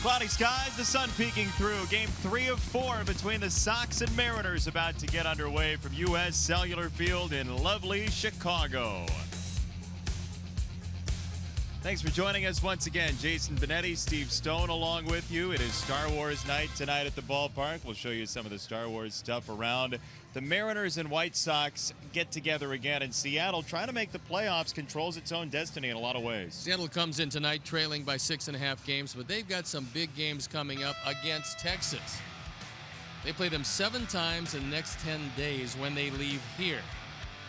Cloudy skies, the sun peeking through. Game 3 of 4 between the Sox and Mariners about to get underway from U.S. Cellular Field in lovely Chicago. Thanks for joining us once again. Jason Benetti, Steve Stone along with you. It is Star Wars night tonight at the ballpark. We'll show you some of the Star Wars stuff around. The Mariners and White Sox get together again in Seattle. Trying to make the playoffs, controls its own destiny in a lot of ways. Seattle comes in tonight trailing by 6.5 games, but they've got some big games coming up against Texas. They play them 7 times in the next 10 days when they leave here.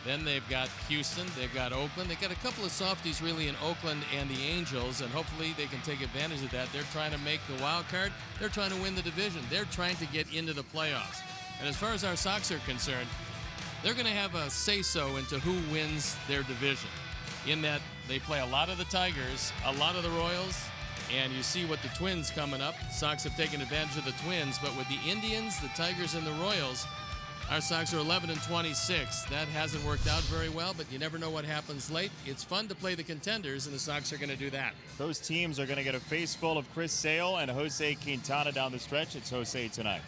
Then they've got Houston, they've got Oakland. They've got a couple of softies really in Oakland and the Angels, and hopefully they can take advantage of that. They're trying to make the wild card. They're trying to win the division. They're trying to get into the playoffs. And as far as our Sox are concerned, they're going to have a say-so into who wins their division, in that they play a lot of the Tigers, a lot of the Royals, and you see what the Twins coming up. Sox have taken advantage of the Twins, but with the Indians, the Tigers, and the Royals, our Sox are 11-26. That hasn't worked out very well, but you never know what happens late. It's fun to play the contenders, and the Sox are going to do that. Those teams are going to get a face full of Chris Sale and Jose Quintana down the stretch. It's Jose tonight.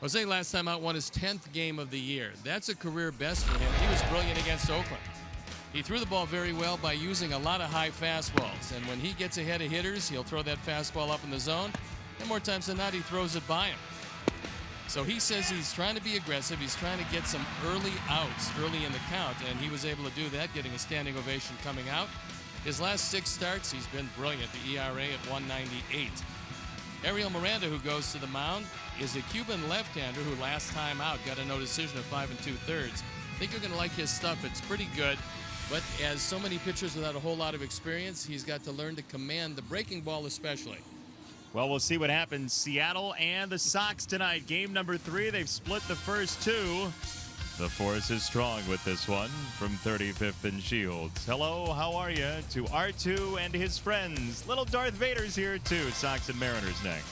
Jose last time out won his 10th game of the year. That's a career best for him. He was brilliant against Oakland. He threw the ball very well by using a lot of high fastballs, and when he gets ahead of hitters, he'll throw that fastball up in the zone, and more times than not, he throws it by him. So he says he's trying to be aggressive. He's trying to get some early outs early in the count, and he was able to do that, getting a standing ovation coming out. His last 6 starts, he's been brilliant. The ERA at 1.98. Ariel Miranda, who goes to the mound, is a Cuban left-hander who last time out got a no decision of 5 2/3. I think you're going to like his stuff. It's pretty good, but as so many pitchers without a whole lot of experience, he's got to learn to command the breaking ball especially. Well, we'll see what happens. Seattle and the Sox tonight. Game number 3. They've split the first 2. The force is strong with this one from 35th and Shields. Hello, how are you? To R2 and his friends. Little Darth Vader's here too. Sox and Mariners next.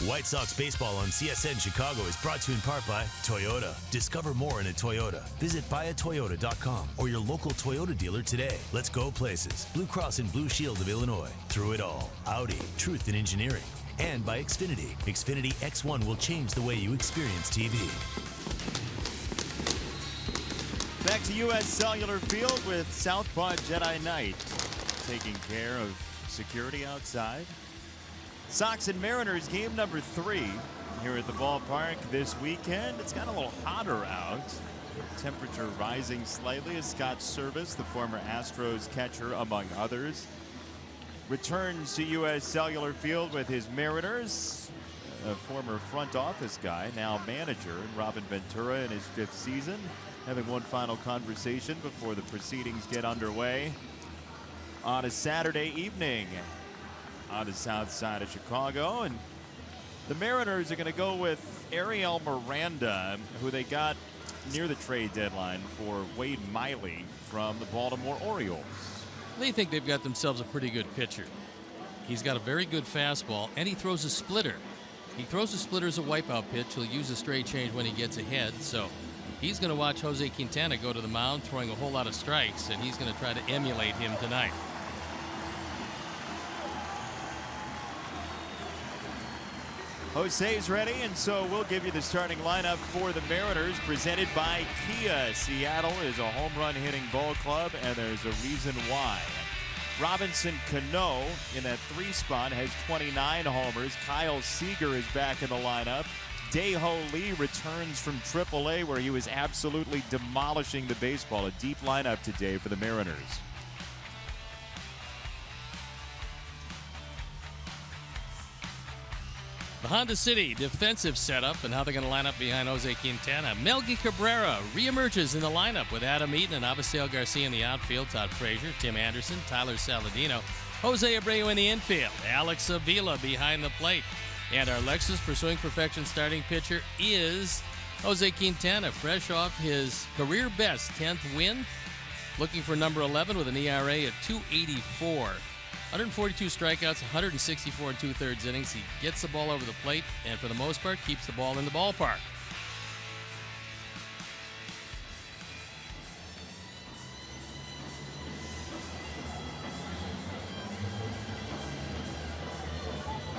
White Sox baseball on CSN Chicago is brought to you in part by Toyota. Discover more in a Toyota. Visit buyatoyota.com or your local Toyota dealer today. Let's go places. Blue Cross and Blue Shield of Illinois. Through it all. Audi. Truth in engineering. And by Xfinity. Xfinity X1 will change the way you experience TV. Back to U.S. Cellular Field with Southpaw Jedi Knight taking care of security outside. Sox and Mariners game number 3 here at the ballpark this weekend. It's got a little hotter out. Temperature rising slightly as Scott Service, the former Astros catcher among others, returns to U.S. Cellular Field with his Mariners. A former front office guy, now manager, and Robin Ventura in his 5th season, having one final conversation before the proceedings get underway on a Saturday evening on the south side of Chicago. And the Mariners are going to go with Ariel Miranda, who they got near the trade deadline for Wade Miley from the Baltimore Orioles. They think they've got themselves a pretty good pitcher. He's got a very good fastball, and he throws a splitter. He throws a splitter as a wipeout pitch. He'll use a straight change when he gets ahead. So he's going to watch Jose Quintana go to the mound throwing a whole lot of strikes, and he's going to try to emulate him tonight. Jose's ready, and so we'll give you the starting lineup for the Mariners, presented by Kia. Seattle is a home run hitting ball club, and there's a reason why. Robinson Cano in that 3 spot has 29 homers. Kyle Seager is back in the lineup. Dae-Ho Lee returns from AAA, where he was absolutely demolishing the baseball. A deep lineup today for the Mariners. The Honda City defensive setup and how they're going to line up behind Jose Quintana. Melky Cabrera reemerges in the lineup with Adam Eaton and Abisail Garcia in the outfield. Todd Frazier, Tim Anderson, Tyler Saladino, Jose Abreu in the infield. Alex Avila behind the plate. And our Lexus pursuing perfection starting pitcher is Jose Quintana, fresh off his career best 10th win. Looking for number 11 with an ERA at 2.84. 142 strikeouts, 164 and 2/3 innings. He gets the ball over the plate and for the most part keeps the ball in the ballpark.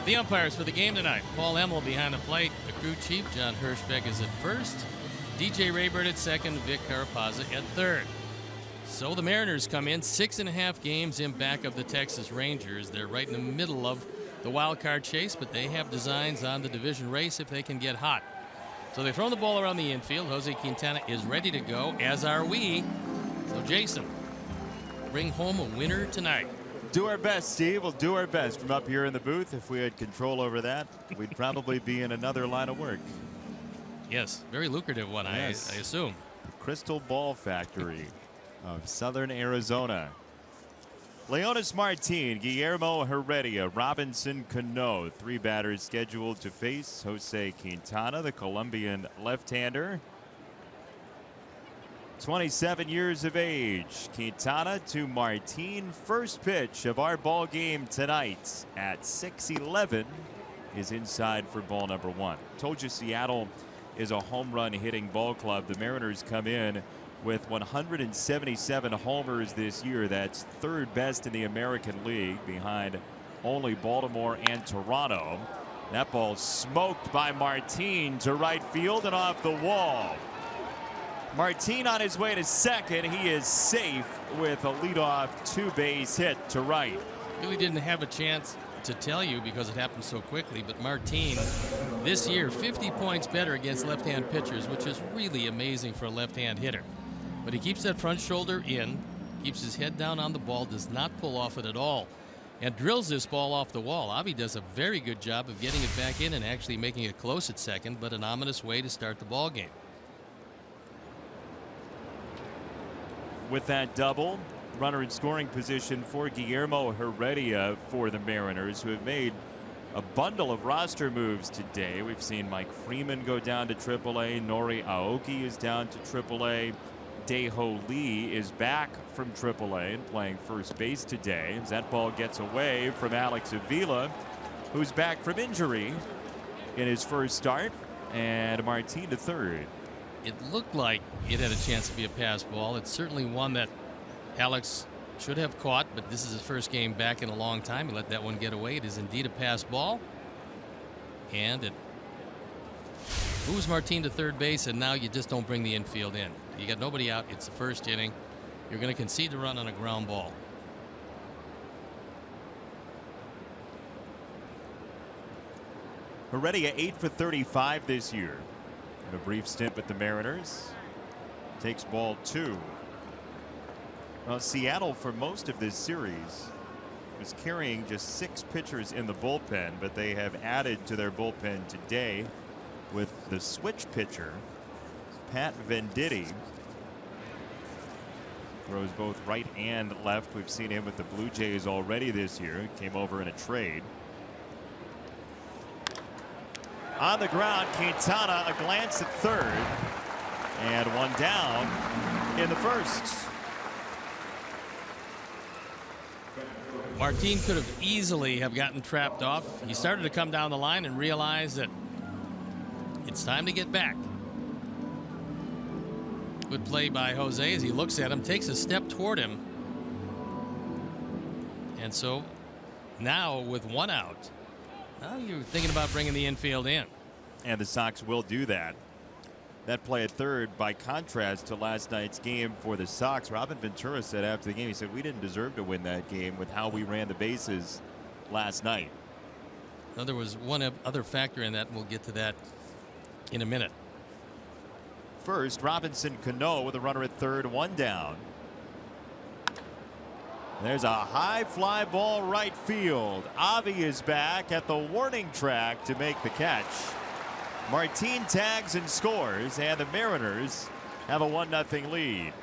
The umpires for the game tonight: Paul Emmel behind the plate, the crew chief John Hirschbeck is at first, DJ Rayburn at second, Vic Carapazza at third. So the Mariners come in 6.5 games in back of the Texas Rangers. They're right in the middle of the wild card chase, but they have designs on the division race if they can get hot. So they've thrown the ball around the infield. Jose Quintana is ready to go, as are we. So Jason, bring home a winner tonight. Do our best, Steve. We'll do our best from up here in the booth. If we had control over that, we'd probably be in another line of work. Yes, very lucrative one, yes. I assume. The Crystal Ball Factory of Southern Arizona. Leonis Martin, Guillermo Heredia, Robinson Cano, 3 batters scheduled to face Jose Quintana, the Colombian left-hander. 27 years of age. Quintana to Martin. First pitch of our ball game tonight at 6:11 is inside for ball number 1. Told you Seattle is a home run hitting ball club. The Mariners come in with 177 homers this year. That's 3rd best in the American League, behind only Baltimore and Toronto. That ball smoked by Martin to right field and off the wall. Martin on his way to second. He is safe with a leadoff 2-base hit to right. Really didn't have a chance to tell you because it happened so quickly, but Martin this year 50 points better against left-hand pitchers, which is really amazing for a left-hand hitter. But he keeps that front shoulder in, keeps his head down on the ball, does not pull off it at all, and drills this ball off the wall. Avi does a very good job of getting it back in and actually making it close at second, but an ominous way to start the ball game. With that double, runner in scoring position for Guillermo Heredia for the Mariners, who have made a bundle of roster moves today. We've seen Mike Freeman go down to AAA. Nori Aoki is down to AAA. Dae-Ho Lee is back from AAA and playing first base today as that ball gets away from Alex Avila, who's back from injury. in his first start, and Martin to third. It looked like it had a chance to be a pass ball. It's certainly one that Alex should have caught, but this is his first game back in a long time. He let that one get away. It is indeed a pass ball, and it moves Martin to third base, and now you just don't bring the infield in. You got nobody out. It's the first inning. You're going to concede the run on a ground ball. Heredia 8 for 35 this year. In a brief stint with the Mariners. Takes ball 2. Well, Seattle for most of this series was carrying just 6 pitchers in the bullpen, but they have added to their bullpen today with the switch pitcher, Pat Venditti. Throws both right and left. We've seen him with the Blue Jays already this year. He came over in a trade. On the ground, Quintana, a glance at third, and one down in the first. Martin could have easily have gotten trapped off. He started to come down the line and realized that it's time to get back. Good play by Jose as he looks at him, takes a step toward him. And so now with one out, now you're thinking about bringing the infield in. And the Sox will do that. That play at third, by contrast to last night's game for the Sox, Robin Ventura said after the game, he said, we didn't deserve to win that game with how we ran the bases last night. Now, there was one other factor in that, and we'll get to that in a minute. First, Robinson Cano with a runner at third, one down. There's a high fly ball right field. Avi is back at the warning track to make the catch. Martin tags and scores, and the Mariners have a 1-0 lead.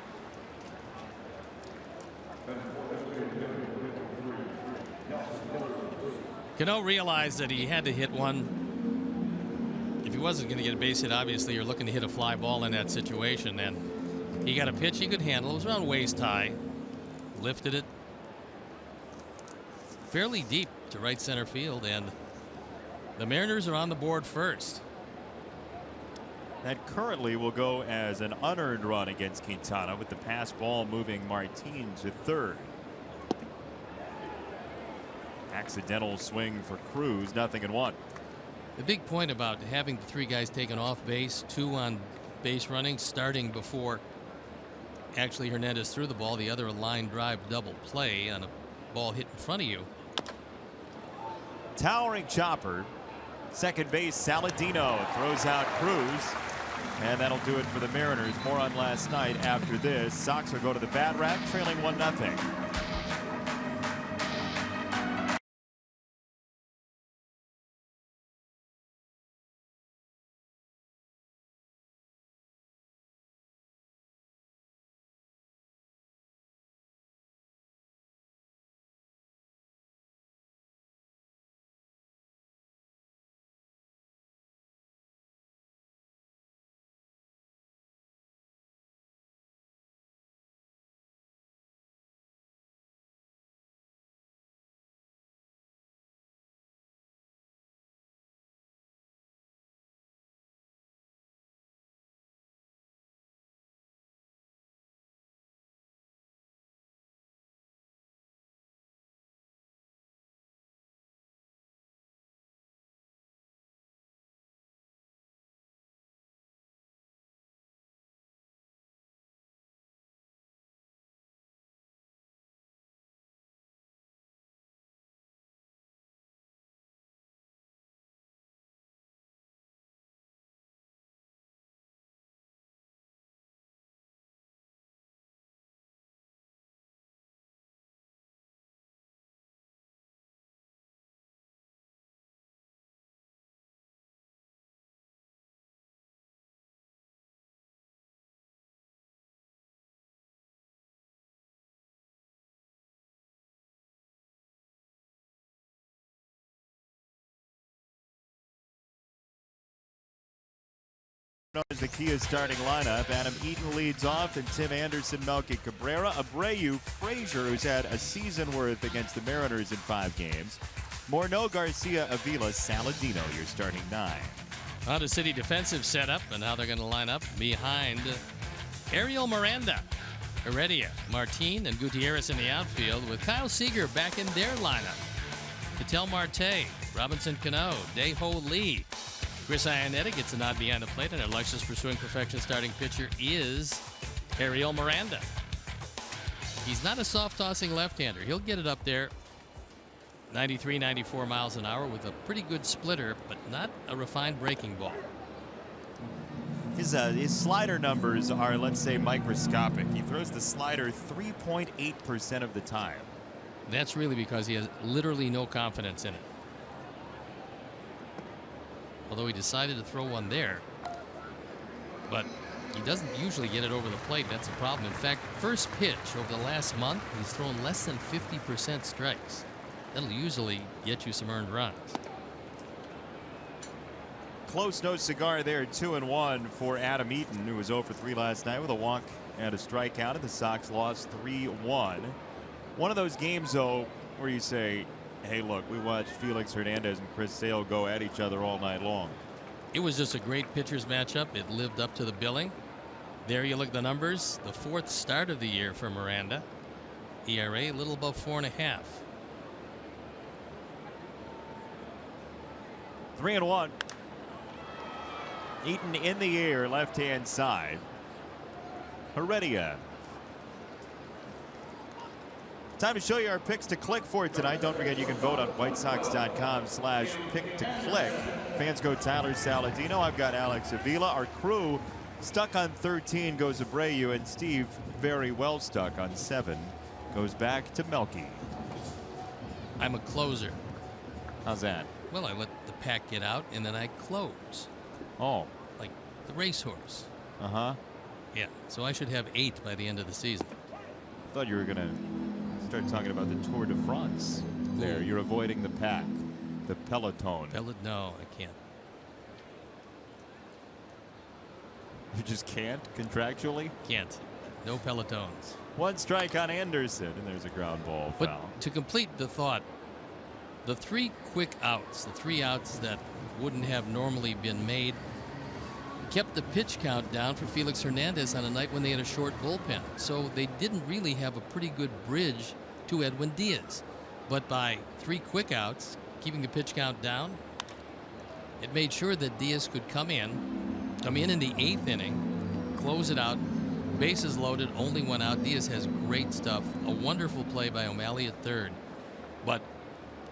Cano realized that he had to hit one. If he wasn't going to get a base hit, obviously you're looking to hit a fly ball in that situation, and he got a pitch he could handle. It was around waist high, lifted it fairly deep to right center field, and the Mariners are on the board first. That currently will go as an unearned run against Quintana, with the pass ball moving Martin to third. Accidental swing for Cruz, 0-1. The big point about having the 3 guys taken off base, 2 on base running, starting before actually Hernandez threw the ball, the other a line drive double play on a ball hit in front of you. Towering chopper. Second base, Saladino throws out Cruz. And that'll do it for the Mariners. More on last night after this. Sox will go to the bat rack, trailing 1-0. As the Kia starting lineup, Adam Eaton leads off, and Tim Anderson, Melky Cabrera, Abreu, Frazier, who's had a season worth against the Mariners in 5 games, Morneau, Garcia, Avila, Saladino, your starting 9. Honda City defensive setup and how they're going to line up behind Ariel Miranda, Heredia, Martin, and Gutierrez in the outfield, with Kyle Seager back in their lineup. Patel Marte, Robinson Cano, Dae-Ho Lee. Chris Iannetta gets a nod behind the plate, and our Lexus Pursuing Perfection starting pitcher is Ariel Miranda. He's not a soft-tossing left-hander. He'll get it up there 93, 94 miles an hour with a pretty good splitter, but not a refined breaking ball. His slider numbers are, let's say, microscopic. He throws the slider 3.8% of the time. That's really because he has literally no confidence in it. Although he decided to throw one there. But he doesn't usually get it over the plate. That's a problem. In fact, first pitch over the last month, he's thrown less than 50% strikes. That'll usually get you some earned runs. Close, no cigar there. 2-1 for Adam Eaton, who was 0 for 3 last night with a walk and a strikeout, and the Sox lost 3-1. One of those games, though, where you say, hey, look, we watched Felix Hernandez and Chris Sale go at each other all night long. It was just a great pitchers matchup. It lived up to the billing. There you look at the numbers. The 4th start of the year for Miranda. ERA a little above 4.5. 3-1. Eaton in the air, left-hand side. Heredia. Time to show you our picks to click for tonight. Don't forget you can vote on whitesox.com/pick-to-click. Fans go Tyler Saladino. I've got Alex Avila. Our crew stuck on 13 goes Abreu, and Steve very well stuck on 7 goes back to Melky. I'm a closer. How's that? Well, I let the pack get out and then I close. Oh. Like the racehorse. Uh-huh. Yeah, so I should have 8 by the end of the season. I thought you were going to start talking about the Tour de France. There, you're avoiding the pack, the peloton. No, I can't. You just can't contractually? Can't. No pelotons. 1 strike on Anderson, and there's a ground ball foul. But to complete the thought, the 3 quick outs, the 3 outs that wouldn't have normally been made, kept the pitch count down for Felix Hernandez on a night when they had a short bullpen. So they didn't really have a pretty good bridge to Edwin Diaz. But by 3 quick outs, keeping the pitch count down, it made sure that Diaz could come in in the 8th inning, close it out, bases loaded, only 1 out. Diaz has great stuff. A wonderful play by O'Malley at 3rd. But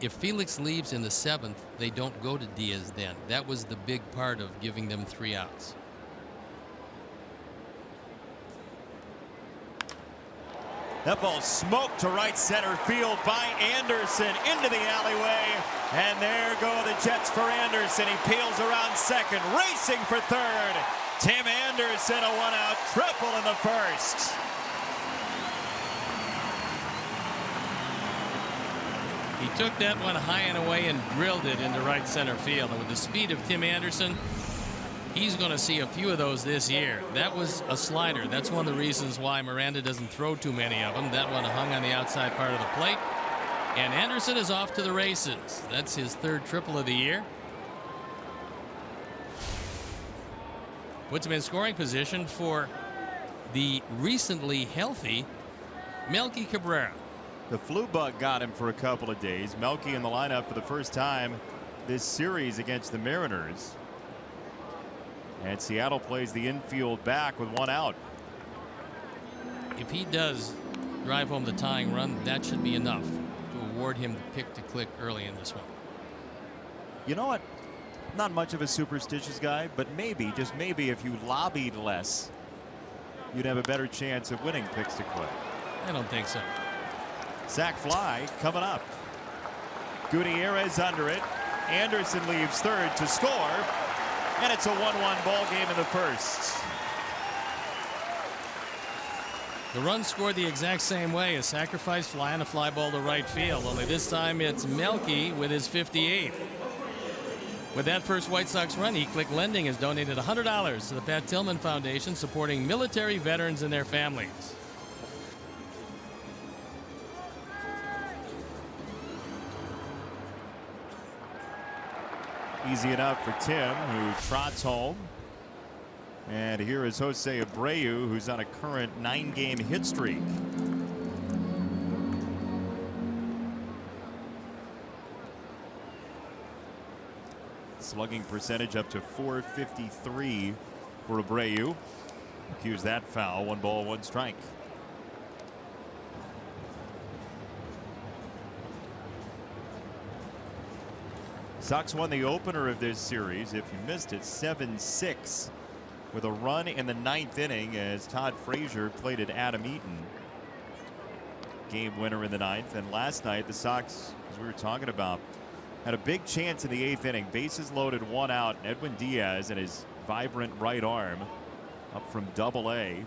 if Felix leaves in the 7th, they don't go to Diaz then. That was the big part of giving them 3 outs. That ball smoked to right center field by Anderson into the alleyway. And there go the Jets for Anderson. He peels around second, racing for third. Tim Anderson, a 1-out triple in the 1st. He took that one high and away and drilled it into right center field. And with the speed of Tim Anderson, he's going to see a few of those this year. That was a slider. That's one of the reasons why Miranda doesn't throw too many of them. That one hung on the outside part of the plate. And Anderson is off to the races. That's his 3rd triple of the year. Puts him in scoring position for the recently healthy Melky Cabrera. The flu bug got him for a couple of days. Melky in the lineup for the first time this series against the Mariners. And Seattle plays the infield back with 1 out. If he does drive home the tying run, that should be enough to award him the pick to click early in this one. You know what? Not much of a superstitious guy, but maybe, just maybe, if you lobbied less, you'd have a better chance of winning picks to click. I don't think so. Sack fly coming up. Gutierrez under it. Anderson leaves 3rd to score. And it's a 1-1 ball game in the 1st. The run scored the exact same way. A sacrifice fly and a fly ball to right field. Only this time it's Melky with his 58th. With that first White Sox run, E-Click Lending has donated $100 to the Pat Tillman Foundation, supporting military veterans and their families. Easy enough for Tim, who trots home. And here is Jose Abreu, who's on a current 9-game hit streak. Slugging percentage up to .453 for Abreu. Cues that foul. 1 ball, 1 strike. Sox won the opener of this series. If you missed it, 7-6 with a run in the 9th inning as Todd Frazier played at Adam Eaton. Game winner in the 9th. And last night the Sox, as we were talking about, had a big chance in the 8th inning. Bases loaded, 1 out. And Edwin Diaz and his vibrant right arm up from Double-A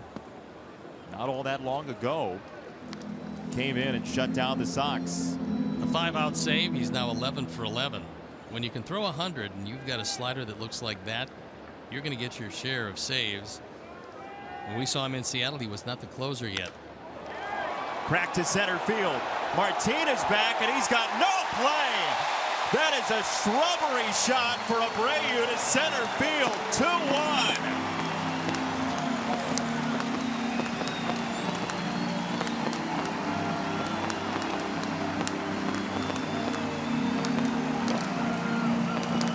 not all that long ago came in and shut down the Sox. A 5-out save. He's now 11 for 11. When you can throw 100 and you've got a slider that looks like that, you're going to get your share of saves. When we saw him in Seattle, he was not the closer yet. Crack to center field. Martinez back, and he's got no play. That is a shrubbery shot for Abreu to center field. 2-1.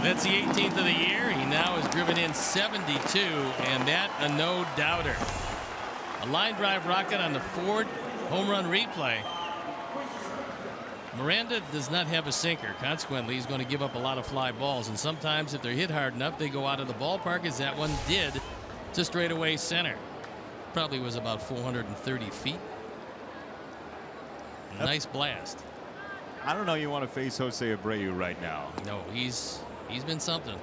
That's the 18th of the year. He now has driven in 72, and that a no-doubter. A line drive rocket on the Ford home run replay. Miranda does not have a sinker. Consequently, he's going to give up a lot of fly balls, and sometimes if they're hit hard enough, they go out of the ballpark, as that one did, to straightaway center. Probably was about 430 feet. Nice blast. I don't know you want to face Jose Abreu right now. No, he's been something.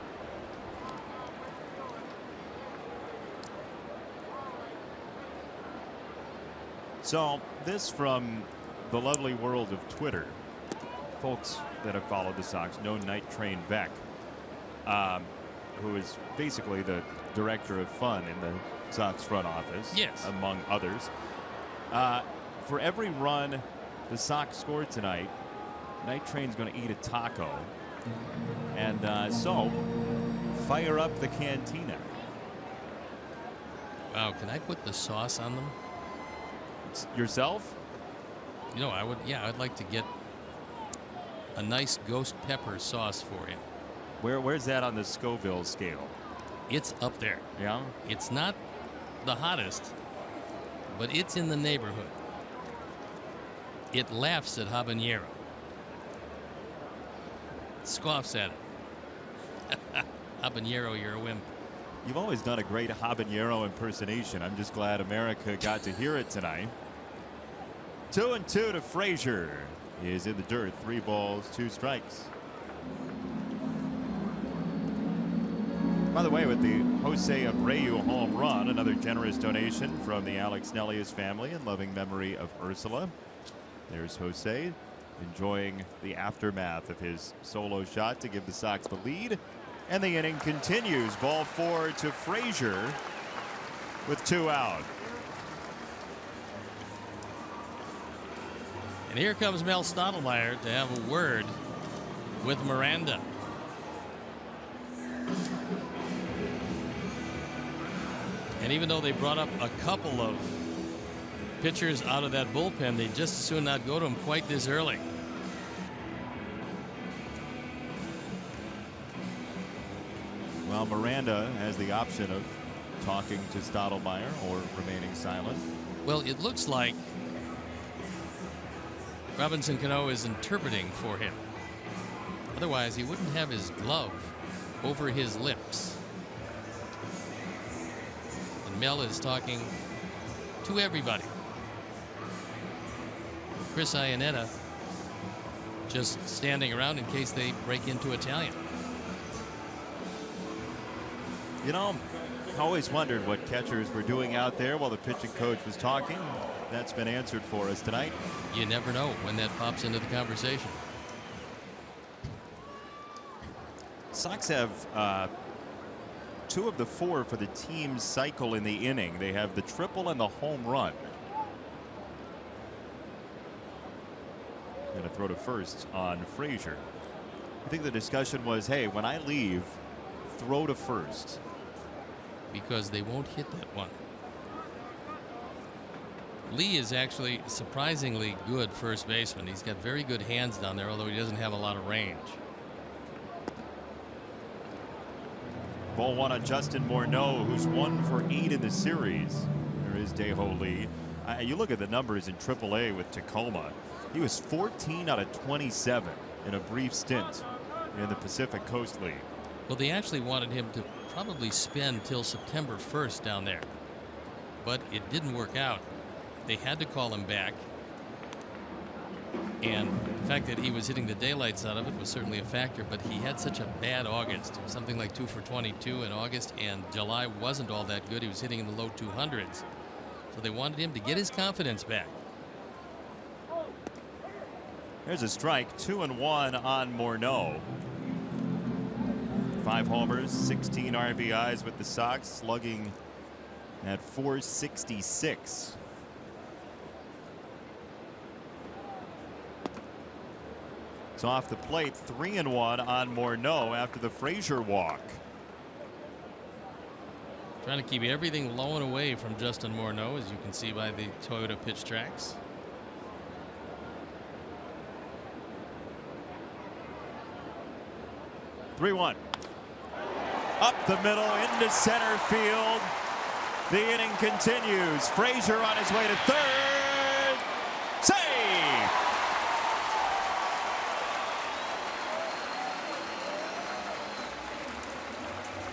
So this from the lovely world of Twitter. Folks that have followed the Sox know Night Train Beck, who is basically the director of fun in the Sox front office, yes, among others. For every run the Sox scored tonight, Night Train's going to eat a taco. And so fire up the cantina. Wow, can I put the sauce on them? Yourself? You know, I would. Yeah, I'd like to get a nice ghost pepper sauce for him. Where's that on the Scoville scale? It's up there. Yeah. It's not the hottest, but it's in the neighborhood. It laughs at habanero. It scoffs at it. Habanero, you're a wimp. You've always done a great habanero impersonation. I'm just glad America got to hear it tonight. 2-2 to Frazier. He is in the dirt. 3 balls, 2 strikes. By the way, with the Jose Abreu home run, another generous donation from the Alex Nellius family in loving memory of Ursula. There's Jose enjoying the aftermath of his solo shot to give the Sox the lead. And the inning continues. Ball 4 to Frazier with 2 out. And here comes Mel Stottlemyre to have a word with Miranda. And even though they brought up a couple of pitchers out of that bullpen, they just as soon not go to him quite this early. Well, Miranda has the option of talking to Stottlemyre or remaining silent. Well, it looks like Robinson Cano is interpreting for him. Otherwise, he wouldn't have his glove over his lips. And Mel is talking to everybody. Chris Iannetta just standing around in case they break into Italian. You know, I always wondered what catchers were doing out there while the pitching coach was talking. That's been answered for us tonight. You never know when that pops into the conversation. Sox have 2 of the 4 for the team's cycle in the inning. They have the triple and the home run. Going to throw to first on Frazier. I think the discussion was, hey, when I leave, throw to first. Because they won't hit that one. Lee is actually surprisingly good first baseman. He's got very good hands down there, although he doesn't have a lot of range. Ball one on Justin Morneau, who's 1 for 8 in the series. There is Dae-Ho Lee. You look at the numbers in AAA with Tacoma. He was 14 out of 27 in a brief stint in the Pacific Coast League. Well, they actually wanted him to probably spend till September 1st down there, but it didn't work out. They had to call him back, and the fact that he was hitting the daylights out of it was certainly a factor, but he had such a bad August, something like 2 for 22 in August, and July wasn't all that good. He was hitting in the low 200s, so they wanted him to get his confidence back. There's a strike, 2-1 on Morneau. 5 homers, 16 RBIs with the Sox, slugging at .466. So off the plate, 3-1 on Morneau after the Frazier walk. Trying to keep everything low and away from Justin Morneau, as you can see by the Toyota pitch tracks. (3-1) up the middle into center field. The inning continues. Frazier on his way to third. Save!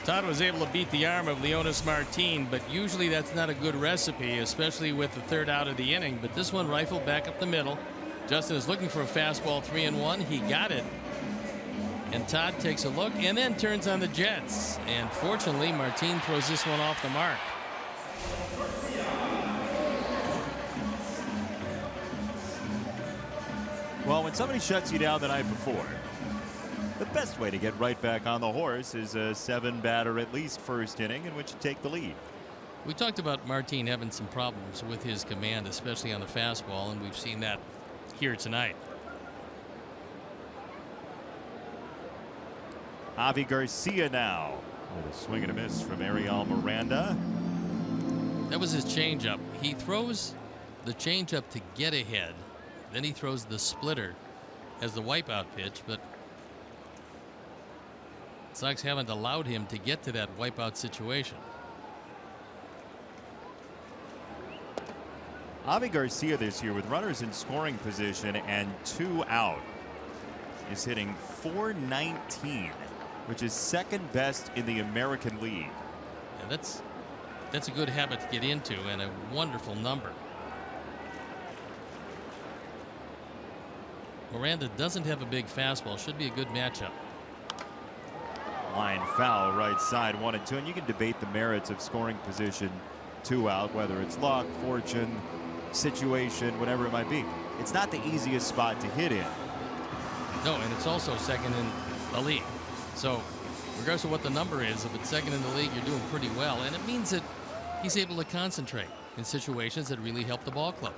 Todd was able to beat the arm of Leonis Martin, but usually that's not a good recipe, especially with the third out of the inning. But this one rifled back up the middle. Justin is looking for a fastball, 3-1. He got it. And Todd takes a look and then turns on the Jets. And fortunately, Martin throws this one off the mark. Well, when somebody shuts you down the night before, the best way to get right back on the horse is a 7-batter at least first inning in which you take the lead. We talked about Martin having some problems with his command, especially on the fastball, and we've seen that here tonight. Avi Garcia now with a swing and a miss from Ariel Miranda. That was his changeup. He throws the changeup to get ahead. Then he throws the splitter as the wipeout pitch, but Sox haven't allowed him to get to that wipeout situation. Avi Garcia this year with runners in scoring position and 2 out is hitting .419, which is second best in the American League. And that's a good habit to get into and a wonderful number. Miranda doesn't have a big fastball. Should be a good matchup. Line foul right side 1-2, and you can debate the merits of scoring position 2 out, whether it's luck, fortune, situation, whatever it might be. It's not the easiest spot to hit in. No, and it's also second in the league. So regardless of what the number is, if it's second in the league, you're doing pretty well, and it means that he's able to concentrate in situations that really help the ball club.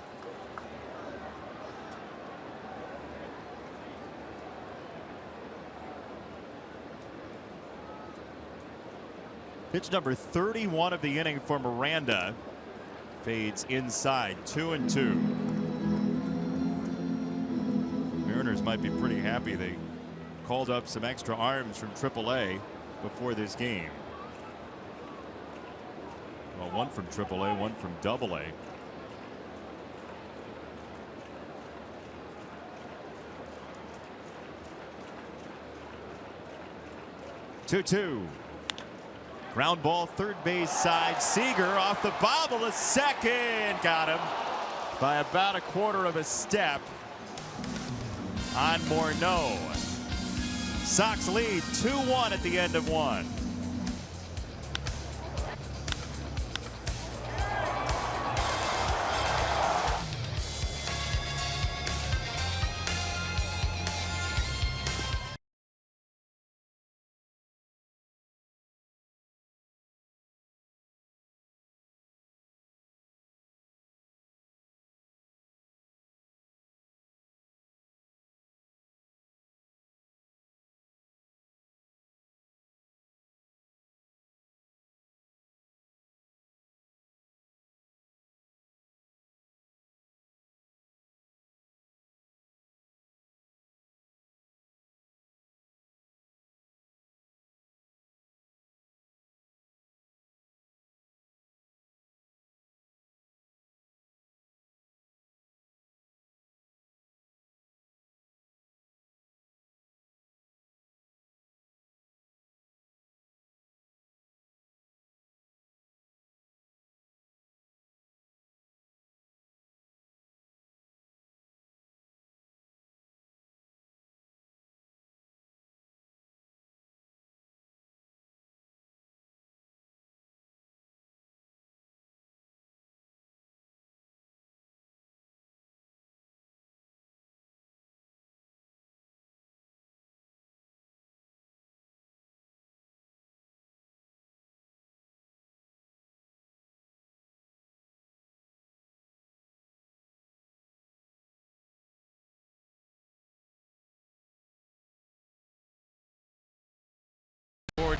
Pitch number 31 of the inning for Miranda. Fades inside, 2-2. Mariners might be pretty happy they called up some extra arms from AAA before this game. Well, one from AAA, one from AA. Two. Ground ball, third base side. Seager off the bobble to second. Got him by about a quarter of a step on Morneau. Sox lead 2-1 at the end of 1.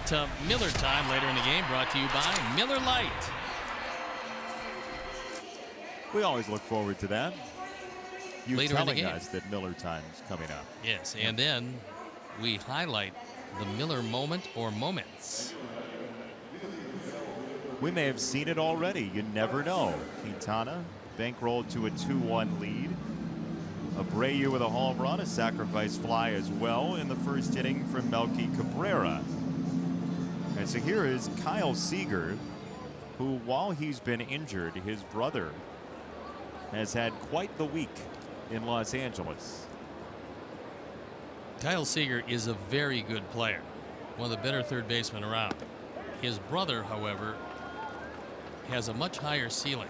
to Miller time later in the game, brought to you by Miller Lite. We always look forward to that. You Later in the telling game. us that Miller time's coming up. Yes, and then we highlight the Miller moment or moments. We may have seen it already. You never know. Quintana bankrolled to a 2-1 lead. Abreu with a home run, a sacrifice fly as well in the first inning from Melky Cabrera. And so here is Kyle Seager, who, while he's been injured, his brother has had quite the week in Los Angeles. Kyle Seager is a very good player, one of the better third basemen around. His brother, however, has a much higher ceiling.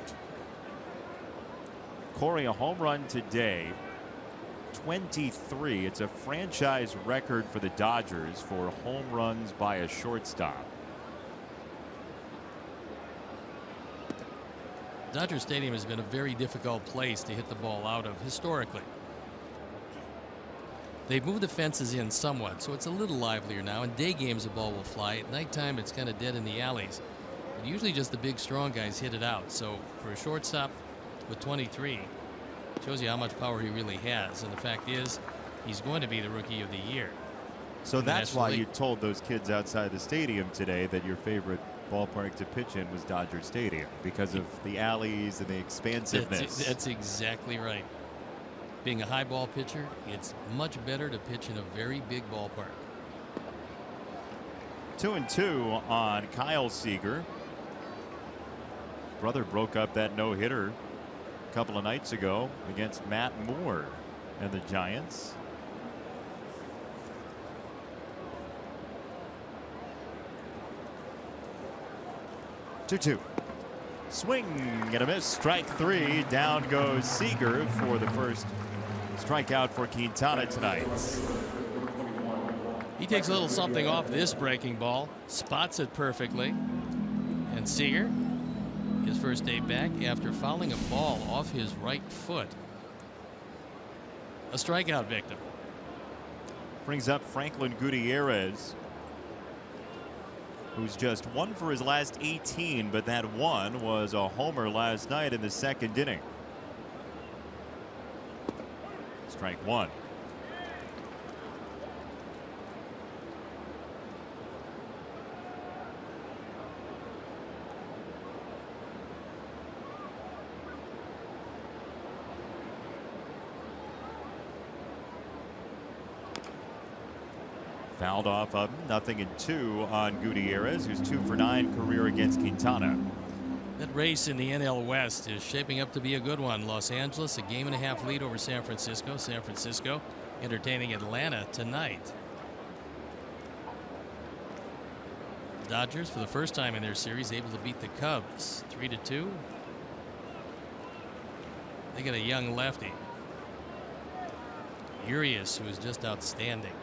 Corey, a home run today, 23. It's a franchise record for the Dodgers for home runs by a shortstop. Dodger Stadium has been a very difficult place to hit the ball out of historically. They've moved the fences in somewhat, so it's a little livelier now. In day games, the ball will fly. At nighttime, it's kind of dead in the alleys. But usually just the big, strong guys hit it out. So for a shortstop with 23, shows you how much power he really has. And the fact is, he's going to be the Rookie of the Year. So that's why you told those kids outside the stadium today that your favorite ballpark to pitch in was Dodger Stadium because of the alleys and the expansiveness. That's exactly right. Being a high ball pitcher, it's much better to pitch in a very big ballpark. 2-2 on Kyle Seager. Brother broke up that no-hitter a couple of nights ago against Matt Moore and the Giants. Two. Swing and a miss. Strike three. Down goes Seager for the first strikeout for Quintana tonight. He takes a little something off this breaking ball, spots it perfectly, and Seager, his first day back after fouling a ball off his right foot. A strikeout victim. Brings up Franklin Gutierrez, who's just 1 for his last 18, but that one was a homer last night in the second inning. Strike one. Fouled off of him. 0-2 on Gutierrez, who's 2 for 9 career against Quintana. That race in the NL West is shaping up to be a good one. Los Angeles, a 1.5 lead over San Francisco. San Francisco entertaining Atlanta tonight. Dodgers, for the first time in their series, able to beat the Cubs 3-2. They got a young lefty, Urias, who is just outstanding.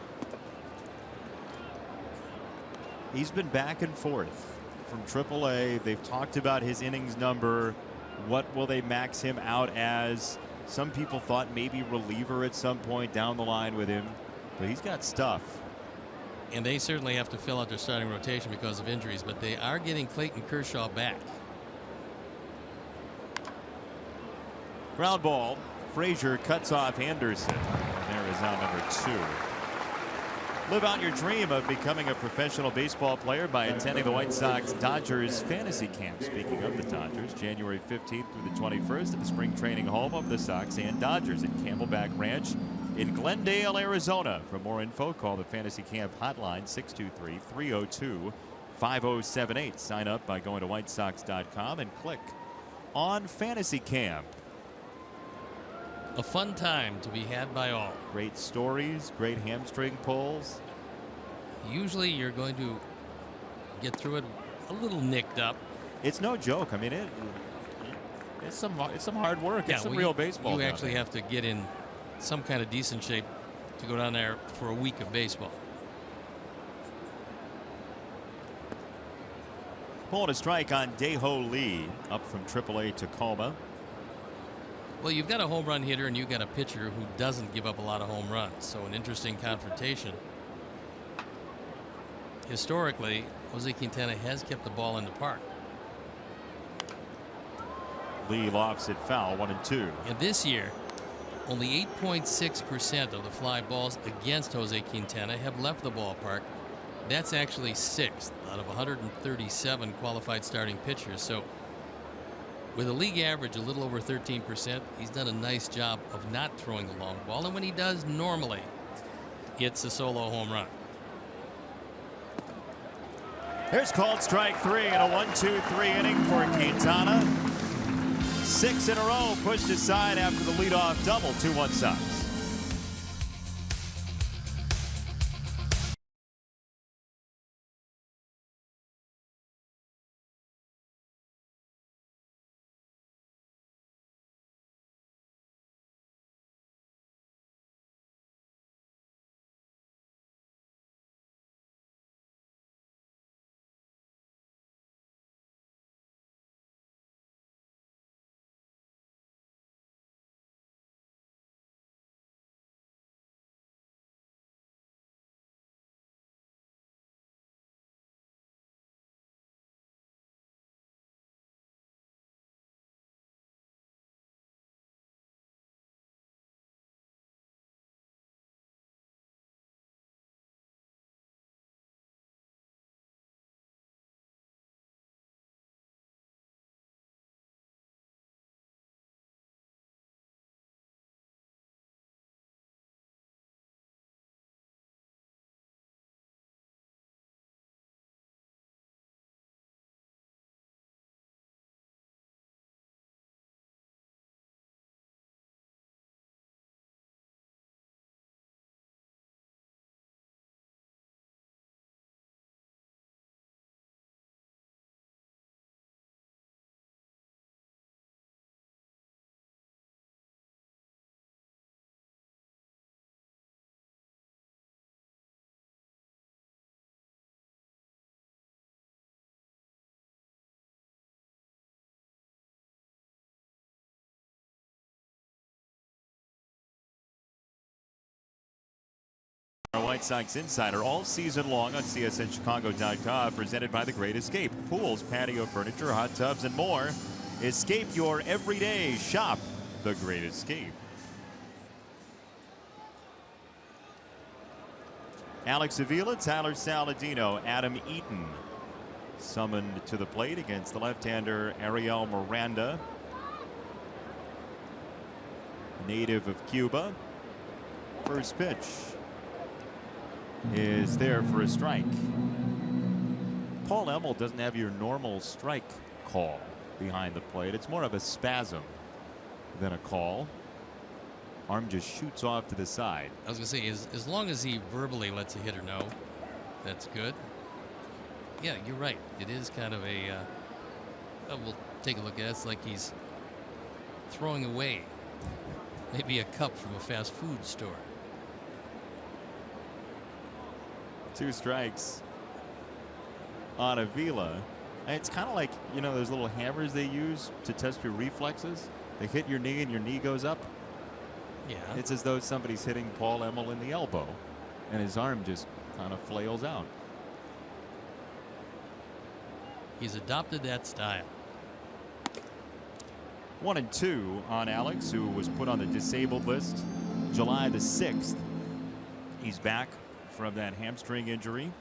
He's been back and forth from AAA. They've talked about his innings number. What will they max him out as? Some people thought maybe reliever at some point down the line with him, but he's got stuff. And they certainly have to fill out their starting rotation because of injuries, but they are getting Clayton Kershaw back. Ground ball. Frazier cuts off Anderson. There is now number 2. Live out your dream of becoming a professional baseball player by attending the White Sox Dodgers fantasy camp. Speaking of the Dodgers, January 15th through the 21st at the spring training home of the Sox and Dodgers at Camelback Ranch in Glendale, Arizona. For more info, call the fantasy camp hotline 623-302-5078. Sign up by going to whitesox.com and click on fantasy camp. A fun time to be had by all. Great stories, great hamstring pulls. Usually you're going to get through it a little nicked up. It's no joke. I mean, it's some hard work. It's some real baseball. You actually have to get in some kind of decent shape to go down there for a week of baseball. Pulling a strike on Dae-Ho Lee, up from AAA Tacoma. Well, you've got a home run hitter and you've got a pitcher who doesn't give up a lot of home runs. So an interesting confrontation. historically, Jose Quintana has kept the ball in the park. Lee lofts it foul, 1-2. And this year, only 8.6% of the fly balls against Jose Quintana have left the ballpark. That's actually 6th out of 137 qualified starting pitchers. So with a league average a little over 13%, he's done a nice job of not throwing the long ball. And when he does, normally it's a solo home run. Here's called strike 3 in a 1-2-3 inning for Quintana. 6 in a row pushed aside after the leadoff double. 2-1 Sox. Our White Sox Insider all season long on CSNChicago.com, presented by The Great Escape. Pools, patio furniture, hot tubs, and more. Escape your everyday. Shop The Great Escape. Alex Avila, Tyler Saladino, Adam Eaton summoned to the plate against the left-hander Ariel Miranda, native of Cuba. First pitch is there for a strike. Paul Emmel doesn't have your normal strike call behind the plate. It's more of a spasm than a call. Arm just shoots off to the side. I was going to say, as long as he verbally lets a hitter know, that's good. Yeah, you're right. It is kind of a, we'll take a look at it. It's like he's throwing away maybe a cup from a fast food store. 2 strikes on Avila. And it's kind of like, you know, those little hammers they use to test your reflexes. They hit your knee and your knee goes up. Yeah. It's as though somebody's hitting Paul Emmel in the elbow and his arm just kind of flails out. He's adopted that style. 1-2 on Alex, who was put on the disabled list July the 6th. He's back from that hamstring injury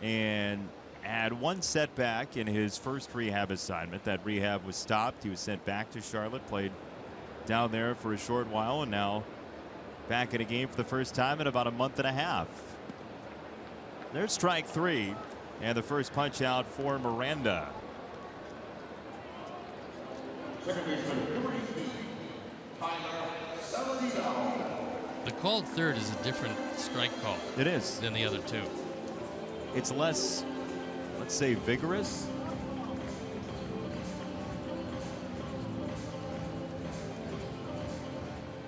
and had one setback in his first rehab assignment. That rehab was stopped. He was sent back to Charlotte, played down there for a short while, and now back in a game for the first time in about a month and a half. There's strike 3 and the first punch out for Miranda. The called third is a different strike call. It is. Than the other 2. It's less, let's say, vigorous.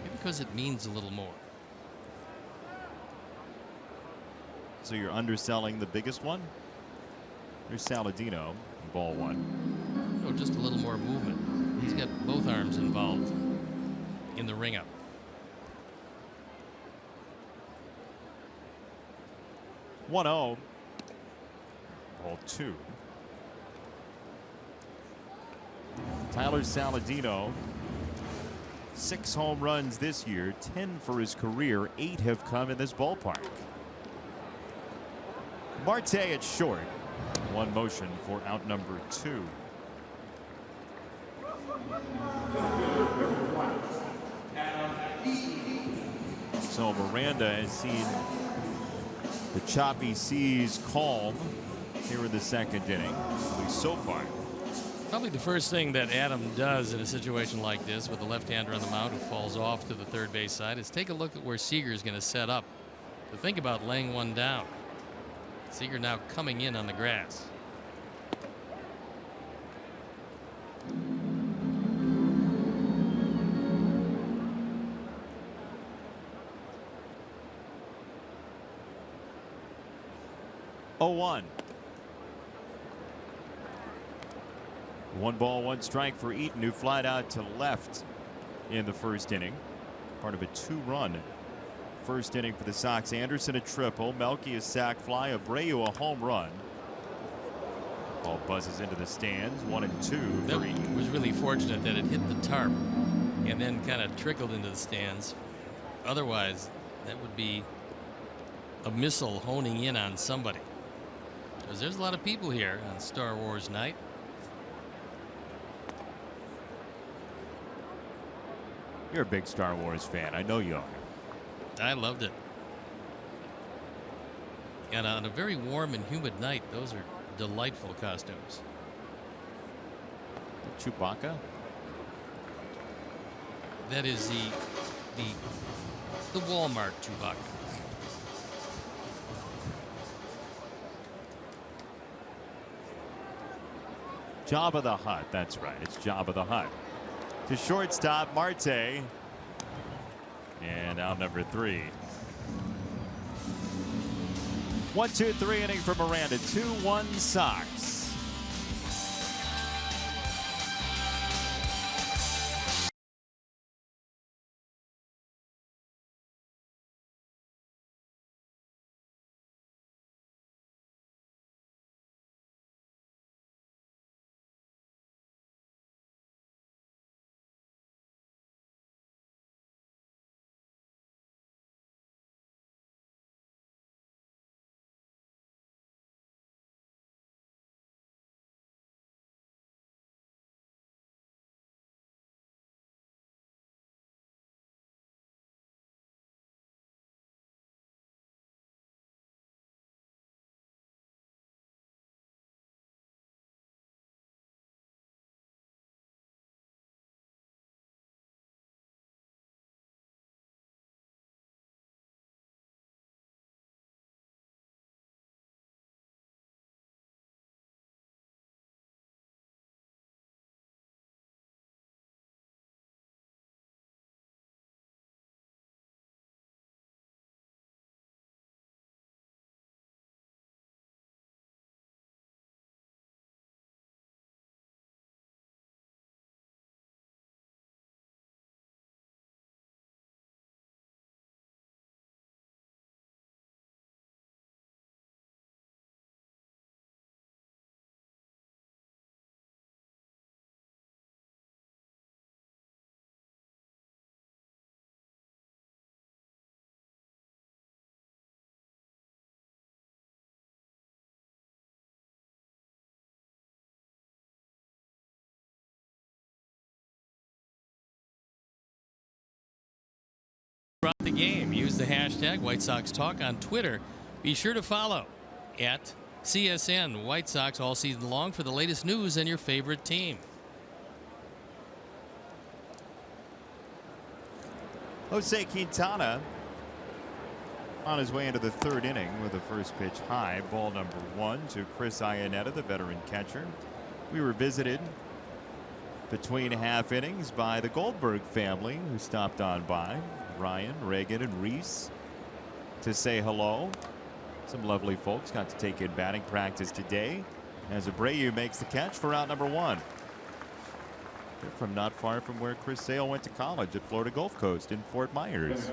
Maybe because it means a little more. So you're underselling the biggest one? There's Saladino, ball 1. No, just a little more movement. He's got both arms involved in the ring up. 1-0 Ball 2. Tyler Saladino, 6 home runs this year, 10 for his career, 8 have come in this ballpark. Marte at short, 1 motion for out number 2. So Miranda has seen the choppy seas calm here in the 2nd inning, at least so far. Probably the first thing that Adam does in a situation like this with a left-hander on the mound who falls off to the third base side is take a look at where Seager is going to set up to think about laying one down. Seager now coming in on the grass. Oh, 1. 1 ball, 1 strike for Eaton, who flied out to left in the 1st inning. Part of a 2-run 1st inning for the Sox. Anderson a triple, Melky a sac fly, Abreu a home run. Ball buzzes into the stands. 1 and 2 for Eaton. That was really fortunate that it hit the tarp and then kind of trickled into the stands. Otherwise, that would be a missile honing in on somebody. Because there's a lot of people here on Star Wars night. You're a big Star Wars fan. I know you are. I loved it. And on a very warm and humid night, those are delightful costumes. Chewbacca? That is the Walmart Chewbacca. Jabba the Hutt. That's right. It's Jabba the Hutt. To shortstop, Marte. And out number 3. 1-2-3 inning for Miranda. 2-1 Sox. Throughout the game, use the hashtag White Sox Talk on Twitter. Be sure to follow at CSN White Sox all season long for the latest news and your favorite team. Jose Quintana on his way into the 3rd inning with the first pitch high. Ball number 1 to Chris Iannetta, the veteran catcher. We were visited between half innings by the Goldberg family, who stopped on by. Ryan, Reagan, and Reese to say hello. Some lovely folks got to take in batting practice today as Abreu makes the catch for out number 1. They're from not far from where Chris Sale went to college at Florida Gulf Coast in Fort Myers.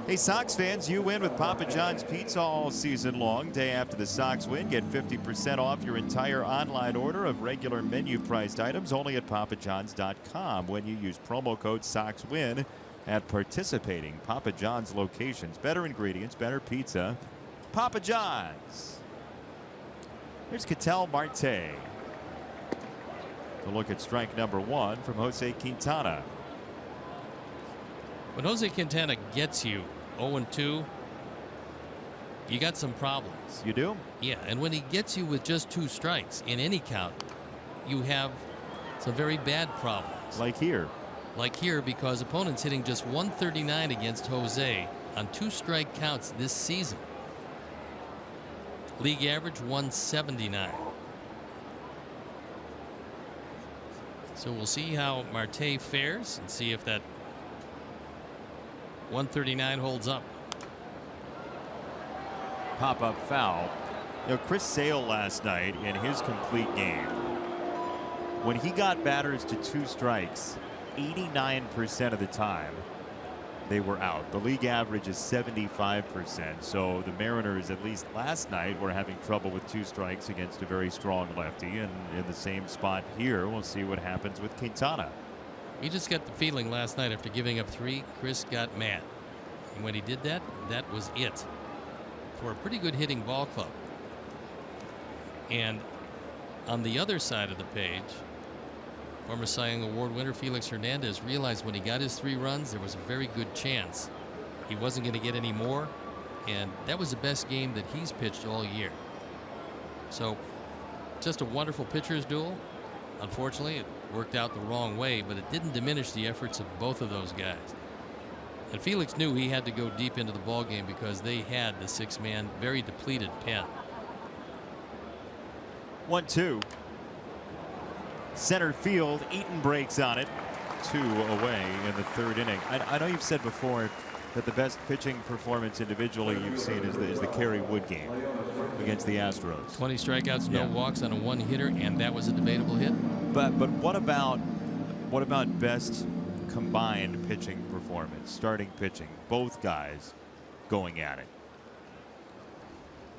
Hey, Sox fans, you win with Papa John's Pizza all season long. Day after the Sox win, get 50% off your entire online order of regular menu-priced items only at papajohns.com when you use promo code SOXWIN at participating Papa John's locations. Better ingredients, better pizza. Papa John's. Here's Ketel Marte. To look at strike number 1 from Jose Quintana. When Jose Quintana gets you 0-2, you got some problems. You do? Yeah, and when he gets you with just 2 strikes in any count, you have some very bad problems. Like here. Like here, because opponents hitting just 139 against Jose on 2 strike counts this season. League average 179. So we'll see how Marte fares and see if that 139 holds up. Pop-up foul. You know, Chris Sale last night in his complete game, when he got batters to 2 strikes, 89% of the time they were out. The league average is 75%. So the Mariners, at least last night, were having trouble with 2 strikes against a very strong lefty. And in the same spot here, we'll see what happens with Quintana. You just got the feeling last night after giving up 3, Chris got mad. And when he did that, that was it for a pretty good hitting ball club. And on the other side of the page, former Cy Young Award winner Felix Hernandez realized when he got his 3 runs, there was a very good chance he wasn't going to get any more. And that was the best game that he's pitched all year. So just a wonderful pitcher's duel. Unfortunately, it worked out the wrong way, but it didn't diminish the efforts of both of those guys. And Felix knew he had to go deep into the ball game because they had the 6-man, very depleted pen. 1-2. Center field. Eaton breaks on it. 2 away in the 3rd inning. I know you've said before that the best pitching performance individually you've seen is the Kerry Wood game against the Astros. 20 strikeouts, no walks on a 1-hitter, and that was a debatable hit. But what about best combined pitching performance, starting pitching, both guys going at it?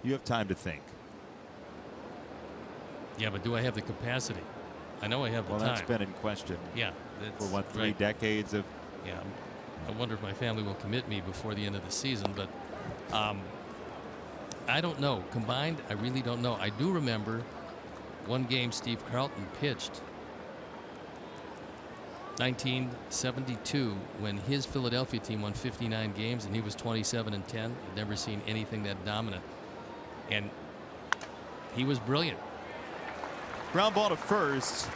You have time to think. Yeah, but do I have the capacity? I know I have the time. Well, that's been in question. Yeah. For what, 3 right. decades of. Yeah. I wonder if my family will commit me before the end of the season, but I don't know. Combined, I really don't know. I do remember one game Steve Carlton pitched 1972 when his Philadelphia team won 59 games and he was 27-10. I'd never seen anything that dominant. And he was brilliant. Ground ball to first.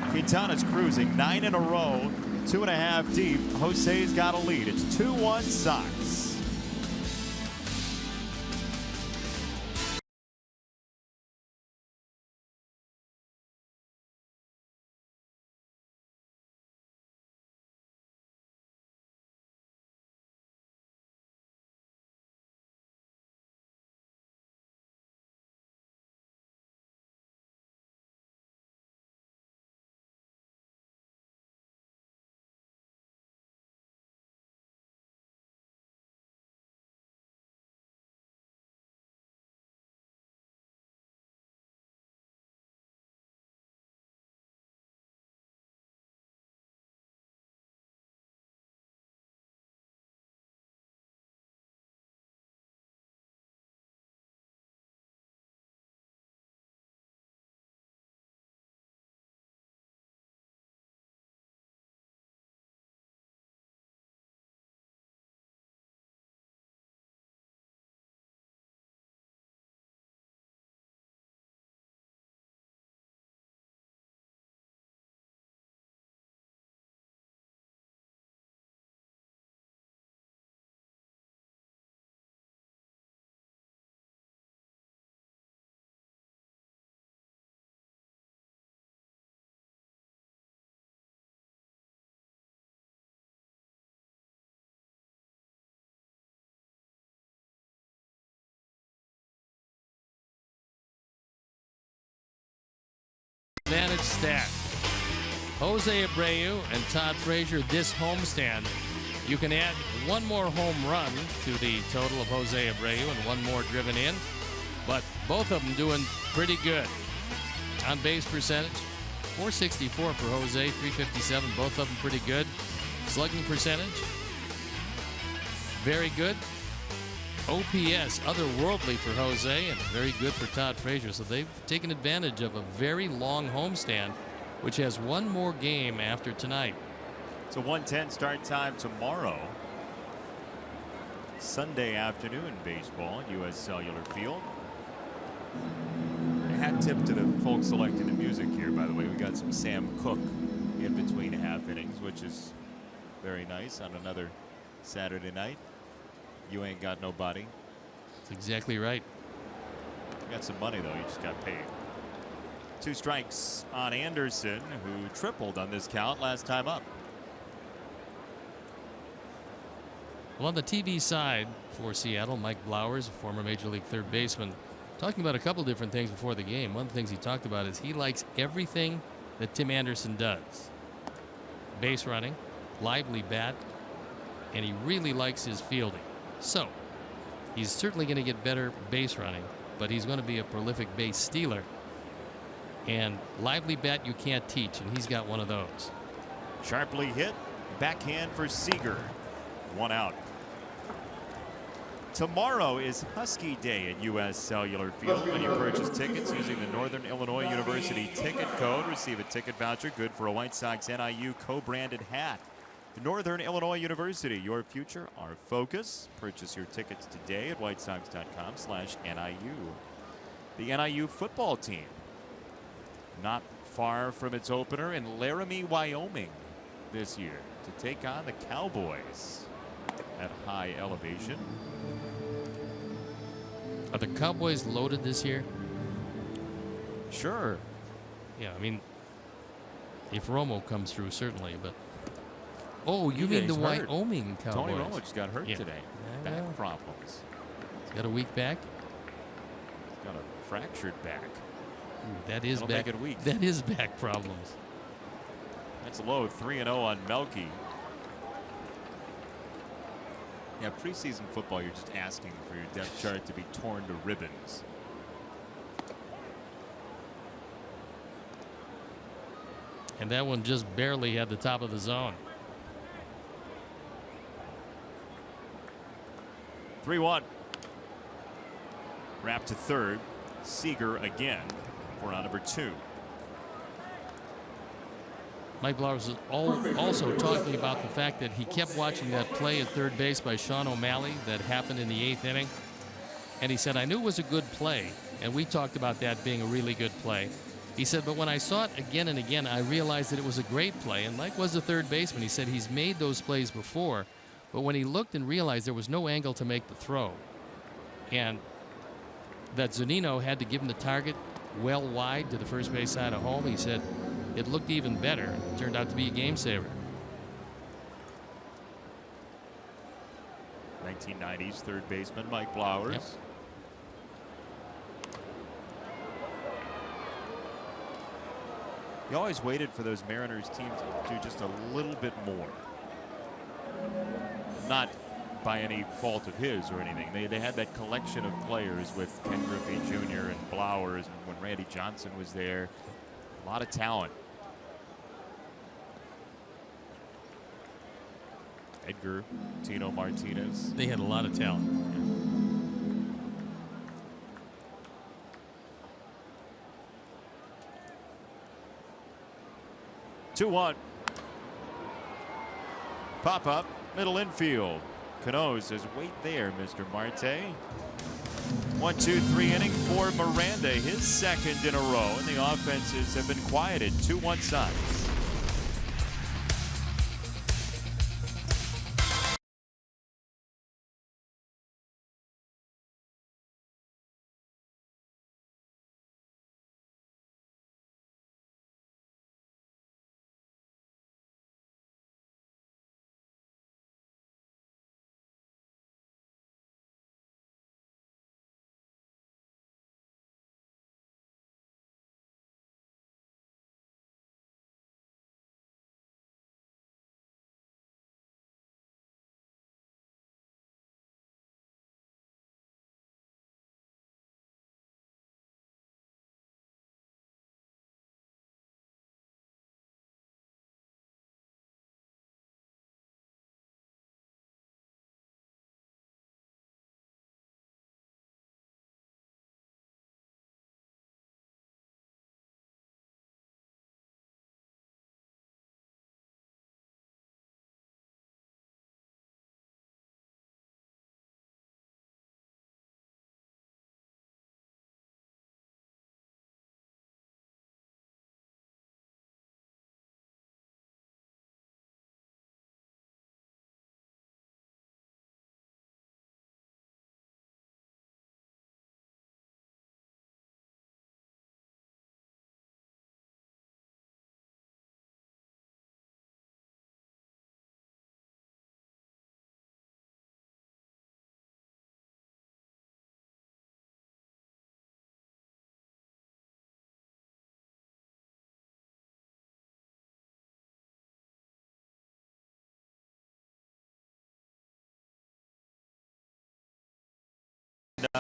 Quintana's cruising 9 in a row, 2.5 deep. Jose's got a lead. It's 2-1 Sox. Advantage stat. Jose Abreu and Todd Frazier this homestand. You can add one more home run to the total of Jose Abreu and one more driven in. But both of them doing pretty good. On base percentage, 464 for Jose, 357. Both of them pretty good. Slugging percentage, very good. OPS, otherworldly for Jose, and very good for Todd Frazier. So they've taken advantage of a very long homestand, which has one more game after tonight. It's a 1:10 start time tomorrow. Sunday afternoon baseball at U.S. Cellular Field. A hat tip to the folks selecting the music here, by the way. We got some Sam Cooke in between half innings, which is very nice on another Saturday night. You ain't got nobody. That's exactly right. You got some money, though. You just got paid. 2 strikes on Anderson, who tripled on this count last time up. Well, on the TV side for Seattle, Mike Blowers, a former Major League third baseman, talking about a couple different things before the game. One of the things he talked about is he likes everything that Tim Anderson does. Base running, lively bat, and he really likes his fielding. So, he's certainly going to get better base running, but he's going to be a prolific base stealer. And lively bat you can't teach, and he's got one of those. Sharply hit, backhand for Seager. 1 out. Tomorrow is Husky Day at U.S. Cellular Field. When you purchase tickets using the Northern Illinois University ticket code, receive a ticket voucher good for a White Sox NIU co-branded hat. Northern Illinois University, your future, our focus. Purchase your tickets today at whitesox.com/NIU. The NIU football team, not far from its opener in Laramie, Wyoming this year to take on the Cowboys at high elevation. Are the Cowboys loaded this year? Sure. Yeah, I mean, if Romo comes through, certainly, but. Oh, you Yeah, mean the hurt. Wyoming Cowboys? Tony Romo just got hurt today. Yeah. Back problems. He's got a weak back. He's got a fractured back. Ooh, that is That'll back. make it weak. That is back problems. That's low. 3-0 on Melky. Yeah, preseason football, you're just asking for your depth chart to be torn to ribbons. And that one just barely had the top of the zone. 3-1. Wrap to third. Seager again for on number 2. Mike Blowers was also talking about the fact that he kept watching that play at third base by Sean O'Malley that happened in the 8th inning. And he said, I knew it was a good play. And we talked about that being a really good play. He said, but when I saw it again and again, I realized that it was a great play. And Mike was the third baseman. He said he's made those plays before. But when he looked and realized there was no angle to make the throw, and that Zunino had to give him the target well wide to the first base side of home, he said it looked even better. It turned out to be a game saver. 1990s third baseman Mike Blowers. Yep. He always waited for those Mariners teams to do just a little bit more. Not by any fault of his or anything. They had that collection of players with Ken Griffey Jr. and Blowers when Randy Johnson was there. A lot of talent. Edgar, Tino Martinez. They had a lot of talent. Yeah. 2-1. Pop up, middle infield. Cano says, wait there, Mr. Marte. 1-2-3 inning for Miranda, his second in a row, and the offenses have been quieted. 2-1 Sox.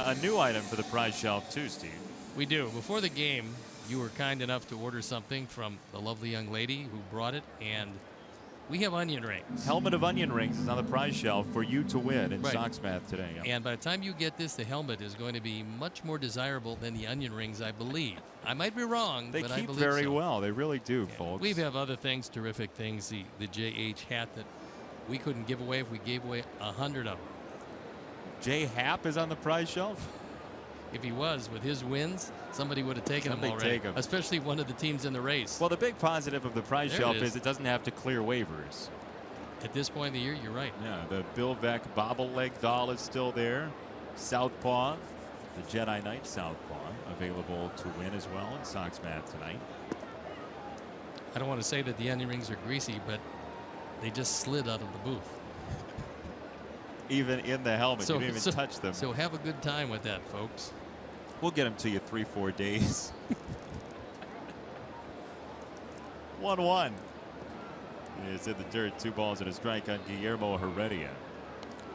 A new item for the prize shelf too, Steve. We do. Before the game, you were kind enough to order something from the lovely young lady who brought it, and we have onion rings. Helmet of onion rings is on the prize shelf for you to win in Right. Sox Math today. Yeah. And by the time you get this, the helmet is going to be much more desirable than the onion rings, I believe. I might be wrong, They but I keep believe very so. well. They really do, Yeah. folks. We have other things, terrific things. The JH hat that we couldn't give away if we gave away 100 of them. Jay Happ is on the prize shelf. If he was, with his wins, somebody would have taken him Somebody already. take him. Especially one of the teams in the race. Well, the big positive of the prize There shelf it is. is it doesn't have to clear waivers. At this point in the year, you're right. Yeah, the Bill Veeck bobbleleg doll is still there. Southpaw, the Jedi Knight Southpaw, available to win as well in Sox Math tonight. I don't want to say that the onion rings are greasy, but they just slid out of the booth. Even in the helmet, you didn't even touch them. So have a good time with that, folks. We'll get them to you 3-4 days. 1-1. It's in the dirt. 2 balls and a strike on Guillermo Heredia.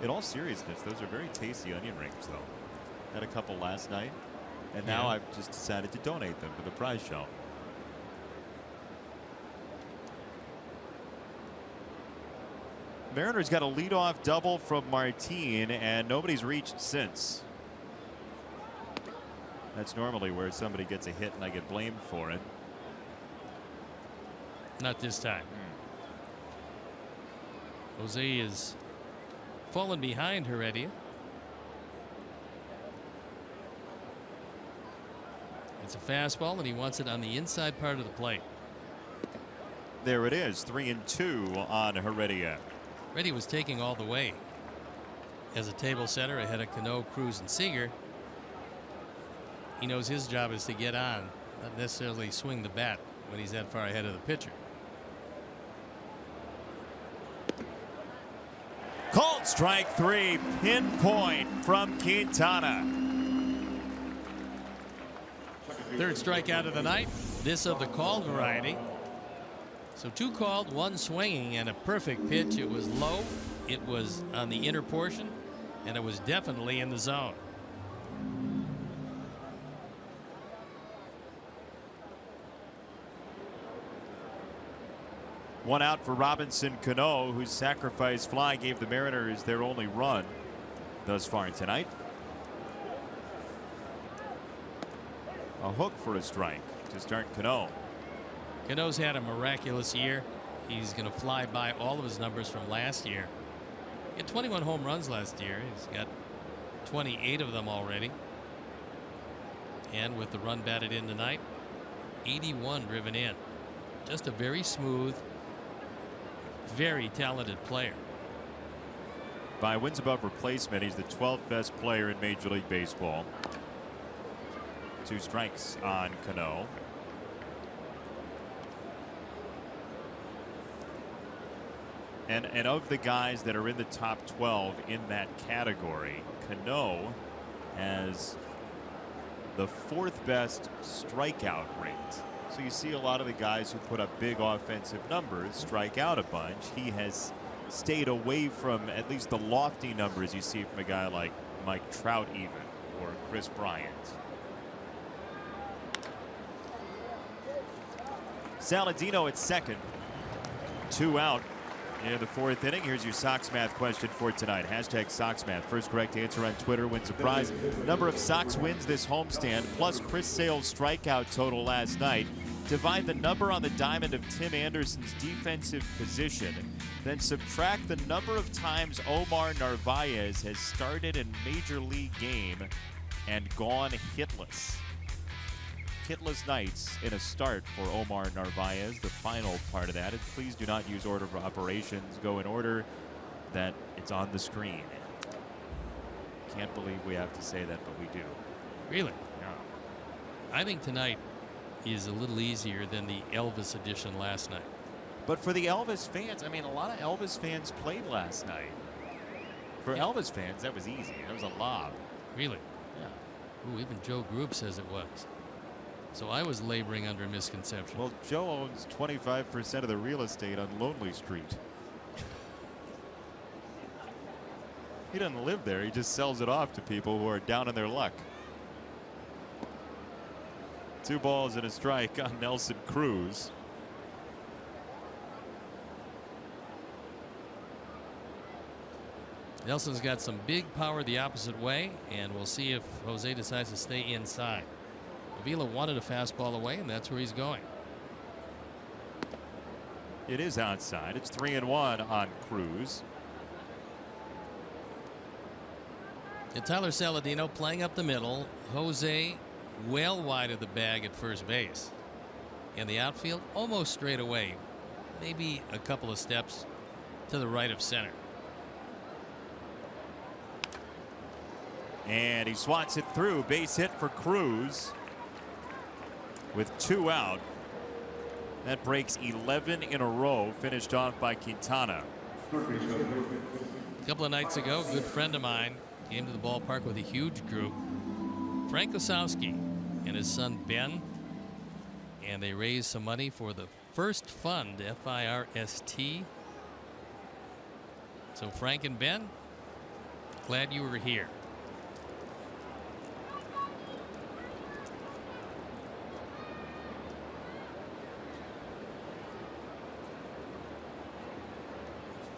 In all seriousness, those are very tasty onion rings, though. Had a couple last night, and now Yeah. I've just decided to donate them to the prize shelf. Mariners got a leadoff double from Martin, and nobody's reached since. That's normally where somebody gets a hit and I get blamed for it. Not this time. Jose is fallen behind Heredia. It's a fastball, and he wants it on the inside part of the plate. There it is, 3-2 on Heredia. Heredia was taking all the way as a table setter ahead of Cano, Cruz, and Seager. He knows his job is to get on, not necessarily swing the bat when he's that far ahead of the pitcher. Called strike 3, pinpoint from Quintana. Third strikeout of the night, this of the called variety. So 2 called, 1 swinging, and a perfect pitch. It was low, it was on the inner portion, and it was definitely in the zone. One out for Robinson Cano, whose sacrifice fly gave the Mariners their only run thus far tonight. A hook for a strike to start Cano. Cano's had a miraculous year. He's going to fly by all of his numbers from last year. He had 21 home runs last year. He's got 28 of them already. And with the run batted in tonight, 81 driven in. Just a very smooth, very talented player. By wins above replacement, he's the 12th best player in Major League Baseball. 2 strikes on Cano. And of the guys that are in the top 12 in that category, Cano has the 4th best strikeout rate. So you see a lot of the guys who put up big offensive numbers strike out a bunch. He has stayed away from at least the lofty numbers you see from a guy like Mike Trout even, or Chris Bryant. Saladino at second. 2 out in the 4th inning. Here's your Sox Math question for tonight. Hashtag Sox Math. First correct answer on Twitter wins a prize. Number of Sox wins this homestand, plus Chris Sale's strikeout total last night. Divide the number on the diamond of Tim Anderson's defensive position. Then subtract the number of times Omar Narvaez has started a major league game and gone hitless. Hitless nights in a start for Omar Narvaez, the final part of that. And please do not use order of operations. Go in order that it's on the screen. Can't believe we have to say that, but we do. Really? Yeah. I think tonight is a little easier than the Elvis edition last night. But for the Elvis fans, I mean, a lot of Elvis fans played last night. For Elvis fans, that was easy. That was a lob. Really? Yeah. Ooh, even Joe Group says it was. So I was laboring under a misconception. Well, Joe owns 25% of the real estate on Lonely Street. He doesn't live there. He just sells it off to people who are down in their luck. 2 balls and a strike on Nelson Cruz. Nelson's got some big power the opposite way, and we'll see if Jose decides to stay inside. Avila wanted a fastball away, and that's where he's going. It is outside. It's 3-1 on Cruz. And Tyler Saladino playing up the middle. Jose well wide of the bag at first base. And the outfield almost straight away. Maybe a couple of steps to the right of center. And he swats it through. Base hit for Cruz with 2 out. That breaks 11 in a row, finished off by Quintana. A couple of nights ago, a good friend of mine came to the ballpark with a huge group. Frank Osowski and his son Ben, and they raised some money for the First Fund, F-I-R-S-T. So Frank and Ben, glad you were here.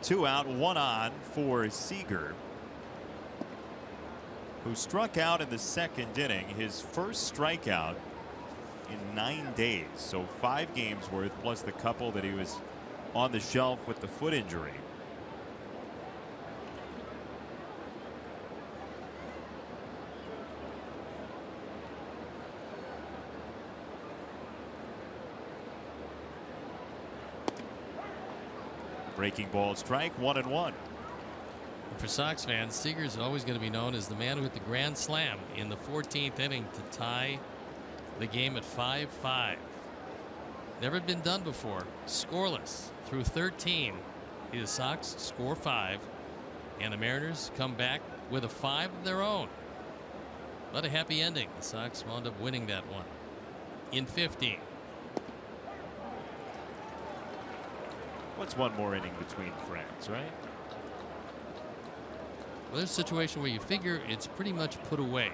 Two out, 1 on for Seager, who struck out in the 2nd inning, his first strikeout in 9 days. So 5 games worth, plus the couple that he was on the shelf with the foot injury. Breaking ball strike, 1-1. For Sox fans, Seager's always going to be known as the man who hit the grand slam in the 14th inning to tie the game at 5-5. Never been done before. Scoreless through 13. The Sox score 5, and the Mariners come back with a 5 of their own. But a happy ending. The Sox wound up winning that one in 15. What's one more inning between friends, right? Well, there's a situation where you figure it's pretty much put away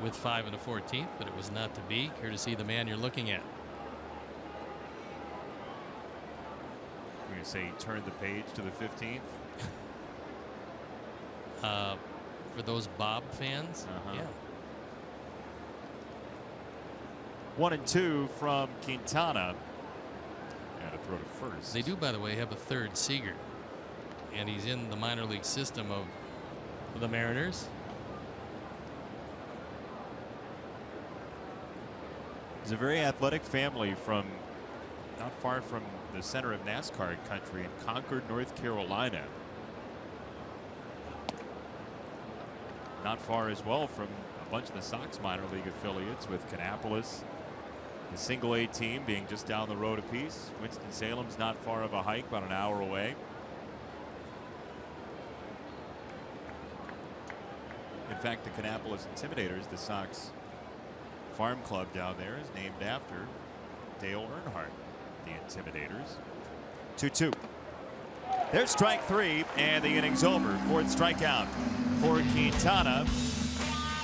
with 5 in the 14th, but it was not to be, courtesy of the man you're looking at. You're going to say turn the page to the 15th? For those Bob fans, yeah. 1-2 from Quintana. And a throw to first. They do, by the way, have a third Seager, and he's in the minor league system of the Mariners. He's a very athletic family from not far from the center of NASCAR country in Concord, North Carolina. Not far as well from a bunch of the Sox minor league affiliates, with Kannapolis, the single A team, being just down the road a piece. Winston-Salem's not far of a hike, about an hour away. In fact, the Kannapolis Intimidators, the Sox farm club down there, is named after Dale Earnhardt, the Intimidators. 2-2. There's strike 3, and the inning's over. 4th strikeout for Quintana.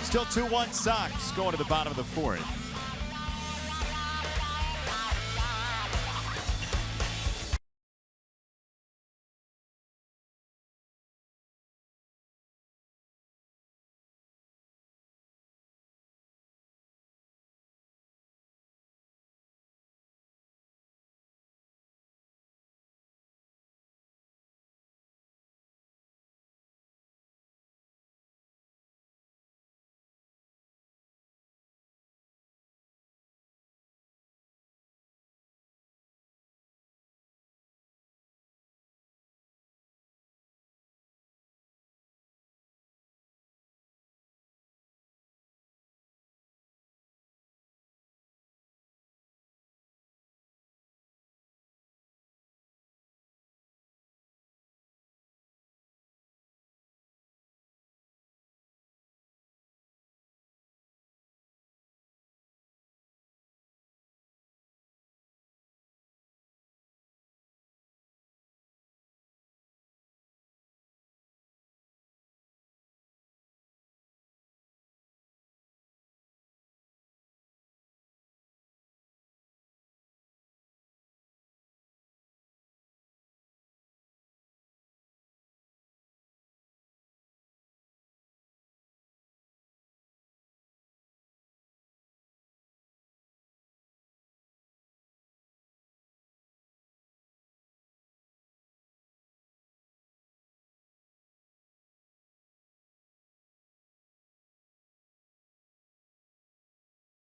Still 2-1 Sox going to the bottom of the 4th.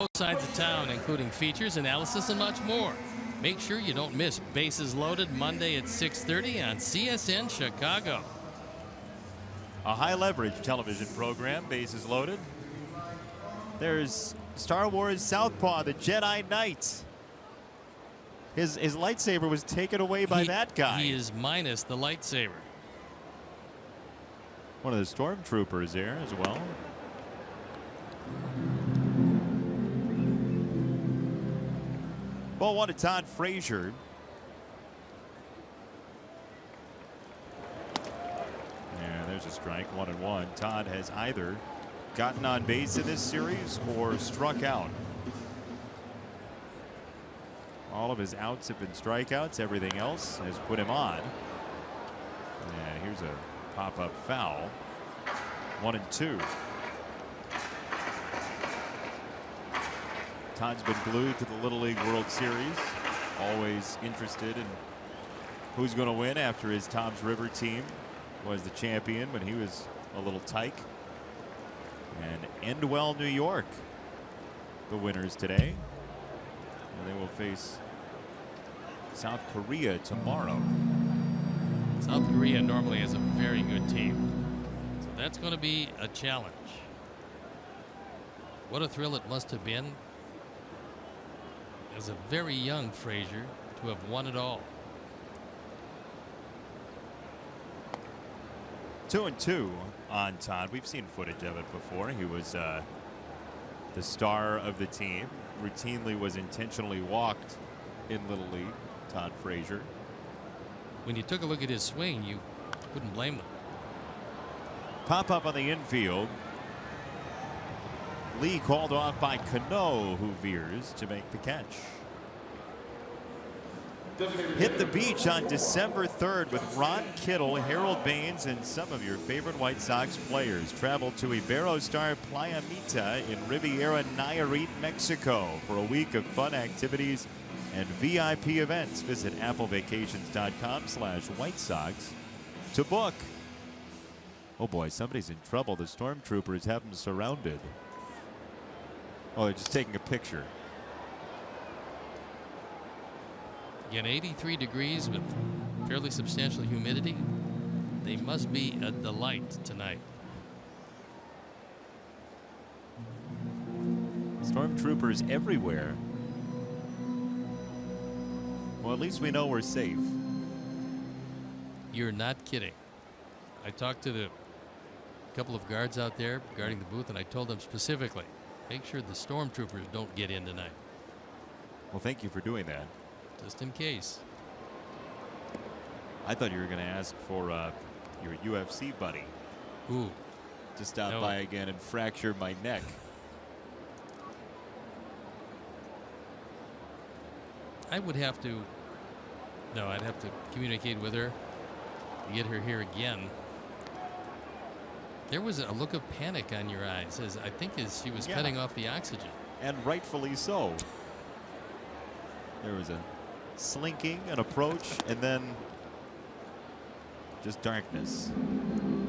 both sides of town, including features, analysis, and much more. Make sure you don't miss Bases Loaded Monday at 6:30 on CSN Chicago. A high leverage television program, Bases Loaded. There's Star Wars Southpaw, the Jedi Knight. His lightsaber was taken away by that guy. He is minus the lightsaber. One of the stormtroopers there as well. Ball one to Todd Frazier. Yeah, there's a strike, 1-1. Todd has either gotten on base in this series or struck out. All of his outs have been strikeouts. Everything else has put him on. And here's a pop-up foul. 1-2. Todd's been glued to the Little League World Series. Always interested in who's going to win after his Tom's River team was the champion when he was a little tyke. And Endwell, New York, the winners today. And they will face South Korea tomorrow. South Korea normally has a very good team. So that's going to be a challenge. What a thrill it must have been as a very young Frazier to have won it all. 2-2 on Todd. We've seen footage of it before. He was the star of the team. Routinely was intentionally walked in Little League. Todd Frazier. When you took a look at his swing, you couldn't blame them. Pop up on the infield. Lee called off by Cano, who veers to make the catch. Hit the beach on December 3rd with Ron Kittle, Harold Baines, and some of your favorite White Sox players. Travel to Iberostar Playa Mita in Riviera Nayarit, Mexico for a week of fun activities and VIP events. Visit applevacations.com/White Sox to book. Oh boy, somebody's in trouble. The stormtroopers have him surrounded. Oh, they're just taking a picture. Again, 83 degrees with fairly substantial humidity. They must be a delight tonight. Stormtroopers everywhere. Well, at least we know we're safe. You're not kidding. I talked to the couple of guards out there guarding the booth, and I told them specifically, make sure the stormtroopers don't get in tonight. Well, thank you for doing that. Just in case. I thought you were going to ask for your UFC buddy. Ooh. To stop by again and fracture my neck. I would have to. No, I'd have to communicate with her to get her here again. There was a look of panic on your eyes, as I think as she was cutting off the oxygen. And rightfully so. There was a slinking, an approach, and then just darkness.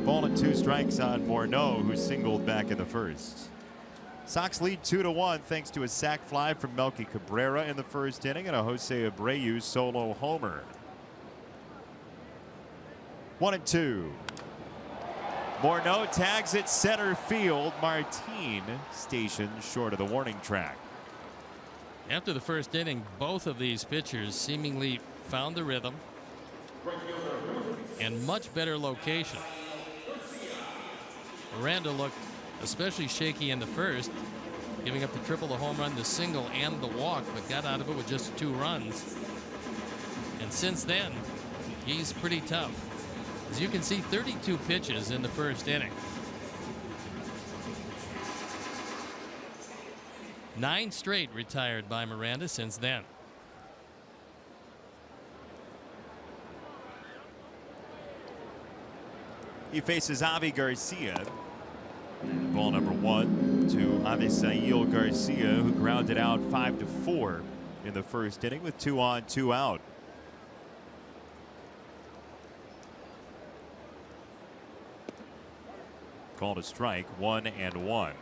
Ball and 2 strikes on Morneau, who singled back in the first. Sox lead 2-1 thanks to a sac fly from Melky Cabrera in the first inning and a Jose Abreu solo homer. 1-2. Morneau tags it center field. Martin stationed short of the warning track. After the first inning, both of these pitchers seemingly found the rhythm and much better location. Miranda looked especially shaky in the first, giving up the triple, the home run, the single, and the walk, but got out of it with just 2 runs. And since then, he's pretty tough. As you can see, 32 pitches in the first inning. 9 straight retired by Miranda since then. He faces Avi Garcia. And ball number 1 to Avisail Garcia, who grounded out 5-4 in the first inning with 2 on, 2 out. Called a strike, 1-1.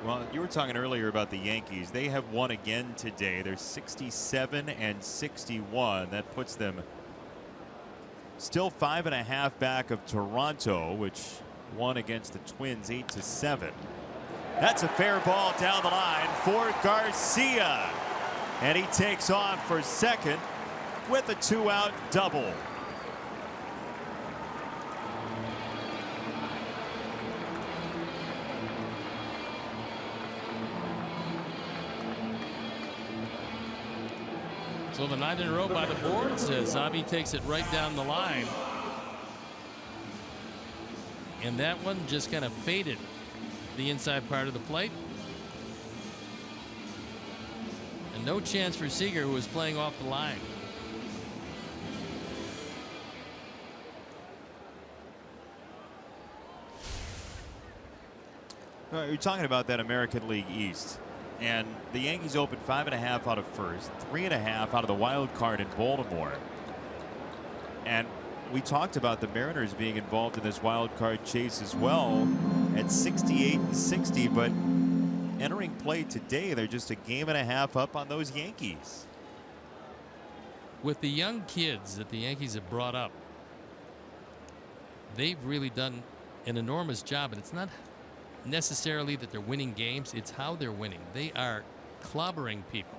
Well, you were talking earlier about the Yankees. They have won again today. They're 67 and 61. That puts them still 5.5 back of Toronto, which won against the Twins 8-7. That's a fair ball down the line for Garcia. And he takes on for second with a 2-out double. So the 9 in a row by the boards as Avi takes it right down the line. And that one just kind of faded the inside part of the plate. And no chance for Seager, who was playing off the line. You're talking about that American League East. And the Yankees opened 5.5 out of first, 3.5 out of the wild card in Baltimore. And we talked about the Mariners being involved in this wild card chase as well at 68 and 60, but entering play today, they're just a game and a half up on those Yankees. With the young kids that the Yankees have brought up, they've really done an enormous job, and it's not necessarily that they're winning games, it's how they're winning. They are clobbering people.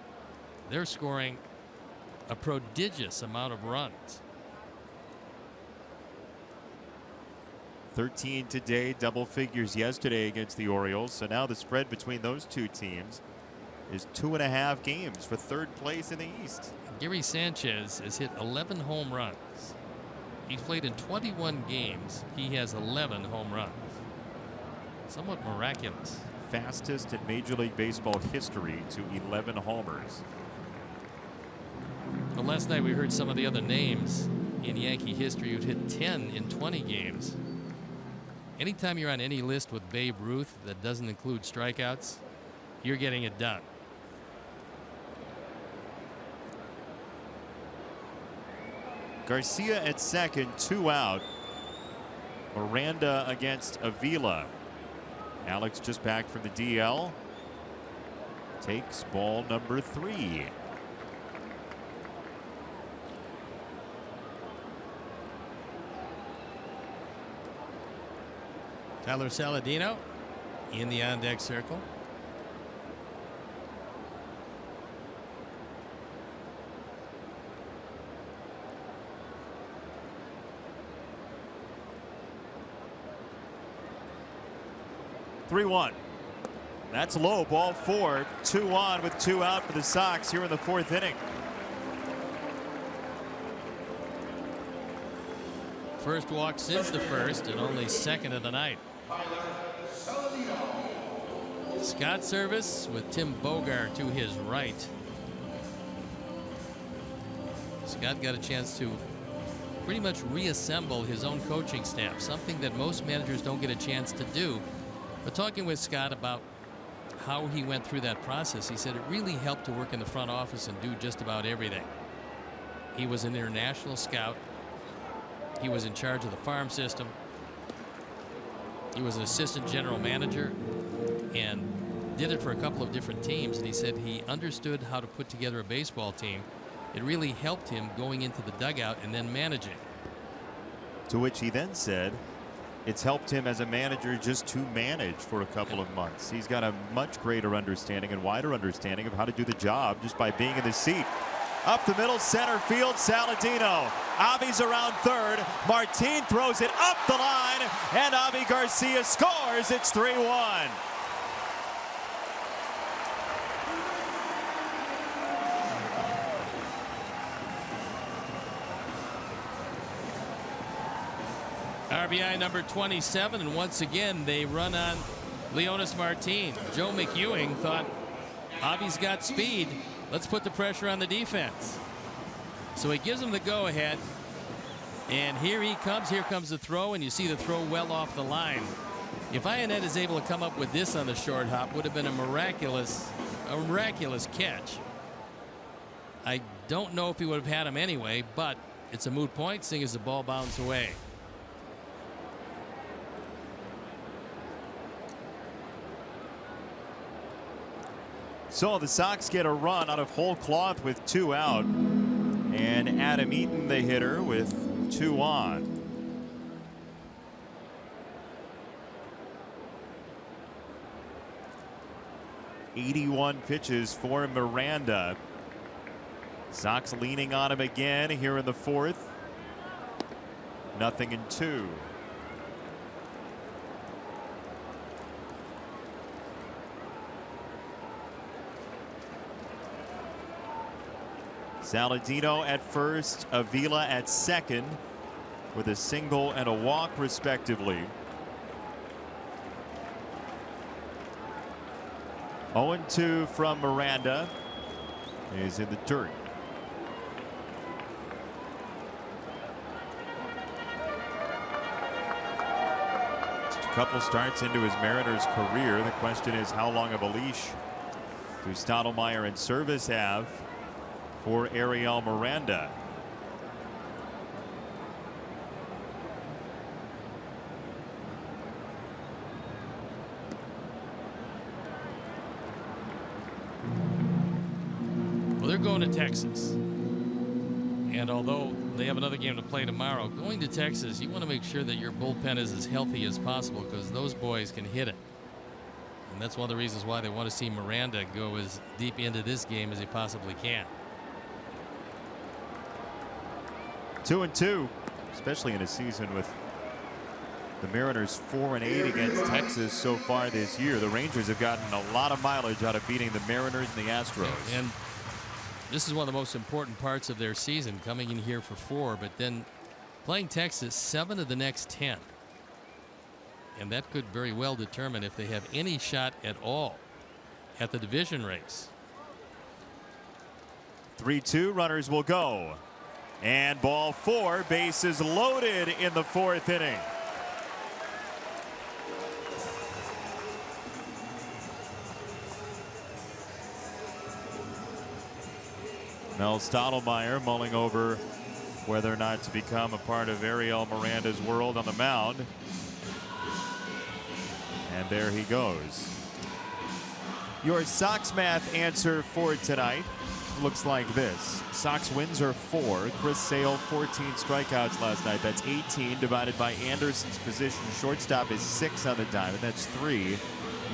They're scoring a prodigious amount of runs. 13 today, double figures yesterday against the Orioles. So now the spread between those two teams is 2.5 games for third place in the East. Gary Sanchez has hit 11 home runs. He's played in 21 games. He has 11 home runs. Somewhat miraculous. Fastest in Major League Baseball history to 11 homers. Well, last night we heard some of the other names in Yankee history who'd hit 10 in 20 games. Anytime you're on any list with Babe Ruth that doesn't include strikeouts, you're getting it done. Garcia at second, 2 out. Miranda against Avila. Alex just back from the DL. Takes ball number 3. Tyler Saladino in the on-deck circle. (3-1). That's low. Ball 4. 2 on with 2 out for the Sox here in the 4th inning. First walk since the first and only second of the night. Scott Service with Tim Bogart to his right. Scott got a chance to pretty much reassemble his own coaching staff, something that most managers don't get a chance to do. But talking with Scott about how he went through that process, he said it really helped to work in the front office and do just about everything. He was an international scout. He was in charge of the farm system. He was an assistant general manager and did it for a couple of different teams. And he said he understood how to put together a baseball team. It really helped him going into the dugout and then managing. To which he then said, it's helped him as a manager just to manage for a couple of months. He's got a much greater understanding and wider understanding of how to do the job just by being in the seat. Up the middle, center field, Saladino. Avi's around third. Martin throws it up the line, and Avi Garcia scores. It's 3-1. RBI number 27, and once again they run on Leonis Martin. Joe McEwing thought, Avi's got speed. Let's put the pressure on the defense. So he gives him the go-ahead. And here he comes. Here comes the throw, and you see the throw well off the line. If Ionnet is able to come up with this on the short hop, would have been a miraculous catch. I don't know if he would have had him anyway, but it's a moot point, seeing as the ball bounds away. So the Sox get a run out of whole cloth with 2 out, and Adam Eaton, the hitter, with 2 on. .81 pitches for Miranda. Sox leaning on him again here in the 4th. 0-2. Saladino at first, Avila at second, with a single and a walk respectively. 0-2 from Miranda. He's in the dirt. Just a couple starts into his Mariners career. The question is, how long of a leash do Stottlemyre and Service have for Ariel Miranda? They're going to Texas, and although they have another game to play tomorrow, going to Texas, you want to make sure that your bullpen is as healthy as possible, because those boys can hit it, and that's one of the reasons why they want to see Miranda go as deep into this game as he possibly can. 2-2, especially in a season with the Mariners 4-8 against Texas so far this year. The Rangers have gotten a lot of mileage out of beating the Mariners and the Astros. And this is one of the most important parts of their season, coming in here for 4, but then playing Texas 7 of the next 10. And that could very well determine if they have any shot at all at the division race. 3-2, runners will go. And ball 4, bases loaded in the 4th inning. Mel Stottlemyre mulling over whether or not to become a part of Ariel Miranda's world on the mound. And there he goes. Your Sox math answer for tonight looks like this. Sox wins are 4. Chris Sale 14 strikeouts last night. That's 18 divided by Anderson's position. Shortstop is 6 on the diamond. That's 3.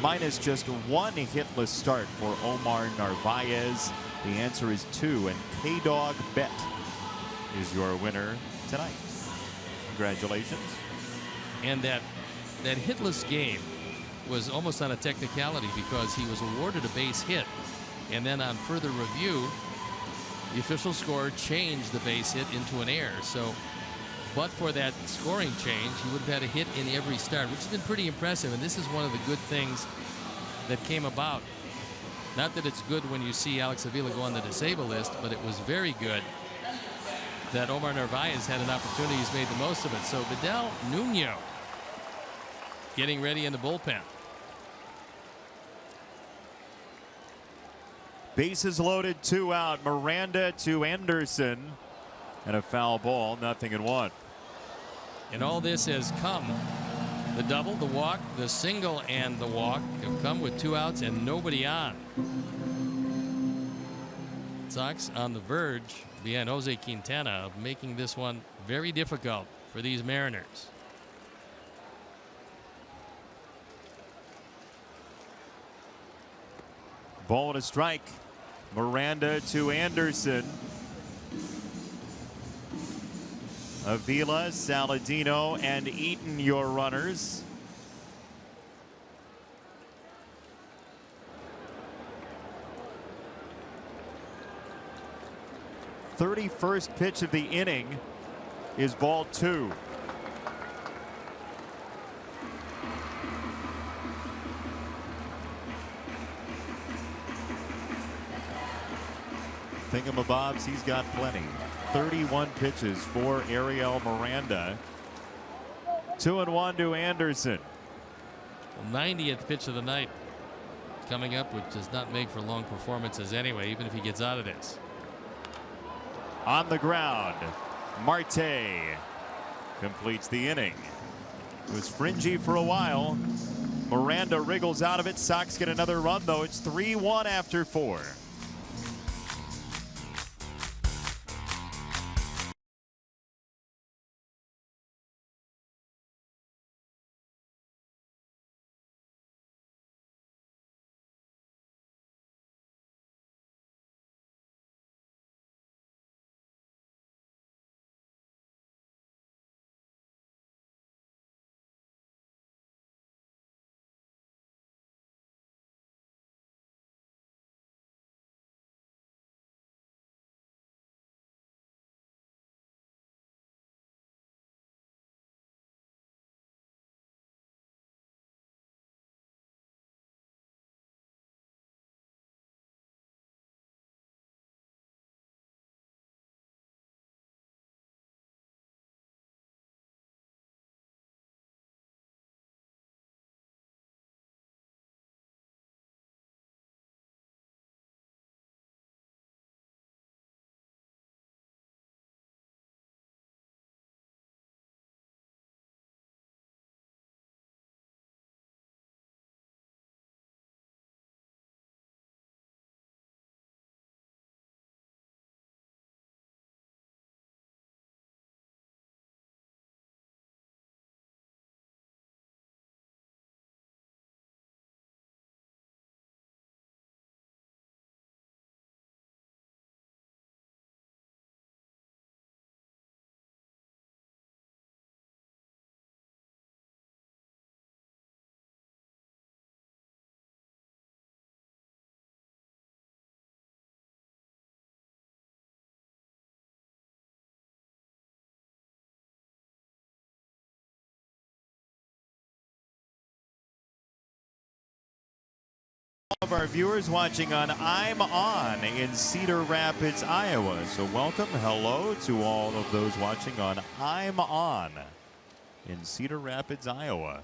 Minus just 1 hitless start for Omar Narvaez. The answer is 2, and K-Dog Bet is your winner tonight. Congratulations. And that hitless game was almost on a technicality, because he was awarded a base hit, and then on further review the official score changed the base hit into an error. So but for that scoring change, he would have had a hit in every start, which has been pretty impressive, and this is one of the good things that came about. Not that it's good when you see Alex Avila go on the disabled list, but it was very good that Omar Narvaez had an opportunity. He's made the most of it. So Vidal Nuno getting ready in the bullpen. Bases loaded, 2 out. Miranda to Anderson, and a foul ball. 0-1. And all this has come. The double, the walk, the single, and the walk have come with 2 outs and nobody on. Sox on the verge, behind Jose Quintana, of making this one very difficult for these Mariners. Ball and a strike. Miranda to Anderson. Avila, Saladino, and Eaton your runners. "31st pitch of the inning is ball 2. Thingamabobs, he's got plenty. 31 pitches for Ariel Miranda. 2-1 to Anderson. 90th pitch of the night coming up, which does not make for long performances anyway, even if he gets out of this. On the ground, Marte completes the inning. It was fringy for a while. Miranda wriggles out of it. Sox get another run, though. It's 3-1 after 4. Of our viewers watching on I'm On in Cedar Rapids, Iowa. So welcome, hello to all of those watching on I'm On in Cedar Rapids, Iowa.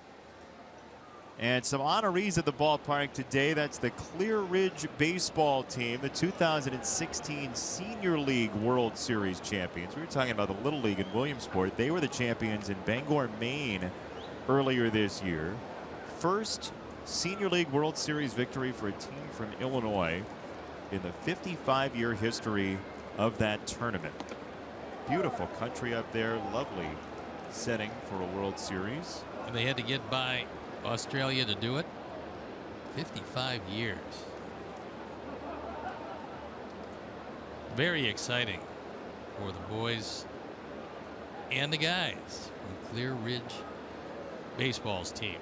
And some honorees at the ballpark today. That's the Clear Ridge baseball team, the 2016 Senior League World Series champions. We were talking about the Little League in Williamsport. They were the champions in Bangor, Maine earlier this year. First Senior League World Series victory for a team from Illinois in the 55-year history of that tournament. Beautiful country up there, lovely setting for a World Series. And they had to get by Australia to do it. 55 years. Very exciting for the boys and the guys from Clear Ridge baseball's team.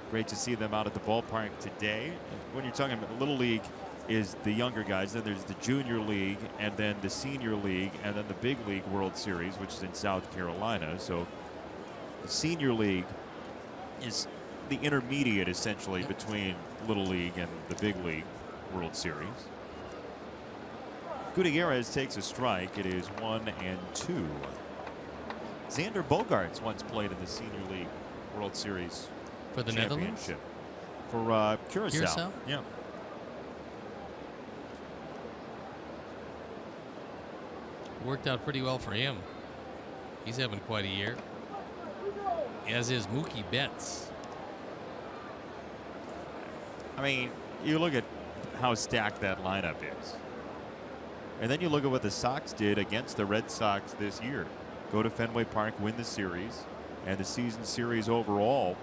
Great to see them out at the ballpark today. When you're talking about the Little League is the younger guys, then there's the Junior League, and then the Senior League, and then the Big League World Series, which is in South Carolina. So the Senior League is the intermediate, essentially, between Little League and the Big League World Series. Gutierrez takes a strike. It is 1-2. Xander Bogaerts once played in the Senior League World Series for the Netherlands? For Curacao. Yeah. Worked out pretty well for him. He's having quite a year. As is Mookie Betts. I mean, you look at how stacked that lineup is. And then you look at what the Sox did against the Red Sox this year. Go to Fenway Park, win the series, and the season series overall.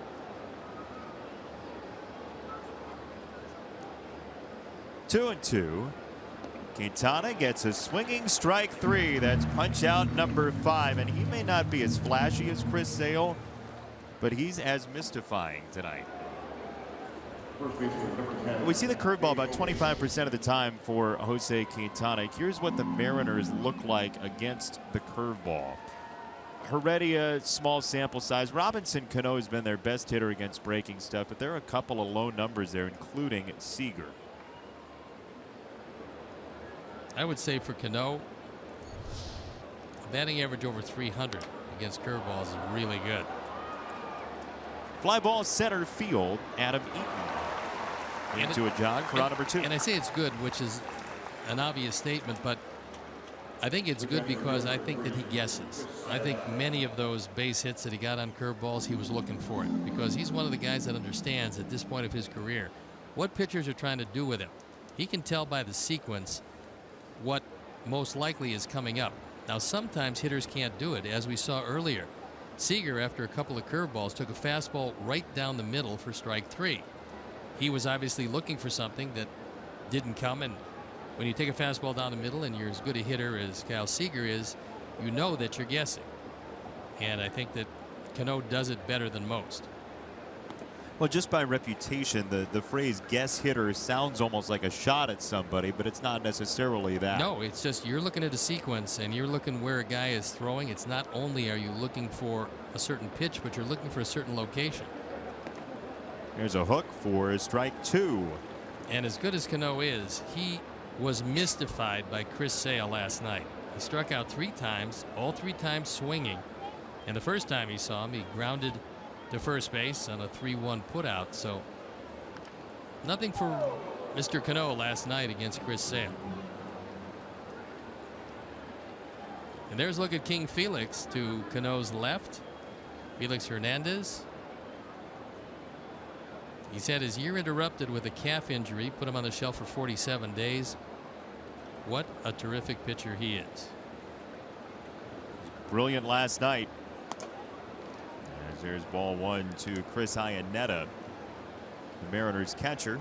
Two and two. Quintana gets a swinging strike 3. That's punch out number 5. And he may not be as flashy as Chris Sale, but he's as mystifying tonight. We see the curveball about 25% of the time for Jose Quintana. Here's what the Mariners look like against the curveball. Heredia, small sample size. Robinson Cano has been their best hitter against breaking stuff, but there are a couple of low numbers there, including Seager. I would say for Cano, batting average over 300 against curveballs is really good. Fly ball center field. Adam Eaton into a jog for out number 2. And I say it's good, which is an obvious statement, but I think it's good because I think that he guesses. I think many of those base hits that he got on curveballs, he was looking for it, because he's one of the guys that understands at this point of his career what pitchers are trying to do with him. He can tell by the sequence what most likely is coming up. Now, sometimes hitters can't do it, as we saw earlier. Seager, after a couple of curveballs, took a fastball right down the middle for strike 3. He was obviously looking for something that didn't come, and when you take a fastball down the middle and you're as good a hitter as Kyle Seager is, you know that you're guessing. And I think that Cano does it better than most. Well, just by reputation, the phrase guess hitter sounds almost like a shot at somebody, but it's not necessarily that. No, it's just you're looking at a sequence and you're looking where a guy is throwing. It's not only are you looking for a certain pitch, but you're looking for a certain location. There's a hook for strike 2. And as good as Cano is, he was mystified by Chris Sale last night. He struck out 3 times, all 3 times swinging. And the first time he saw him, he grounded to first base on a 3-1 putout. So nothing for Mr. Cano last night against Chris Sale. And there's a look at King Felix to Cano's left. Felix Hernandez. He's had his year interrupted with a calf injury, put him on the shelf for 47 days. What a terrific pitcher he is. Brilliant last night. As there's ball 1 to Chris Iannetta, the Mariners catcher.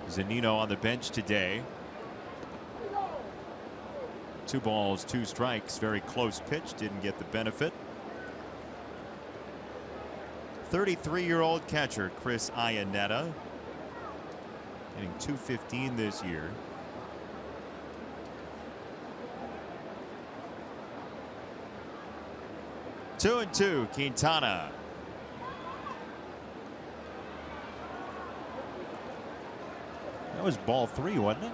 Zunino on the bench today. 2 balls, 2 strikes. Very close pitch. Didn't get the benefit. 33-year-old catcher Chris Iannetta, hitting .215 this year. Two and two, Quintana. That was ball 3, wasn't it?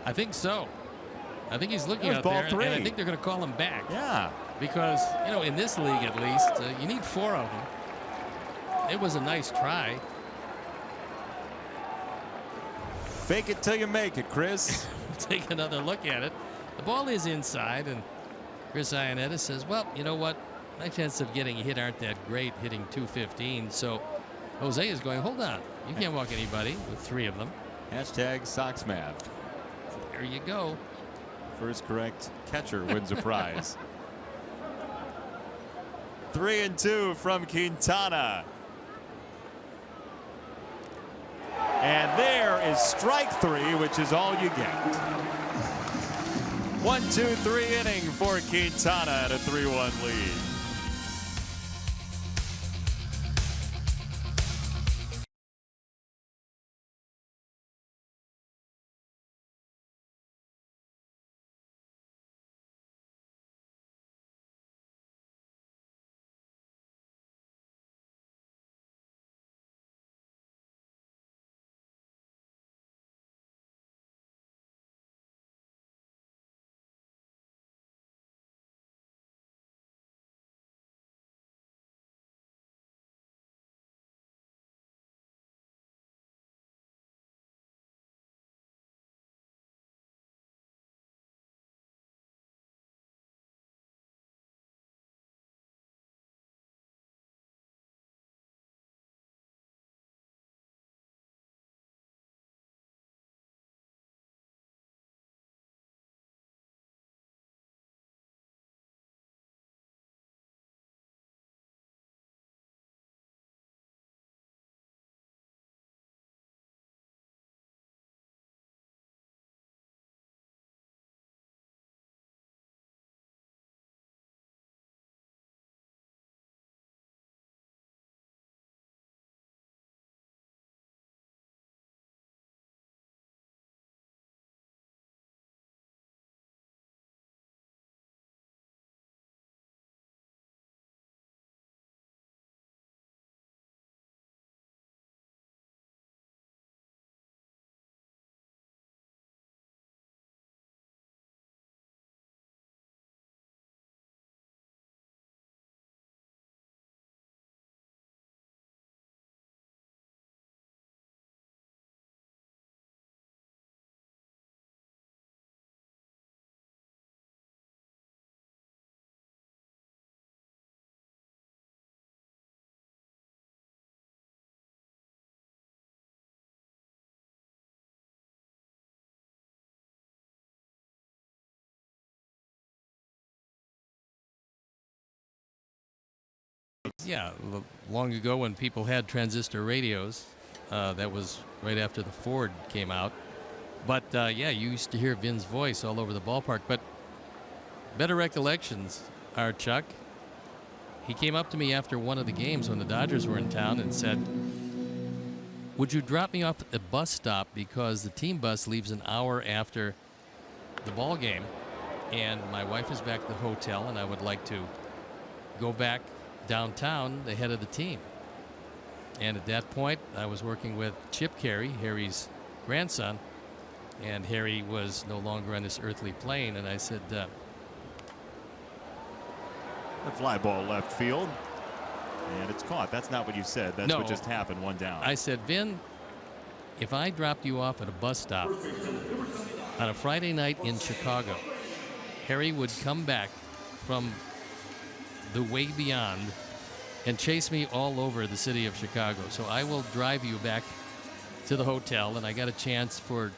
I think so. I think he's looking out ball there, 3. and I think they're going to call him back. Yeah. Because, you know, in this league at least, you need 4 of them. It was a nice try. Fake it till you make it, Chris. Take another look at it. The ball is inside, and Chris Iannetta says, well, you know what? My chances of getting hit aren't that great, hitting .215. So Jose is going, hold on. You can't walk anybody with 3 of them. Hashtag Sox math. There you go. First correct catcher wins a prize. 3 and 2 from Quintana. And there is strike 3, which is all you get. 1-2-3 inning for Quintana at a 3-1 lead. Yeah, long ago when people had transistor radios, that was right after the Ford came out. But yeah, you used to hear Vin's voice all over the ballpark. But better recollections are, Chuck, he came up to me after one of the games when the Dodgers were in town and said, would you drop me off at the bus stop because the team bus leaves an hour after the ball game, and my wife is back at the hotel, and I would like to go back downtown the head of the team. And at that point, I was working with Chip Carey, Harry's grandson, and Harry was no longer on this earthly plane, and I said, The fly ball left field, and it's caught. That's not what you said. That's what just happened. One down. I said, Vin, if I dropped you off at a bus stop on a Friday night in Chicago, Harry would come back from the way beyond and chase me all over the city of Chicago. So I will drive you back to the hotel, and I got a chance for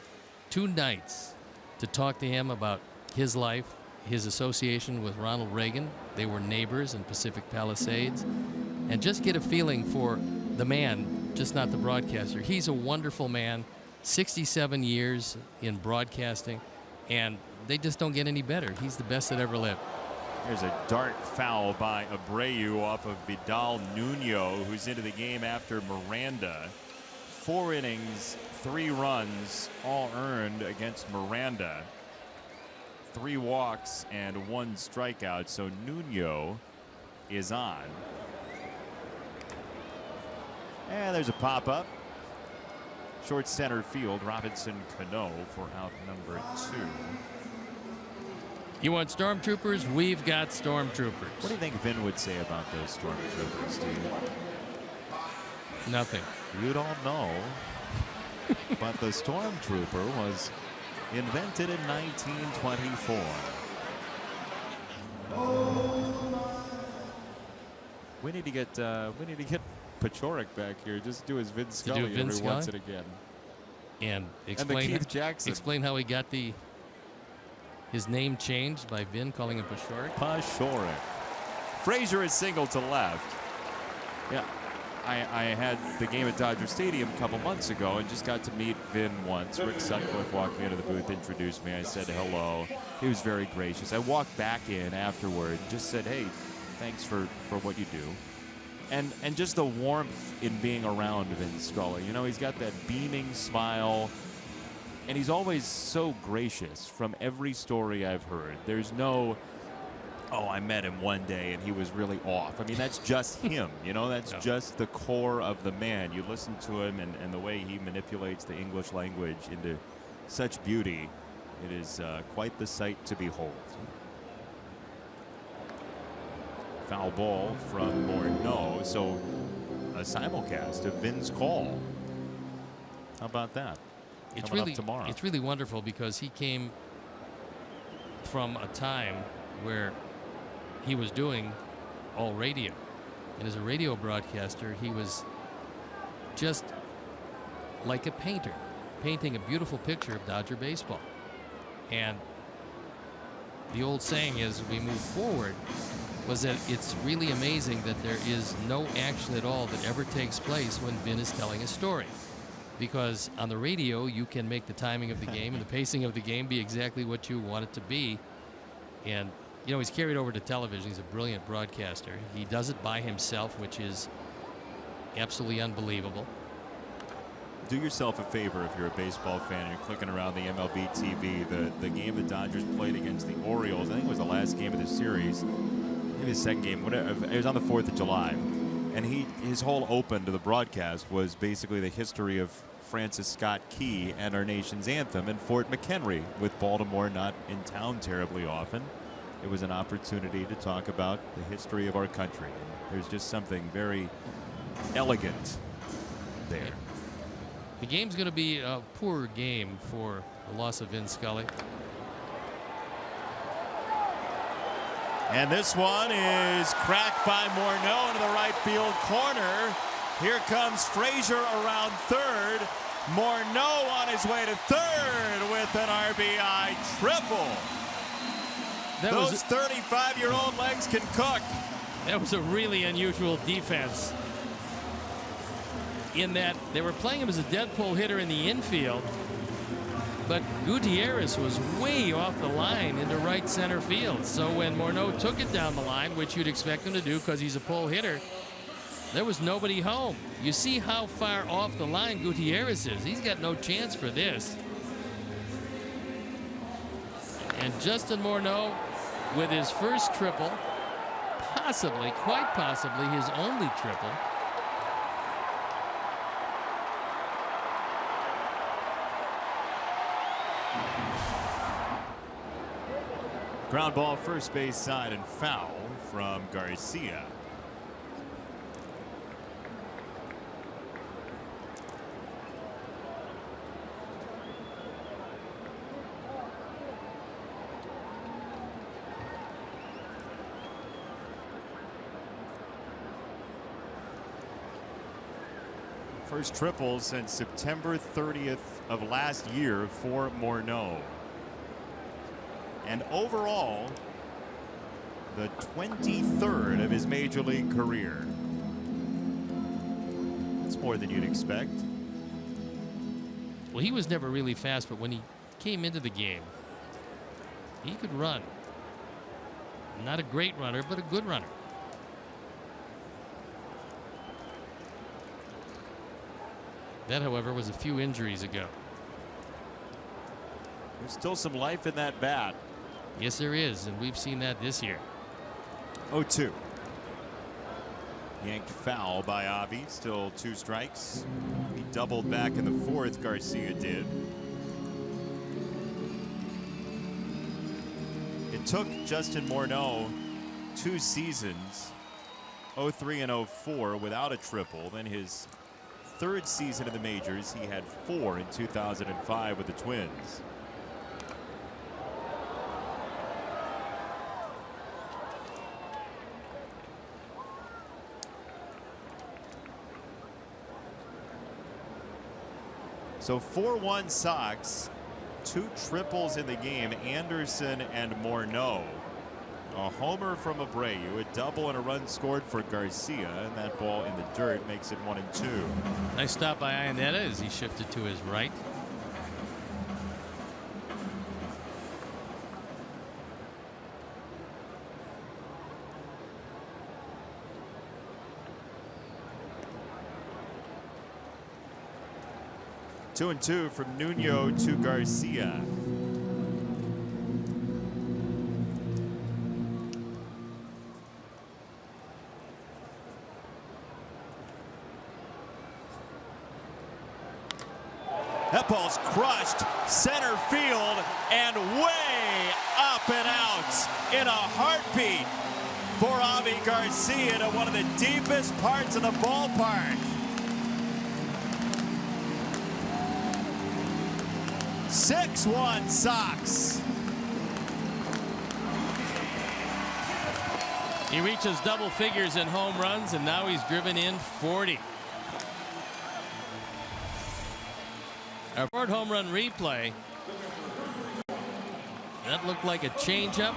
2 nights to talk to him about his life, his association with Ronald Reagan. They were neighbors in Pacific Palisades, and just get a feeling for the man, just not the broadcaster. He's a wonderful man, 67 years in broadcasting, and they just don't get any better. He's the best that ever lived. There's a dart foul by Abreu off of Vidal Nuno, who's into the game after Miranda. 4 innings, 3 runs, all earned against Miranda. 3 walks and 1 strikeout, so Nuno is on. And there's a pop-up. Short center field, Robinson Cano for out number 2. You want stormtroopers? We've got stormtroopers. What do you think Vin would say about those stormtroopers, Steve? Nothing. You don't know. But the stormtrooper was invented in 1924. We need to get Pachorik back here. Just do his Vin Scully every once and again. And the Keith Jackson. Explain how he got his name changed by Vin calling him Pachorik. Pachorik. Frazier is single to left. Yeah. I had the game at Dodger Stadium a couple months ago and just got to meet Vin once. Rick Sutcliffe walked me into the booth, introduced me. I said hello. He was very gracious. I walked back in afterward and just said, hey, thanks for what you do. And just the warmth in being around Vin Scully. You know, he's got that beaming smile, and he's always so gracious from every story I've heard. There's no, oh, I met him one day and he was really off. I mean, that's just him. You know, that's just the core of the man. You listen to him and the way he manipulates the English language into such beauty. It is quite the sight to behold. Foul ball from Morneau. So a simulcast of Vin's call. How about that? It's Coming really up tomorrow. It's really wonderful because he came from a time where he was doing all radio, and as a radio broadcaster he was just like a painter, painting a beautiful picture of Dodger baseball. And the old saying as we move forward was that it's really amazing that there is no action at all that ever takes place when Vin is telling a story. Because on the radio, you can make the timing of the game and the pacing of the game be exactly what you want it to be. And, you know, he's carried over to television. He's a brilliant broadcaster. He does it by himself, which is absolutely unbelievable. Do yourself a favor if you're a baseball fan and you're clicking around the MLB TV. The game the Dodgers played against the Orioles, I think it was the last game of the series, maybe the second game, whatever. It was on the 4th of July. And his whole open to the broadcast was basically the history of Francis Scott Key and our nation's anthem and Fort McHenry. With Baltimore not in town terribly often, it was an opportunity to talk about the history of our country. There's just something very elegant there. The game's going to be a poor game for the loss of Vin Scully. And this one is cracked by Morneau into the right field corner. Here comes Frazier around third. Morneau on his way to third with an RBI triple. Those 35-year-old legs can cook. That was a really unusual defense in that they were playing him as a dead pull hitter in the infield, but Gutierrez was way off the line into right center field. So when Morneau took it down the line, which you'd expect him to do because he's a pull hitter, there was nobody home. You see how far off the line Gutierrez is. He's got no chance for this. And Justin Morneau with his first triple, possibly, quite possibly, his only triple. Ground ball first base side and foul from Garcia. First triple since September 30th of last year for Morneau. And overall, the 23rd of his major league career. That's more than you'd expect. Well, he was never really fast, but when he came into the game, he could run. Not a great runner, but a good runner. That, however, was a few injuries ago. There's still some life in that bat. Yes, there is, and we've seen that this year. 0-2. Yanked foul by Avi. Still 2 strikes. He doubled back in the 4th, Garcia did. It took Justin Morneau 2 seasons, 03 and 04, without a triple. Then his 3rd season in the majors, he had 4 in 2005 with the Twins. So 4-1 Sox, 2 triples in the game, Anderson and Morneau. A homer from Abreu, a double and a run scored for Garcia, and that ball in the dirt makes it 1-2. Nice stop by Ionetta as he shifted to his right. Two and 2 from Nuno to Garcia. That ball's crushed center field and way up and out in a heartbeat for Avi Garcia to one of the deepest parts of the ballpark. 6-1 Sox. He reaches double figures in home runs, and now he's driven in 40. Our 4th home run replay. That looked like a changeup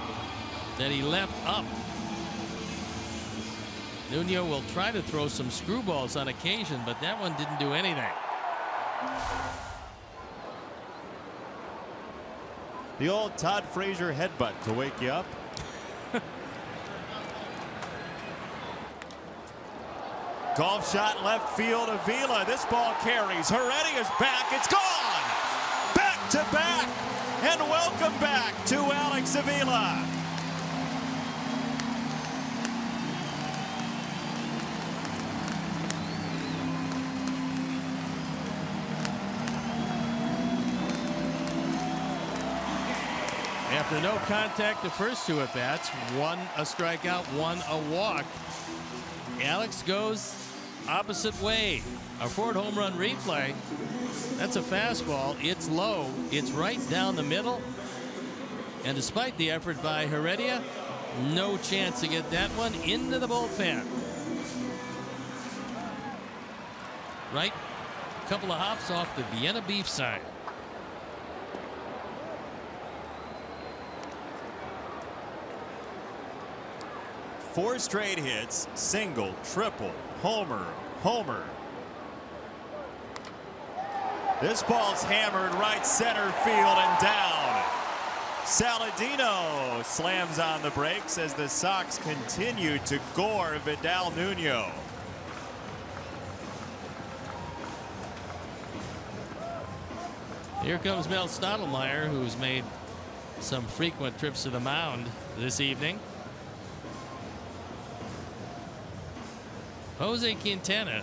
that he left up. Nuno will try to throw some screwballs on occasion, but that one didn't do anything. The old Todd Frazier headbutt to wake you up. Golf shot left field, Avila. This ball carries. Heredia's back. It's gone. Back to back. And welcome back to Alex Avila. After no contact the first 2 at-bats, 1 a strikeout, 1 a walk, Alex goes opposite way. Our 4th home run replay. That's a fastball. It's low. It's right down the middle. And despite the effort by Heredia, no chance to get that one into the bullpen. Right. A couple of hops off the Vienna beef side. 4 straight hits, single, triple, homer, homer. This ball's hammered right center field and down. Saladino slams on the brakes as the Sox continue to gore Vidal Nuno. Here comes Mel Stottlemyre, who's made some frequent trips to the mound this evening. Jose Quintana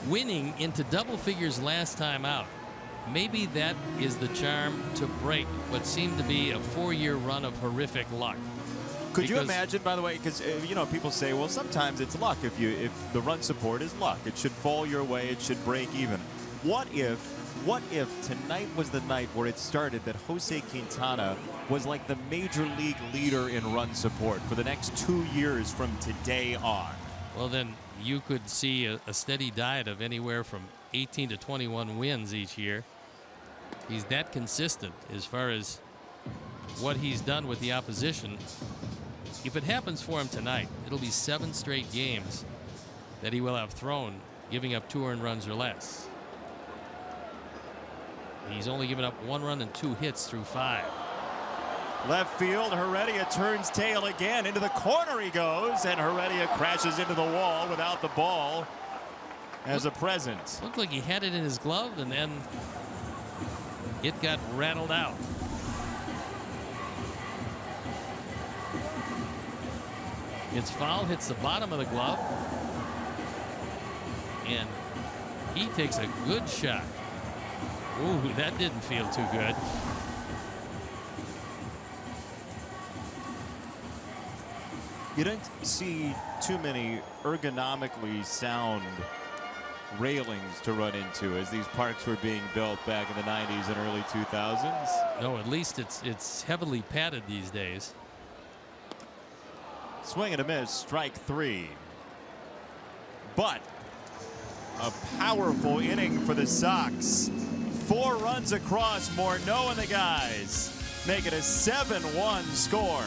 winning into double figures last time out. Maybe that is the charm to break what seemed to be a 4-year run of horrific luck. Could you imagine, by the way, because you know, people say, well, sometimes it's luck. If the run support is luck, it should fall your way, it should break even. What if tonight was the night where it started that Jose Quintana was like the major league leader in run support for the next 2 years from today on? Well, then you could see a steady diet of anywhere from 18 to 21 wins each year. He's that consistent as far as what he's done with the opposition. If it happens for him tonight, it'll be 7 straight games that he will have thrown giving up 2 earned runs or less. He's only given up 1 run and 2 hits through 5. Left field, Heredia turns tail again. Into the corner he goes, and Heredia crashes into the wall without the ball as a present. Looked like he had it in his glove, and then it got rattled out. It's foul, hits the bottom of the glove, and he takes a good shot. Ooh, that didn't feel too good. You don't see too many ergonomically sound railings to run into as these parks were being built back in the 90s and early 2000s. No, at least it's heavily padded these days. Swing and a miss, strike 3. But a powerful inning for the Sox. 4 runs across, Morneau and the guys make it a 7-1 score.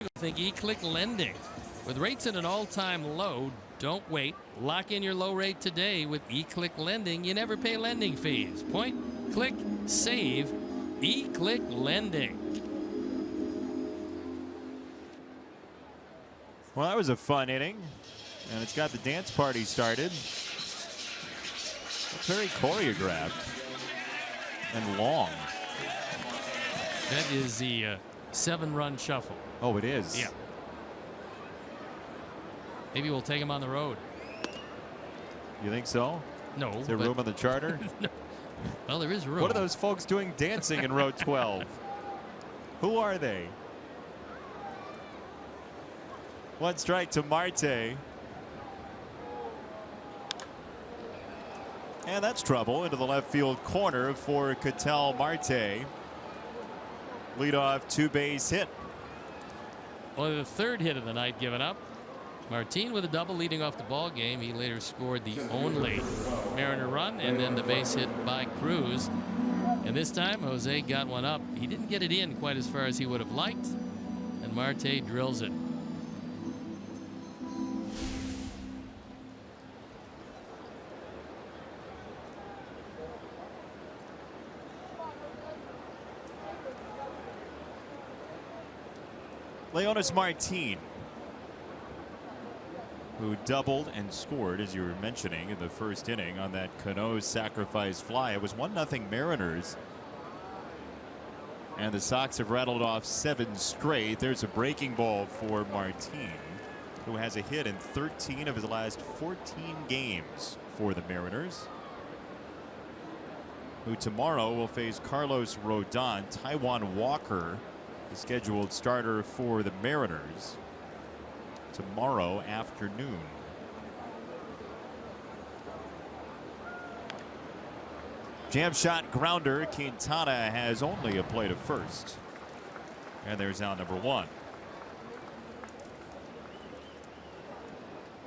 I think E-Click Lending. With rates at an all-time low, don't wait. Lock in your low rate today with E-Click Lending. You never pay lending fees. Point, click, save. E-Click Lending. Well, that was a fun inning, and it's got the dance party started. It's very choreographed and long. That is the 7-run shuffle. Oh, it is? Yeah. Maybe we'll take him on the road. You think so? No. Is there room on the charter? No. Well, there is room. What are those folks doing dancing in row 12? Who are they? One strike to Marte. And that's trouble into the left field corner for Ketel Marte. Leadoff two-base hit. Only the third hit of the night given up. Martin with a double leading off the ball game. He later scored the only Mariner run, and then the base hit by Cruz. And this time Jose got one up. He didn't get it in quite as far as he would have liked, and Marte drills it. Leonys Martin, who doubled and scored, as you were mentioning, in the first inning on that Cano sacrifice fly. It was 1-0 Mariners. And the Sox have rattled off 7 straight. There's a breaking ball for Martin, who has a hit in 13 of his last 14 games for the Mariners, who tomorrow will face Carlos Rodon. Taijuan Walker, the scheduled starter for the Mariners, tomorrow afternoon. Jam shot grounder. Quintana has only a play to first. And there's out number 1.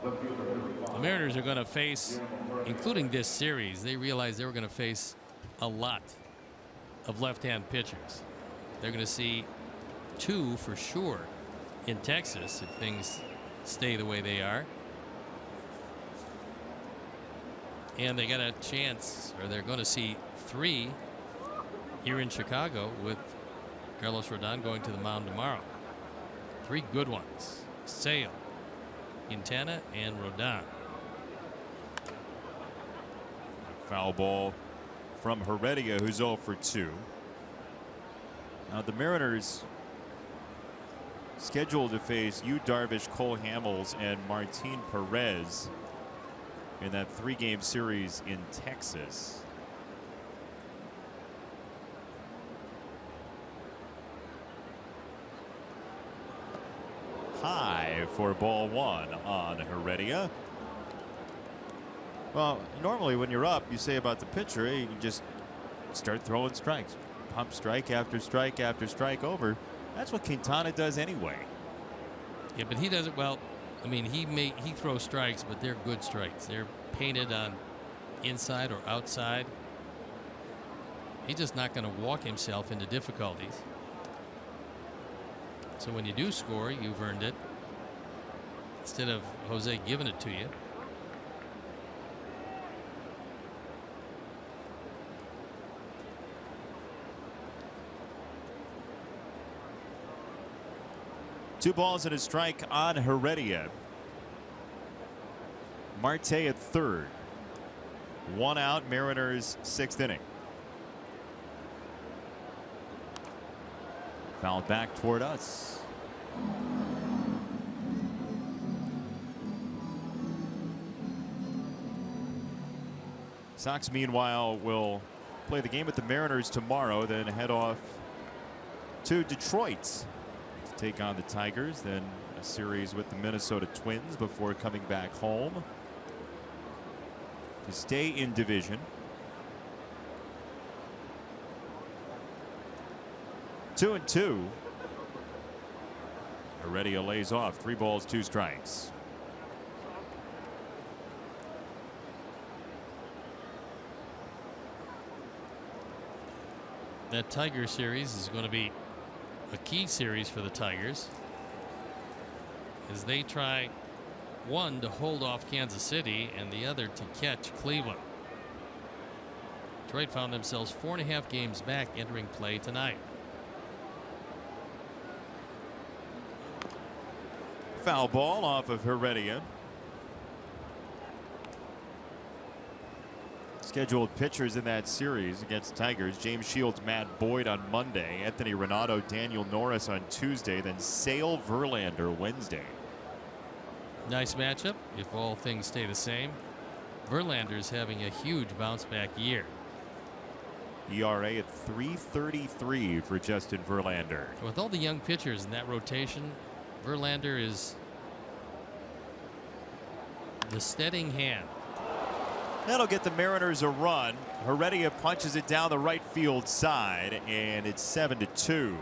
The Mariners are going to face, including this series, they realized they were going to face a lot of left-hand pitchers. They're going to see 2 for sure in Texas if things stay the way they are. And they got a chance, or they're going to see 3 here in Chicago with Carlos Rodon going to the mound tomorrow. 3 good ones: Sale, Quintana, and Rodon. Foul ball from Heredia, who's 0 for 2. Now the Mariners scheduled to face Yu Darvish, Cole Hamels, and Martin Perez in that 3-game series in Texas. High for ball 1 on Heredia. Well, normally when you're up, you say about the pitcher, you can just start throwing strikes. Pump strike after strike after strike over. That's what Quintana does anyway. Yeah, but he does it well. I mean, he throws strikes, but they're good strikes. They're painted on inside or outside. He's just not going to walk himself into difficulties. So when you do score, you've earned it, instead of Jose giving it to you. Two balls and a strike on Heredia. Marte at third. 1 out, Mariners 6th inning. Fouled back toward us. Sox, meanwhile, will play the game with the Mariners tomorrow, then head off to Detroit to take on the Tigers, then a series with the Minnesota Twins before coming back home to stay in division. 2-2. Heredia lays off. 3 balls, 2 strikes. That Tiger series is going to be a key series for the Tigers as they try, one, to hold off Kansas City and the other to catch Cleveland. Detroit found themselves 4.5 games back entering play tonight. Foul ball off of Heredia. Scheduled pitchers in that series against Tigers: James Shields, Matt Boyd on Monday, Anthony Renato, Daniel Norris on Tuesday, then Sale, Verlander Wednesday. Nice matchup if all things stay the same. Verlander's having a huge bounce back year. ERA at 3.33 for Justin Verlander. With all the young pitchers in that rotation, Verlander is the steadying hand. That'll get the Mariners a run. Heredia punches it down the right field side, and it's 7-2.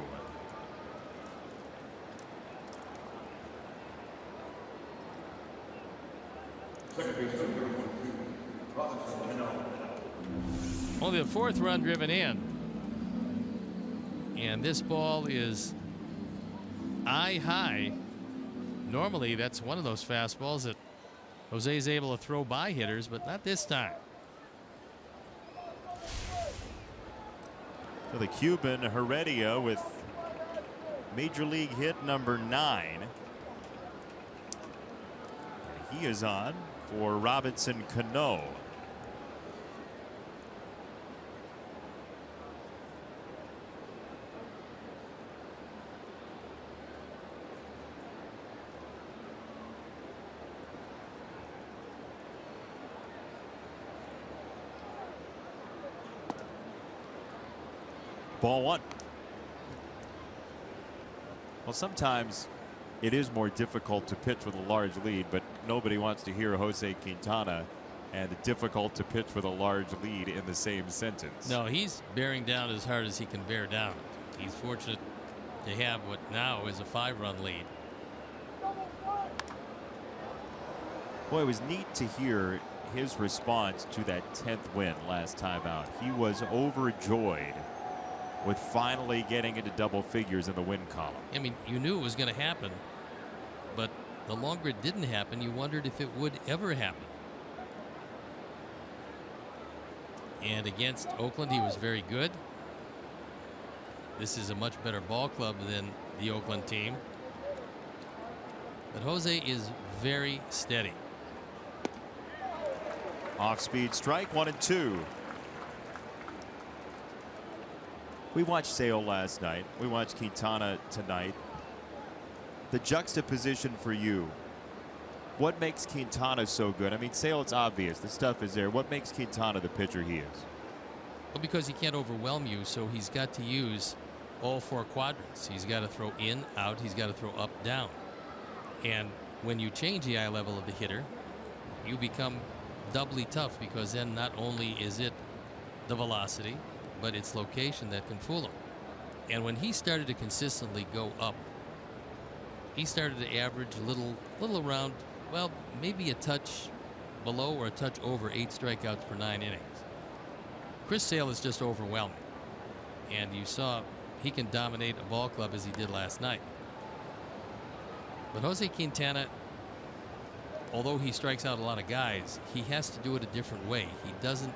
Only the fourth run driven in. And this ball is eye high. Normally, that's one of those fastballs that Jose's able to throw by hitters, but not this time. So the Cuban Heredia with major league hit number 9. He is on for Robinson Cano. Ball 1. Well, sometimes it is more difficult to pitch with a large lead, but nobody wants to hear Jose Quintana and difficult to pitch with a large lead in the same sentence. No, he's bearing down as hard as he can bear down. He's fortunate to have what now is a 5-run lead. Boy, it was neat to hear his response to that 10th win last time out. He was overjoyed with finally getting into double figures in the win column. I mean, you knew it was going to happen, but the longer it didn't happen, you wondered if it would ever happen. And against Oakland, he was very good. This is a much better ball club than the Oakland team. But Jose is very steady. Off-speed strike, 1-2. We watched Sale last night. We watched Quintana tonight. The juxtaposition for you. What makes Quintana so good? I mean, Sale, it's obvious. The stuff is there. What makes Quintana the pitcher he is? Well, because he can't overwhelm you, so he's got to use all 4 quadrants. He's got to throw in, out. He's got to throw up, down. And when you change the eye level of the hitter, you become doubly tough, because then not only is it the velocity, but it's location that can fool him. And when he started to consistently go up, he started to average a little around, well, maybe a touch below or a touch over 8 strikeouts per 9 innings. Chris Sale is just overwhelming. And you saw he can dominate a ball club as he did last night. But Jose Quintana, although he strikes out a lot of guys, he has to do it a different way. He doesn't,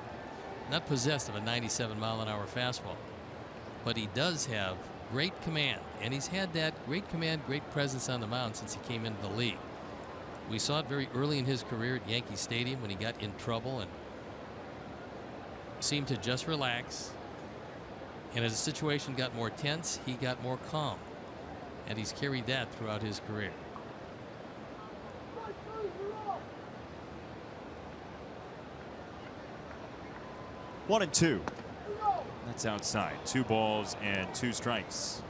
not possessed of a 97-mile-an-hour fastball, but he does have great command, and he's had that great command, great presence on the mound since he came into the league. We saw it very early in his career at Yankee Stadium when he got in trouble and seemed to just relax. And as the situation got more tense, he got more calm, and he's carried that throughout his career. One and 2. That's outside. 2 balls and 2 strikes.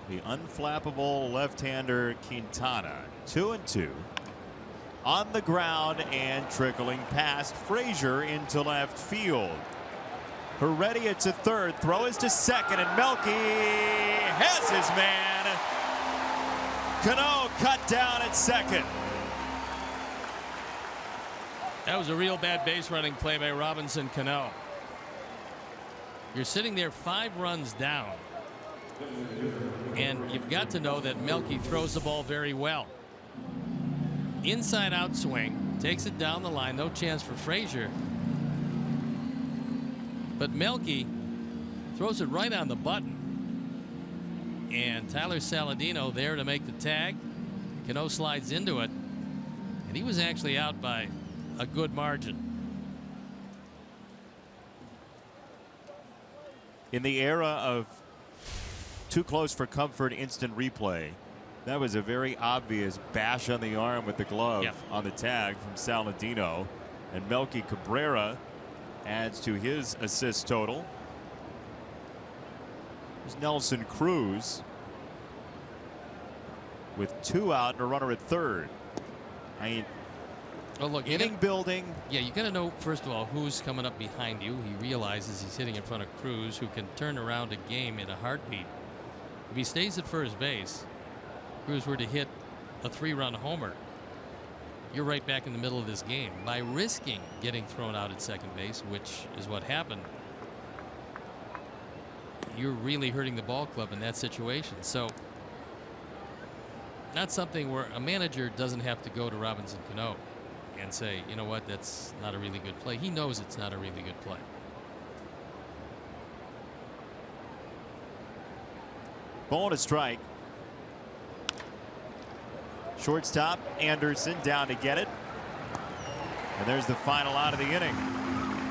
The unflappable left-hander Quintana. 2-2. On the ground and trickling past Frazier into left field. Heredia to third. Throw is to second, and Melky has his man. Cano cut down at second. That was a real bad base running play by Robinson Cano. You're sitting there 5 runs down, and you've got to know that Melky throws the ball very well. Inside out swing, takes it down the line, no chance for Frazier. But Melky throws it right on the button. And And Tyler Saladino there to make the tag. Cano slides into it. And he was actually out by a good margin. In the era of too close for comfort instant replay, that was a very obvious bash on the arm with the glove on the tag from Saladino. And Melky Cabrera adds to his assist total. There's Nelson Cruz with 2 out and a runner at third. I mean, oh, look, inning building. Yeah, you got to know, first of all, who's coming up behind you. He realizes he's hitting in front of Cruz, who can turn around a game in a heartbeat. If he stays at first base, Cruz were to hit a 3-run homer, you're right back in the middle of this game. By risking getting thrown out at second base, which is what happened, you're really hurting the ball club in that situation. So not something where a manager doesn't have to go to Robinson Cano and say, you know what, that's not a really good play. He knows it's not a really good play. Ball and a strike. Shortstop Anderson down to get it. And there's the final out of the inning.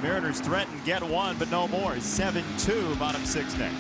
Mariners threaten, get one, but no more. 7-2, bottom 6 next.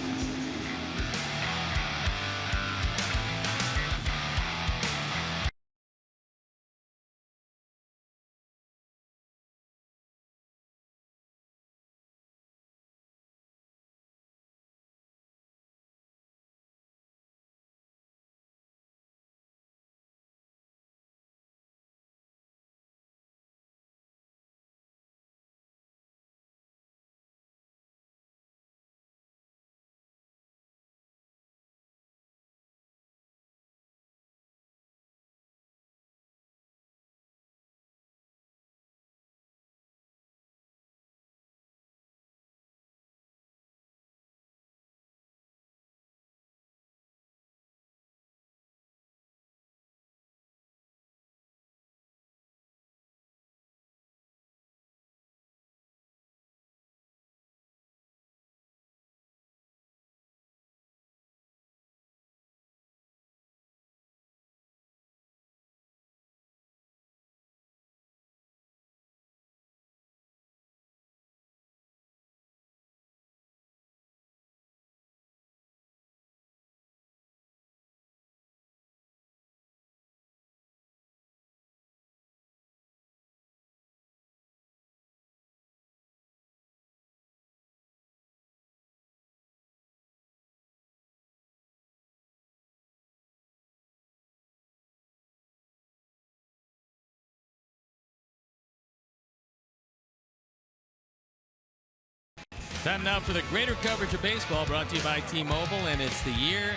Time now for the greater coverage of baseball, brought to you by T-Mobile, and it's the year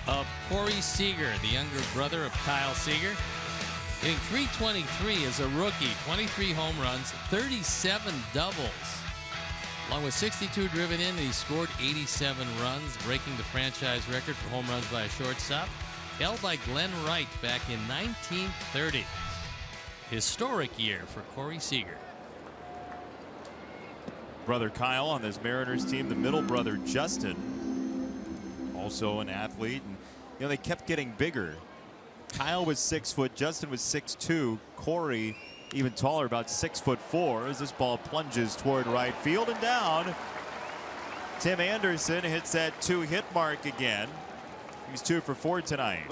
of Corey Seager, the younger brother of Kyle Seager. Hitting .323 as a rookie, 23 home runs, 37 doubles. Along with 62 driven in, he scored 87 runs, breaking the franchise record for home runs by a shortstop, held by Glenn Wright back in 1930. Historic year for Corey Seager. Brother Kyle on this Mariners team, the middle brother Justin, also an athlete, and you know they kept getting bigger. Kyle was 6 foot, Justin was 6'2", Corey even taller, about 6'4", as this ball plunges toward right field and down. Tim Anderson hits that 2-hit mark again. He's 2 for 4 tonight.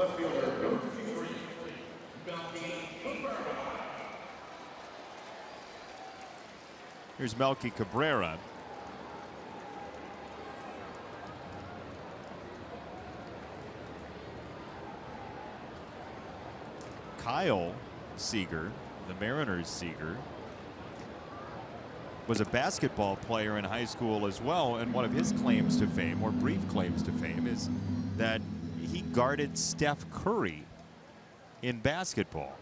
Here's Melky Cabrera. Kyle Seager, the Mariners Seager, was a basketball player in high school as well, and one of his claims to fame, or brief claims to fame, is that he guarded Steph Curry in basketball.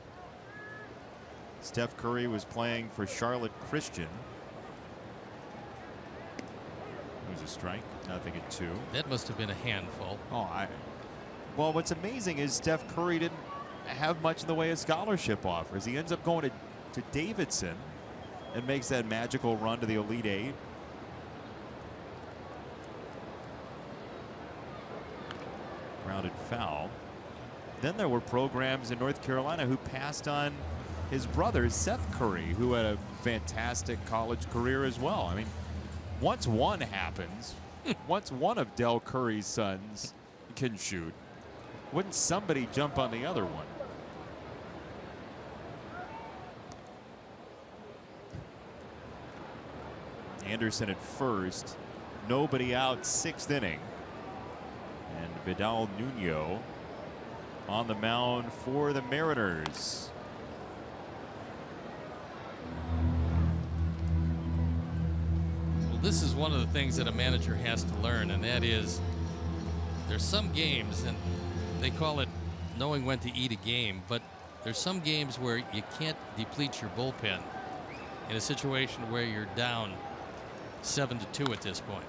Steph Curry was playing for Charlotte Christian. It was a strike. I think at 2. That must have been a handful. Well, what's amazing is Steph Curry didn't have much in the way of scholarship offers. He ends up going to Davidson and makes that magical run to the Elite Eight. Grounded foul. Then there were programs in North Carolina who passed on his brother, Seth Curry, who had a fantastic college career as well. I mean, once one happens, once one of Del Curry's sons can shoot, wouldn't somebody jump on the other one? Anderson at first, nobody out, 6th inning. And Vidal Nuno on the mound for the Mariners. Well, this is one of the things that a manager has to learn, and that is there's some games, and they call it knowing when to eat a game, but there's some games where you can't deplete your bullpen in a situation where you're down 7-2 at this point.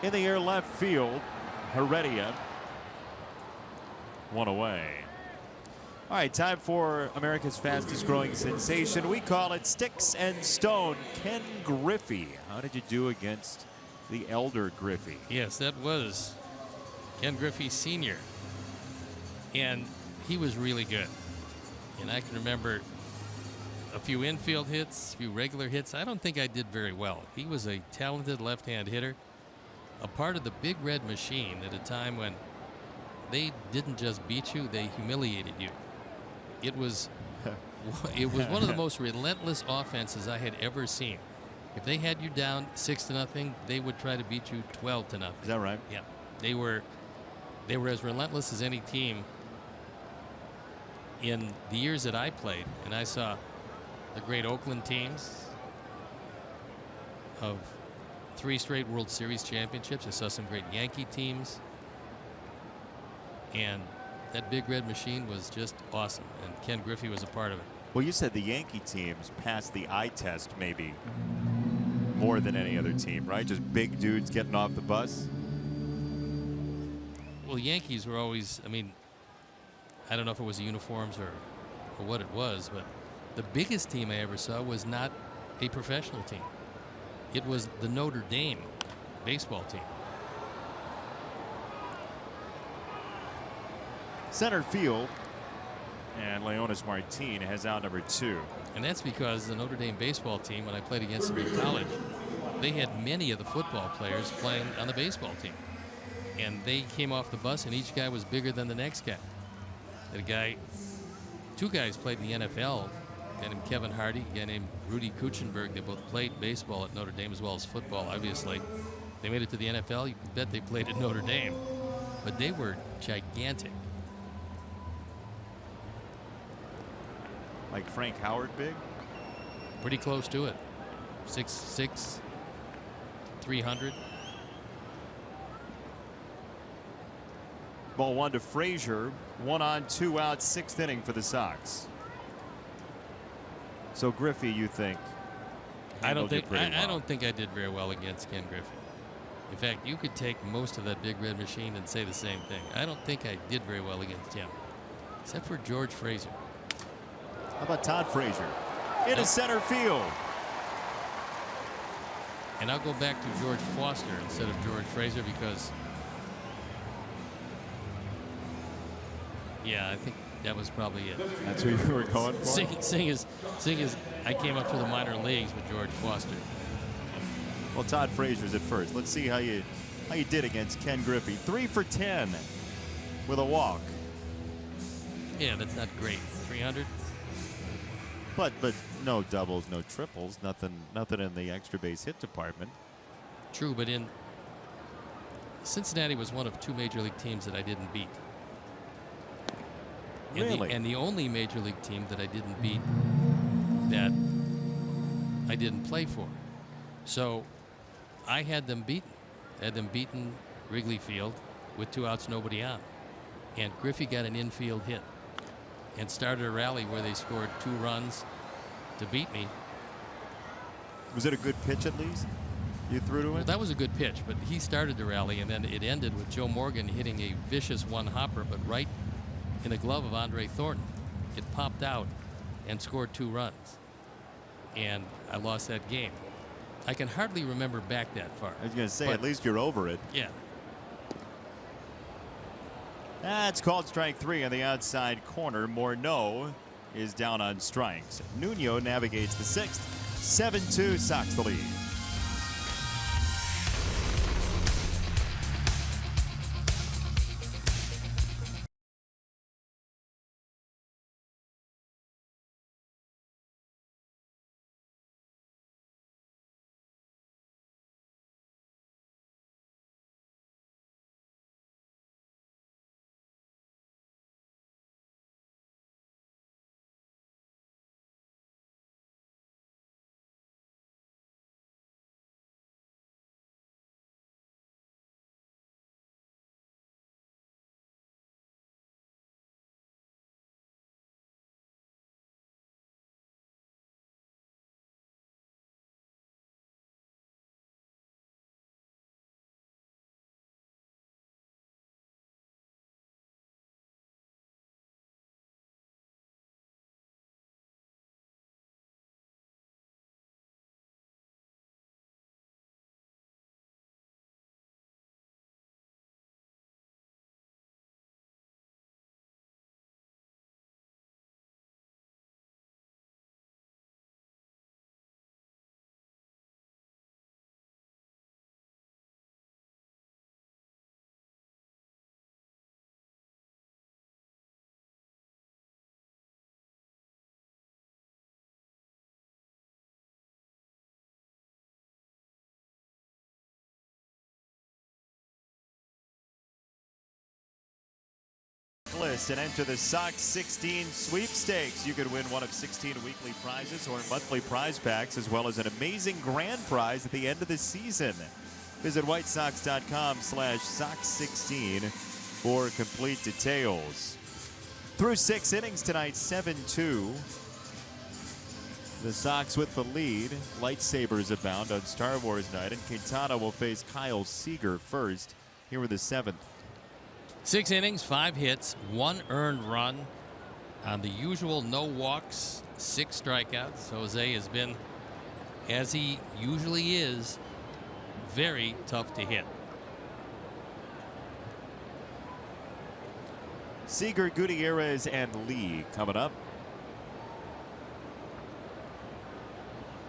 In the air left field, Heredia. One away. All right, time for America's fastest growing sensation. We call it Sticks and Stone. Ken Griffey. How did you do against the elder Griffey? Yes, that was Ken Griffey Sr. And he was really good. And I can remember a few infield hits, a few regular hits. I don't think I did very well. He was a talented left-hand hitter, a part of the Big Red Machine at a time when they didn't just beat you, they humiliated you. It was one of the most relentless offenses I had ever seen. If they had you down 6-0, they wowould try to beat you 12-0. Is that right? Yeah. They were as relentless as any team in the years that I played, and I saw the great Oakland teams of 3 straight World Series championships. I saw some great Yankee teams, and that Big Red Machine was just awesome, and Ken Griffey was a part of it. Well, you said the Yankee teams passed the eye test maybe more than any other team, right? Just big dudes getting off the bus. Well, Yankees were always, I mean, I don't know if it was the uniforms or what it was, but the biggest team I ever saw was not a professional team. It was the Notre Dame baseball team. Center field, and Leonis Martin has out number 2. And that's because the Notre Dame baseball team, when I played against them in college, they had many of the football players playing on the baseball team. And they came off the bus, and each guy was bigger than the next guy. Two guys played in the NFL, a guy named Kevin Hardy, a guy named Rudy Kuchenberg. They both played baseball at Notre Dame as well as football, obviously. They made it to the NFL. You can bet they played at Notre Dame. But they were gigantic. Like Frank Howard big? Pretty close to it. 6'6", 300. Ball 1 to Frazier. 1 on, 2 out, 6th inning for the Sox. So Griffey, you think? I don't think I did very well against Ken Griffey. In fact, you could take most of that Big Red Machine and say the same thing. I don't think I did very well against him, except for George Frazier. How about Todd Frazier? Into center field. And I'll go back to George Foster instead of George Frazier because, yeah, I think that was probably it. That's who you were going for? Seeing as I came up through the minor leagues with George Foster. Well, Todd Frazier's at first. Let's see how you did against Ken Griffey. 3 for 10 with a walk. Yeah, that's not great. 300. But no doubles, no triples, nothing in the extra base hit department. True, but in Cincinnati was one of 2 major league teams that I didn't beat. Really? And the only major league team that I didn't beat that I didn't play for. So I had them beaten. I had them beaten Wrigley Field with 2 outs, nobody on. And Griffey got an infield hit and started a rally where they scored 2 runs to beat me. Was it a good pitch at least? You threw to him? Well, that was a good pitch, but he started the rally, and then it ended with Joe Morgan hitting a vicious one-hopper, but right in the glove of Andre Thornton. It popped out and scored 2 runs. And I lost that game. I can hardly remember back that far. I was going to say, at least you're over it. Yeah. That's called strike 3 on the outside corner. Morneau is down on strikes. Nuno navigates the 6th. 7-2 Sox the lead. List and enter the Sox 16 sweepstakes. You could win one of 16 weekly prizes or monthly prize packs, as well as an amazing grand prize at the end of the season. Visit whitesox.com/Sox16 for complete details. Through 6 innings tonight, 7-2. The Sox with the lead. Lightsabers abound on Star Wars night, and Quintana will face Kyle Seager first here in the 7th. 6 innings, 5 hits, 1 earned run on the usual no walks, 6 strikeouts. Jose has been, as he usually is, very tough to hit. Seager, Gutierrez, and Lee coming up.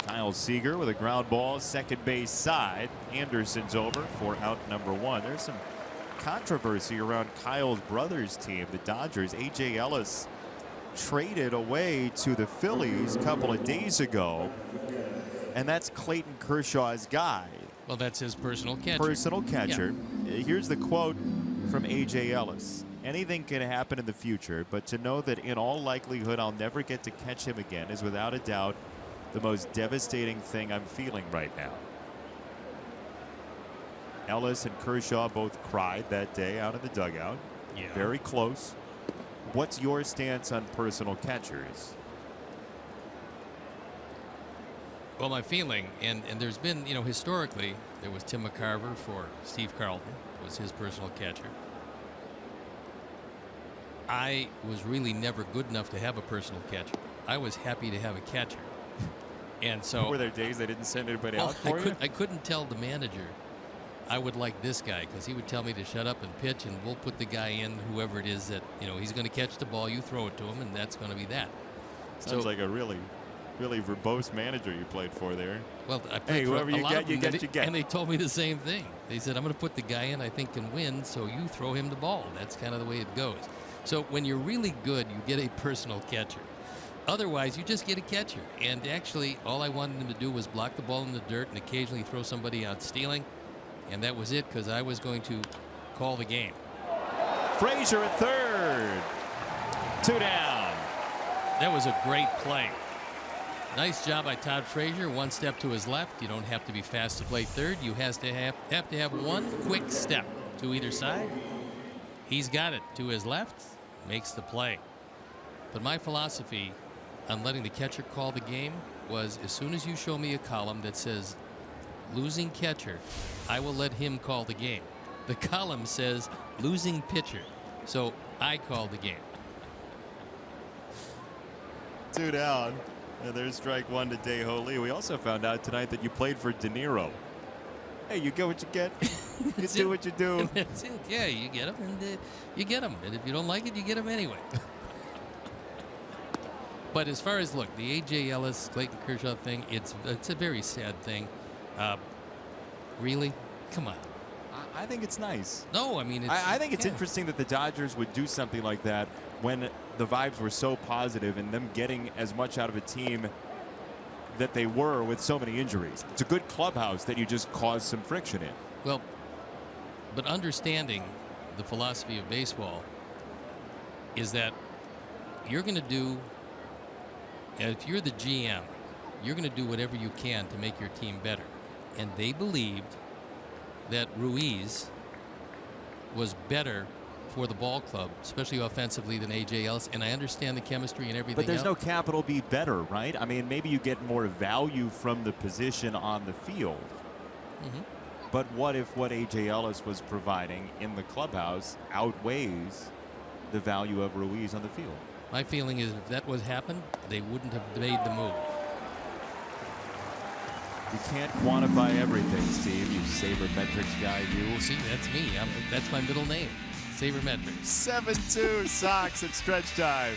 Kyle Seager with a ground ball, second base side. Anderson's over for out number 1. There's some controversy around Kyle's brother's team, the Dodgers. A.J. Ellis traded away to the Phillies a couple of days ago, and that's Clayton Kershaw's guy. Well, that's his personal catcher. Personal catcher. Yeah. Here's the quote from A.J. Ellis. Anything can happen in the future, but to know that in all likelihood I'll never get to catch him again is without a doubt the most devastating thing I'm feeling right now. Ellis and Kershaw both cried that day out in the dugout. Yeah. Very close. What's your stance on personal catchers? Well, my feeling, and there's been, historically, there was Tim McCarver for Steve Carlton, was his personal catcher. I was really never good enough to have a personal catcher. I was happy to have a catcher. And so. Were there days they didn't send anybody out for you? I couldn't tell the manager I would like this guy, because he would tell me to shut up and pitch, and we'll put the guy in, whoever it is that, he's going to catch the ball, you throw it to him, and that's going to be that. Sounds like a really verbose manager you played for there. Well, I played for whoever a you lot get, of them, you get, you get. And they told me the same thing. They said, I'm going to put the guy in I think can win, so you throw him the ball. That's kind of the way it goes. So when you're really good, you get a personal catcher. Otherwise, you just get a catcher. And actually, all I wanted him to do was block the ball in the dirt and occasionally throw somebody out stealing. And that was it, because I was going to call the game. Frazier at third. 2 down. That was a great play. Nice job by Todd Frazier. 1 step to his left. You don't have to be fast to play third. You have to have 1 quick step to either side. He's got it to his left. Makes the play. But my philosophy on letting the catcher call the game was, as soon as you show me a column that says losing catcher, I will let him call the game. The column says losing pitcher, so I call the game. 2 down, and there's strike 1 to Dae-Ho Lee. We also found out tonight that you played for De Niro. Hey, you get what you get. You do what you do. That's it. Yeah, you get them, and you get them. And if you don't like it, you get them anyway. But as far as, look, the A.J. Ellis, Clayton Kershaw thing, it's a very sad thing. Really? Come on. I think it's nice. No, I mean, I think it's interesting that the Dodgers would do something like that when the vibes were so positive and them getting as much out of a team that they were with so many injuries. It's a good clubhouse that you just cause some friction in. Well, but understanding the philosophy of baseball is that you're going to do, if you're the GM, you're going to do whatever you can to make your team better. And they believed that Ruiz was better for the ball club, especially offensively, than A.J. Ellis. And I understand the chemistry and everything But there's else. no capital B better, right? I mean, maybe you get more value from the position on the field. Mm-hmm. But what if what A.J. Ellis was providing in the clubhouse outweighs the value of Ruiz on the field? My feeling is if that was happened, they wouldn't have made the move. You can't quantify everything, Steve. You sabermetrics guy, you. See, that's me. That's my middle name, Sabermetrics. 7-2 Sox at stretch time.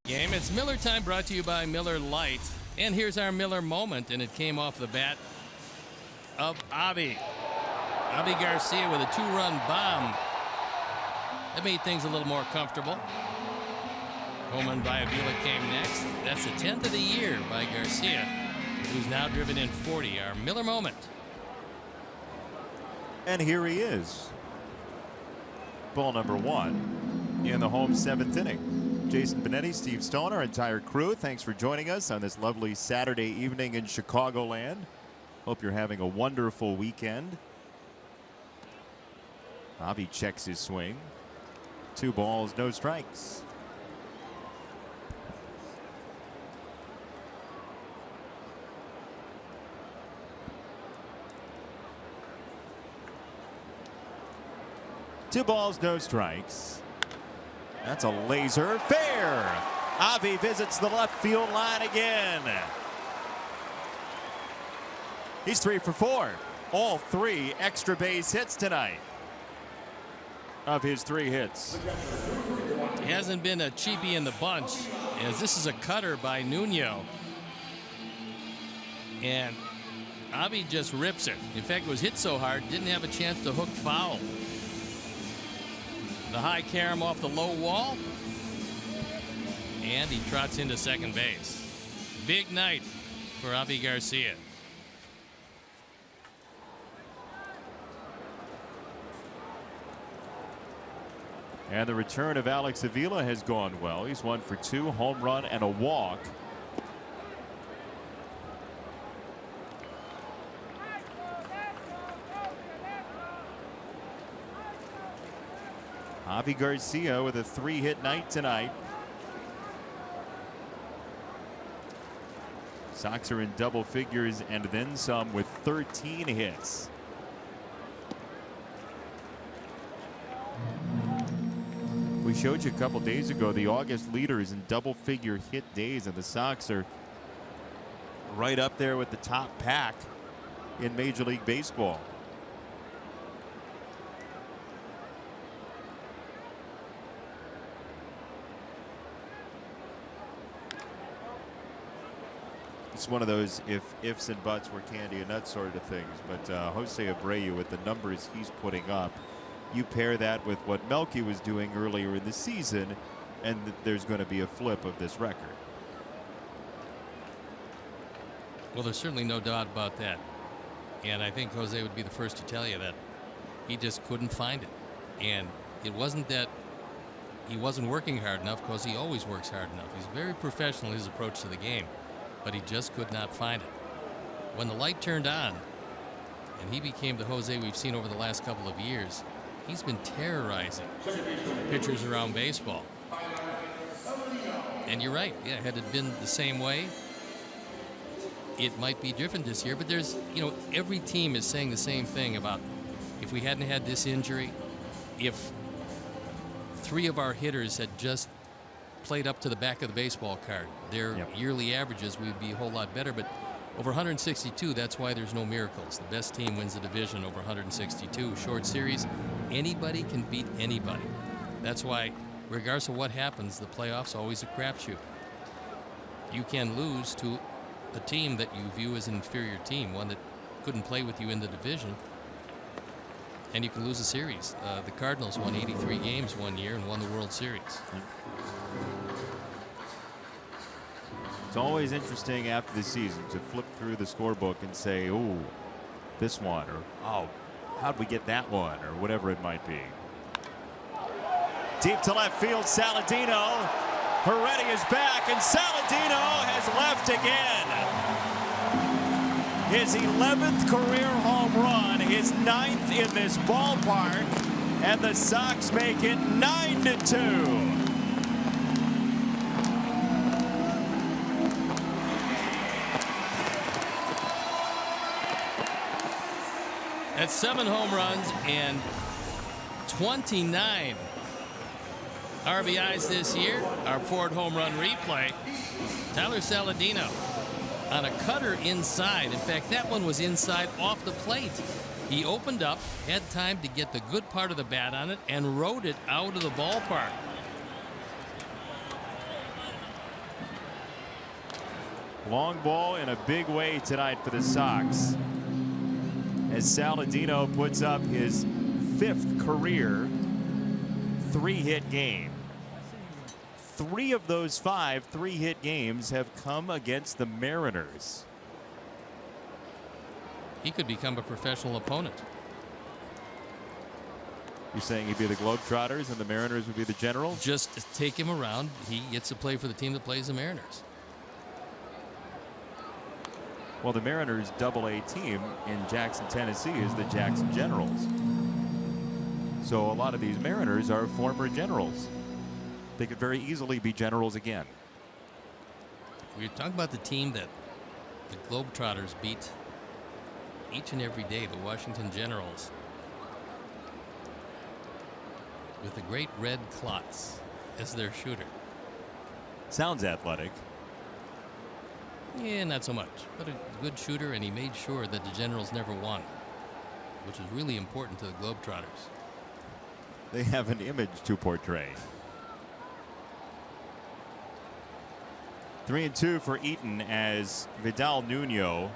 Game. It's Miller time, brought to you by Miller Lite. And here's our Miller moment, and it came off the bat of Avi Garcia with a 2-run bomb. That made things a little more comfortable. Home run by Avila came next. That's the 10th of the year by Garcia, who's now driven in 40. Our Miller moment. And here he is. Ball number 1 in the home 7th inning. Jason Benetti, Steve Stone, our entire crew, thanks for joining us on this lovely Saturday evening in Chicagoland. Hope you're having a wonderful weekend. Avi checks his swing. 2 balls, no strikes. Two balls, no strikes. That's a laser. Fair. Avi visits the left field line again. He's 3 for 4. All 3 extra base hits tonight of his 3 hits. He hasn't been a cheapie in the bunch, as this is a cutter by Nuno. And Avi just rips it. In fact, it was hit so hard, didn't have a chance to hook foul. The high carom off the low wall. And he trots into second base. Big night for Avi Garcia. And the return of Alex Avila has gone well. He's 1 for 2, home run and a walk. Avi Garcia with a 3-hit night tonight. Sox are in double figures and then some with 13 hits. We showed you a couple days ago the August leaders in double figure hit days, and the Sox are right up there with the top pack in Major League Baseball. It's one of those ifs and buts were candy and nuts sort of things. But Jose Abreu, with the numbers he's putting up, you pair that with what Melky was doing earlier in the season, and there's going to be a flip of this record. Well, there's certainly no doubt about that. And I think Jose would be the first to tell you that he just couldn't find it. And it wasn't that he wasn't working hard enough, because he always works hard enough. He's very professional in his approach to the game, but he just could not find it. When the light turned on and he became the Jose we've seen over the last couple of years, he's been terrorizing pitchers around baseball. And you're right. Yeah, had it been the same way, it might be different this year. But there's, every team is saying the same thing about if we hadn't had this injury, if 3 of our hitters had just played up to the back of the baseball card, their yearly averages would be a whole lot better. But over 162, that's why there's no miracles. The best team wins the division over 162. Short series, anybody can beat anybody. That's why, regardless of what happens, the playoffs are always a crapshoot. You can lose to a team that you view as an inferior team, one that couldn't play with you in the division, and you can lose a series. The Cardinals won 83 games one year and won the World Series. It's always interesting after the season to flip through the scorebook and say, "Oh, this one," or "Oh, how'd we get that one," or whatever it might be. Deep to left field, Saladino. Heredia is back, and Saladino has left again. His 11th career home run, his 9th in this ballpark, and the Sox make it 9-2. That's 7 home runs and 29 RBIs this year. Our Ford home run replay. Tyler Saladino on a cutter inside. In fact, that one was inside off the plate. He opened up, had time to get the good part of the bat on it, and rode it out of the ballpark. Long ball in a big way tonight for the Sox, as Saladino puts up his 5th career 3-hit game. 3 of those 5 3-hit games have come against the Mariners. He could become a professional opponent. You're saying he'd be the Globetrotters and the Mariners would be the Generals? Just take him around. He gets to play for the team that plays the Mariners. Well, the Mariners' Double-A team in Jackson, Tennessee is the Jackson Generals. So a lot of these Mariners are former Generals. They could very easily be Generals again. We're talking about the team that the Globetrotters beat each and every day, the Washington Generals, with the great Red Klotz as their shooter. Sounds athletic. Yeah, not so much, but a good shooter, and he made sure that the Generals never won, which is really important to the Globetrotters. They have an image to portray. 3-2 for Eaton, as Vidal Nuno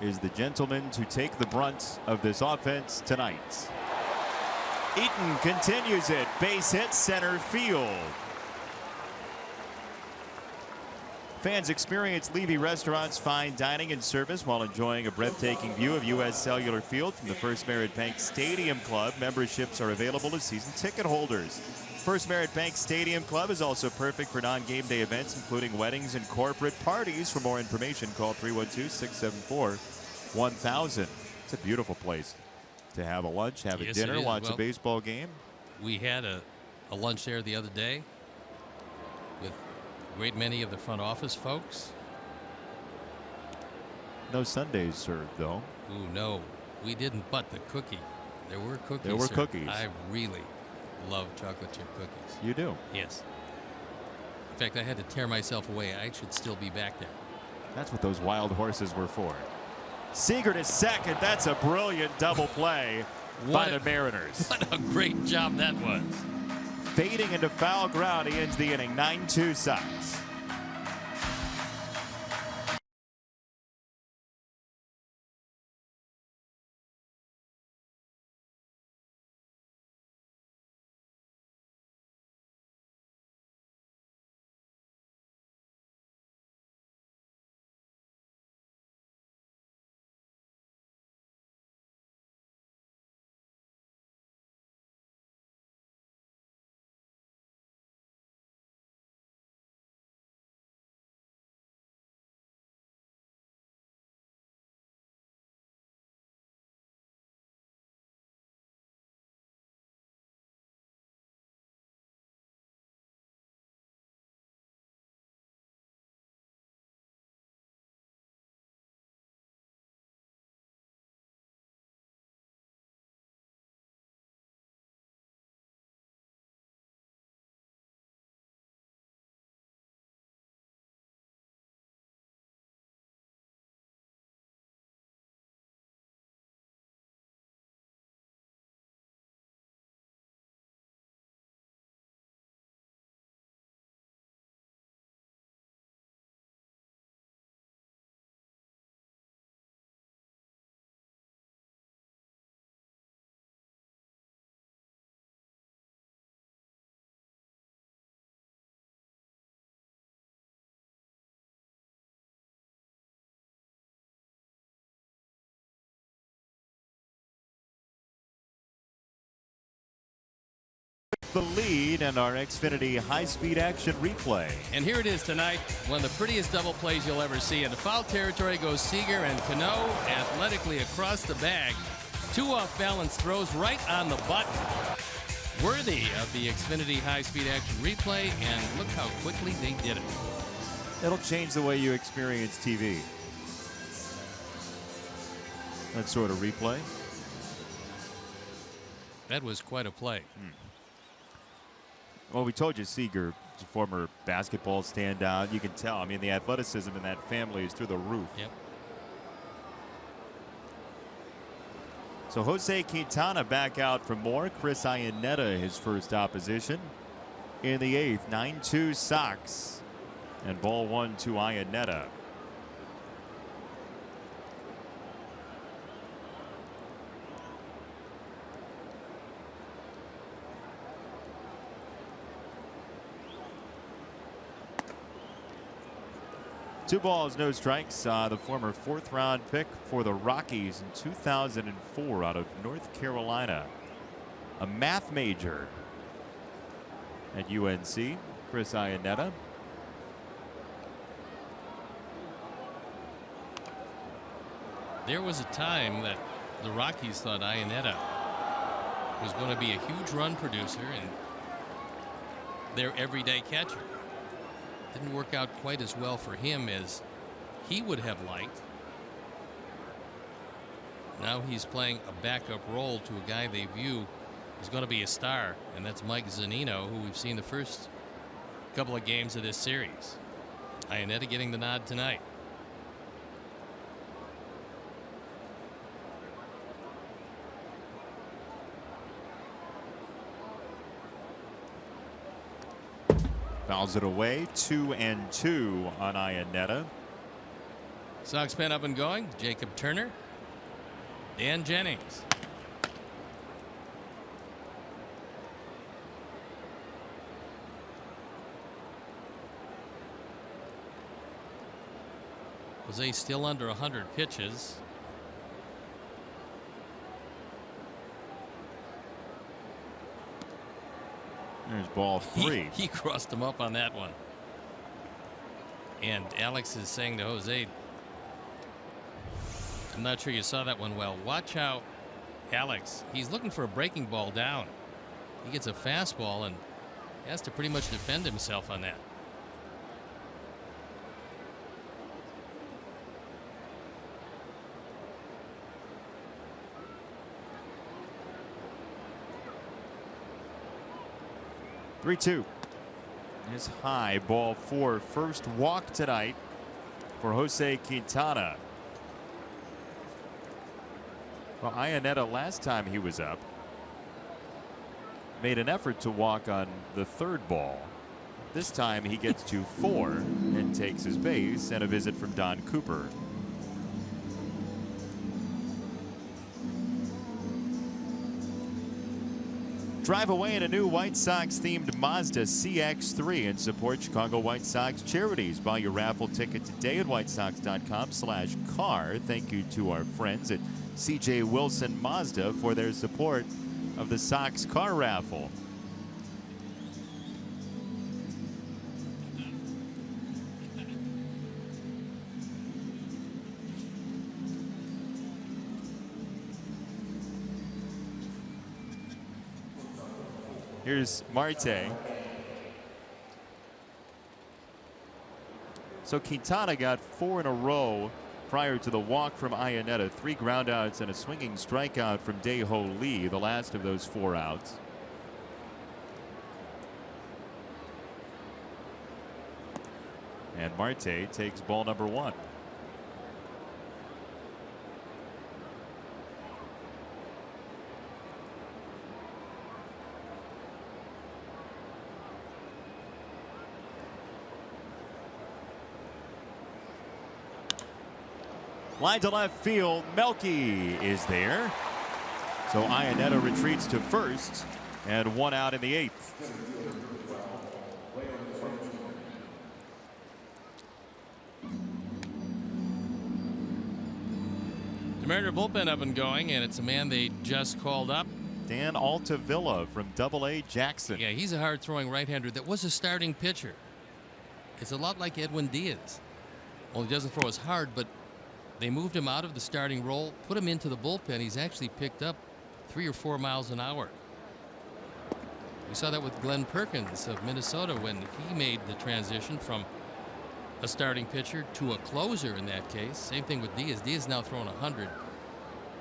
is the gentleman to take the brunt of this offense tonight. Eaton continues it. Base hit, center field. Fans experience Levy Restaurant's fine dining and service while enjoying a breathtaking view of U.S. Cellular Field from the First Merit Bank Stadium Club. Memberships are available to season ticket holders. First Merit Bank Stadium Club is also perfect for non-game day events, including weddings and corporate parties. For more information, call 312-674-1000. It's a beautiful place to have a lunch, have a dinner, watch a baseball game. We had a lunch there the other day with a great many of the front office folks. No Sundays served, though. Ooh, no, we didn't, but the cookie. There were cookies. There were cookies. I really love chocolate chip cookies. You do? Yes. In fact, I had to tear myself away. I should still be back there. That's what those wild horses were for. Seager to second. That's a brilliant double play by the Mariners. What a great job that was. Fading into foul ground, he ends the inning. 9-2 Sox. The lead and our Xfinity high-speed action replay. And here it is tonight, one of the prettiest double plays you'll ever see. Into foul territory goes Seager, and Cano athletically across the bag. Two off-balance throws right on the button. Worthy of the Xfinity high-speed action replay, and look how quickly they did it. It'll change the way you experience TV. That sort of replay. That was quite a play. Well, we told you Seager, a former basketball standout. You can tell. I mean, the athleticism in that family is through the roof. Yep. So Jose Quintana back out for more. Chris Iannetta, his first opposition in the eighth. 9-2 Sox. And ball one to Iannetta. Two balls, no strikes. The former fourth-round pick for the Rockies in 2004 out of North Carolina. A math major at UNC, Chris Iannetta. There was a time that the Rockies thought Iannetta was going to be a huge run producer and their everyday catcher. Didn't work out quite as well for him as he would have liked. Now he's playing a backup role to a guy they view is going to be a star, and that's Mike Zunino, who we've seen the first couple of games of this series. Iannetta getting the nod tonight. Fouls it away. 2-2 on Iannetta. Sox pen up and going. Jacob Turner. Dan Jennings. Jose still under 100 pitches. There's ball 3. He crossed him up on that one. And Alex is saying to Jose, I'm not sure you saw that one well. Watch out, Alex. He's looking for a breaking ball down. He gets a fastball and has to pretty much defend himself on that. Three-two is high. Ball 4. First walk tonight for Jose Quintana. Well, Iannetta last time he was up made an effort to walk on the 3rd ball. This time he gets to 4 and takes his base, and a visit from Don Cooper. Drive away in a new White Sox themed Mazda CX-3 and support Chicago White Sox charities. Buy your raffle ticket today at whitesox.com/car. Thank you to our friends at CJ Wilson Mazda for their support of the Sox car raffle. Here's Marte. So Quintana got 4 in a row prior to the walk from Iannetta. 3 groundouts and a swinging strikeout from Dae-Ho Lee, the last of those 4 outs. And Marte takes ball number 1. Line to left field. Melky is there. So Iannetta retreats to first, and 1 out in the 8th. The Mariner bullpen up and going, and it's a man they just called up. Dan Altavilla from Double-A Jackson. Yeah, he's a hard-throwing right-hander that was a starting pitcher. It's a lot like Edwin Diaz. Well, he doesn't throw as hard, but they moved him out of the starting role, put him into the bullpen. He's actually picked up 3 or 4 miles an hour. We saw that with Glenn Perkins of Minnesota when he made the transition from a starting pitcher to a closer in that case. Same thing with Diaz. Diaz now throwing 100.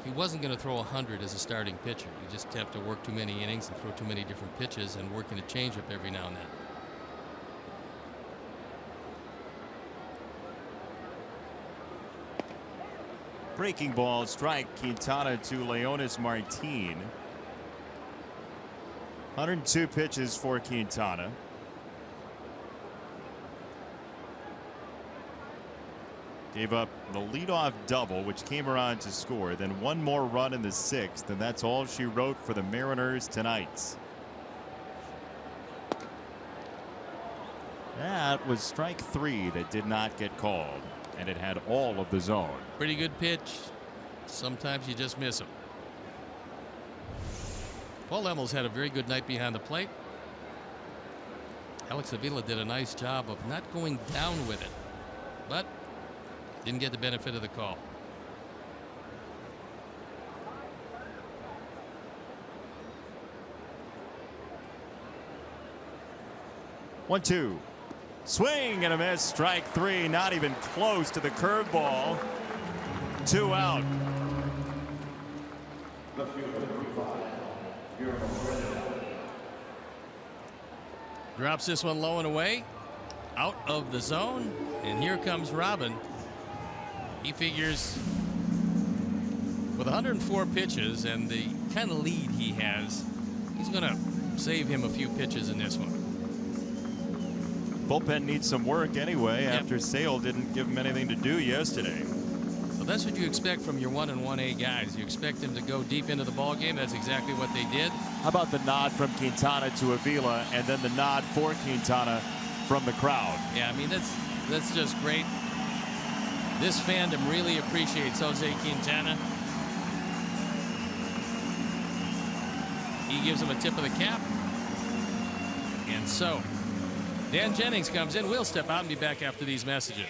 He wasn't going to throw 100 as a starting pitcher. You just have to work too many innings and throw too many different pitches and working a changeup every now and then. Breaking ball, strike. Quintana to Leonis Martin. 102 pitches for Quintana. Gave up the leadoff double, which came around to score. Then 1 more run in the 6th, and that's all she wrote for the Mariners tonight. That was strike 3 that did not get called, and it had all of the zone. Pretty good pitch. Sometimes you just miss him. Paul Emmels had a very good night behind the plate. Alex Avila did a nice job of not going down with it, but didn't get the benefit of the call. One, 2. Swing and a miss. Strike 3. Not even close to the curveball. 2 out. Drops this one low and away. Out of the zone. And here comes Robin. He figures with 104 pitches and the kind of lead he has, he's going to save him a few pitches in this one. Bullpen needs some work anyway. Yep. After Sale didn't give him anything to do yesterday. Well, that's what you expect from your 1 and 1A guys. You expect them to go deep into the ball game. That's exactly what they did. How about the nod from Quintana to Avila, and then the nod for Quintana from the crowd? Yeah, I mean that's just great. This fandom really appreciates Jose Quintana. He gives him a tip of the cap. And so, Dan Jennings comes in. We'll step out and be back after these messages.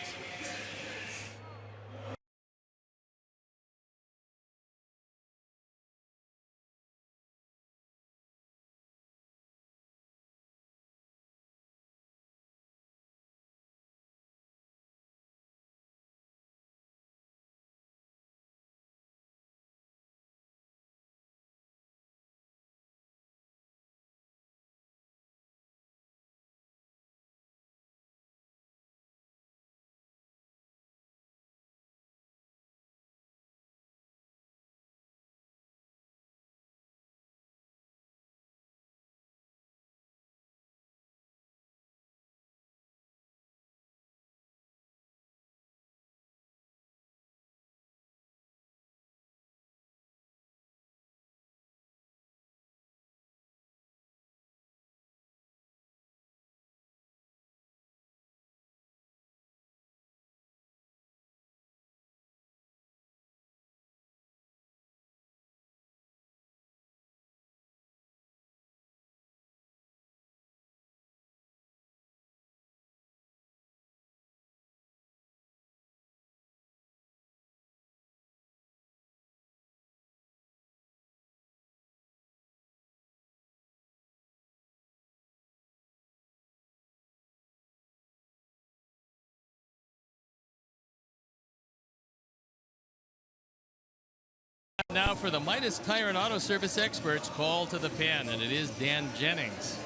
Now for the Midas Tire and Auto Service experts, call to the pen, and it is Dan Jennings.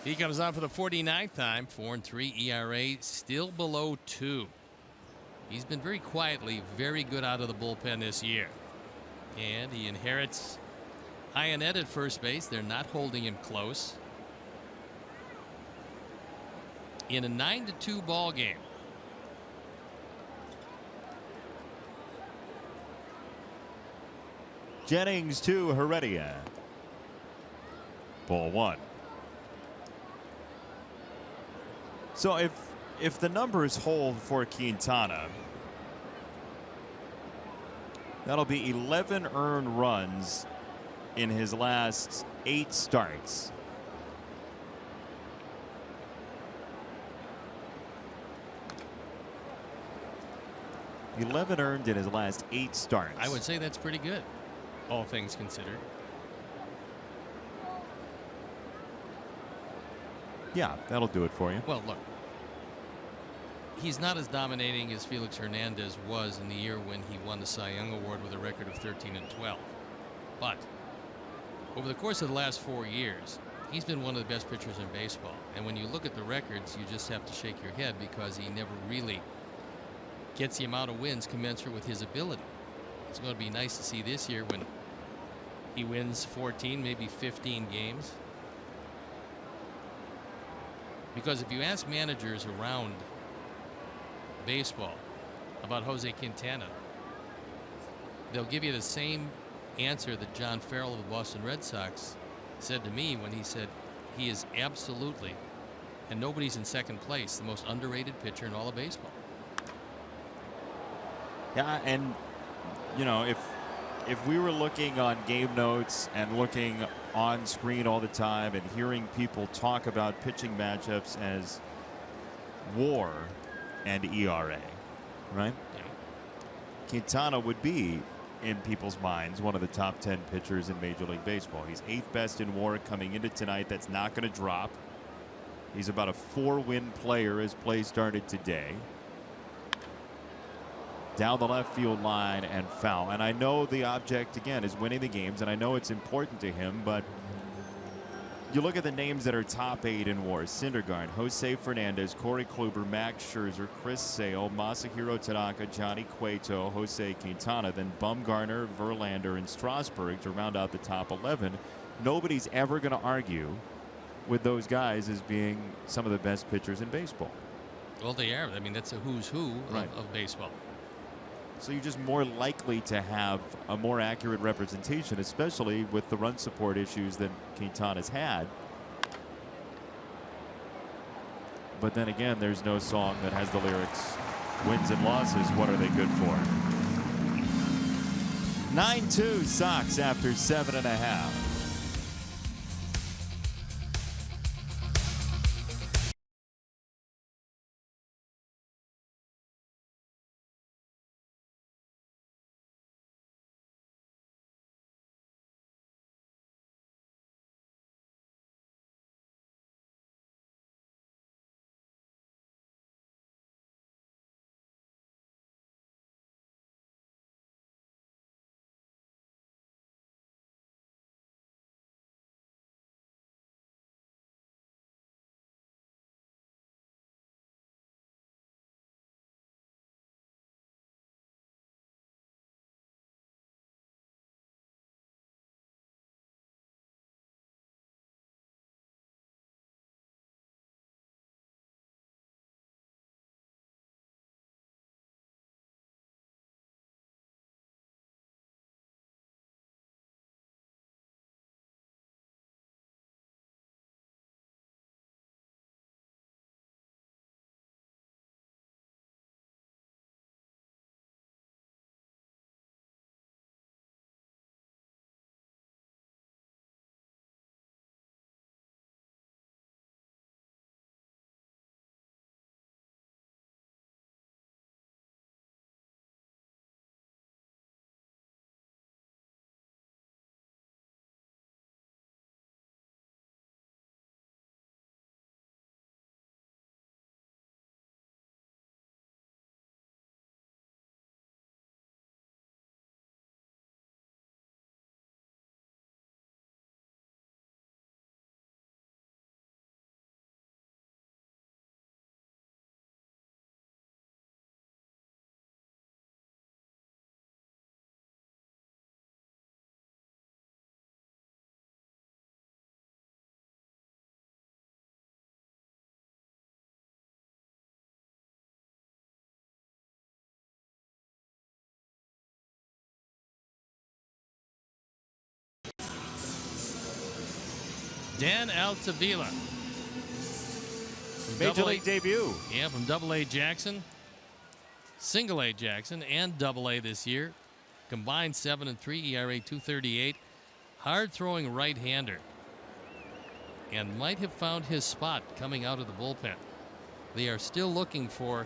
He comes on for the 49th time, 4-3 ERA, still below 2. He's been very quietly very good out of the bullpen this year. And he inherits Ionette at first base. They're not holding him close. In a 9-2 ball game. Jennings to Heredia. Ball 1. So if the numbers hold for Quintana, that'll be 11 earned runs in his last 8 starts. (11 earned in his last 8 starts. I would say that's pretty good, all things considered. Yeah, that'll do it for you. Well, look, he's not as dominating as Felix Hernandez was in the year when he won the Cy Young Award with a record of 13-12. But over the course of the last 4 years, he's been one of the best pitchers in baseball. And when you look at the records, you just have to shake your head because he never really gets the amount of wins commensurate with his ability. It's going to be nice to see this year when he wins 14, maybe 15 games. Because if you ask managers around baseball about Jose Quintana, they'll give you the same answer that John Farrell of the Boston Red Sox said to me when he said he is absolutely, and nobody's in second place, the most underrated pitcher in all of baseball. Yeah, and you know, if we were looking on game notes and looking on screen all the time and hearing people talk about pitching matchups as WAR and ERA, right? Yeah. Quintana would be, in people's minds, one of the top 10 pitchers in Major League Baseball. He's 8th best in WAR coming into tonight. That's not going to drop. He's about a 4-win player as play started today. Down the left field line and foul. And I know the object, again, is winning the games, and I know it's important to him, but you look at the names that are top 8 in WAR: Syndergaard, Jose Fernandez, Corey Kluber, Max Scherzer, Chris Sale, Masahiro Tanaka, Johnny Cueto, Jose Quintana, then Bumgarner, Verlander, and Strasburg to round out the top 11. Nobody's ever going to argue with those guys as being some of the best pitchers in baseball. Well, they are. I mean, that's a who's who of baseball. So you're just more likely to have a more accurate representation, especially with the run support issues that Quintana's had. But then again, there's no song that has the lyrics, Wins and losses, what are they good for? 9-2 Sox after 7.5. Dan Altavilla. Major League debut. Yeah, from Double-A Jackson, Single-A Jackson, and Double-A this year. Combined 7-3, ERA 2.38. Hard-throwing right-hander. And might have found his spot coming out of the bullpen. They are still looking for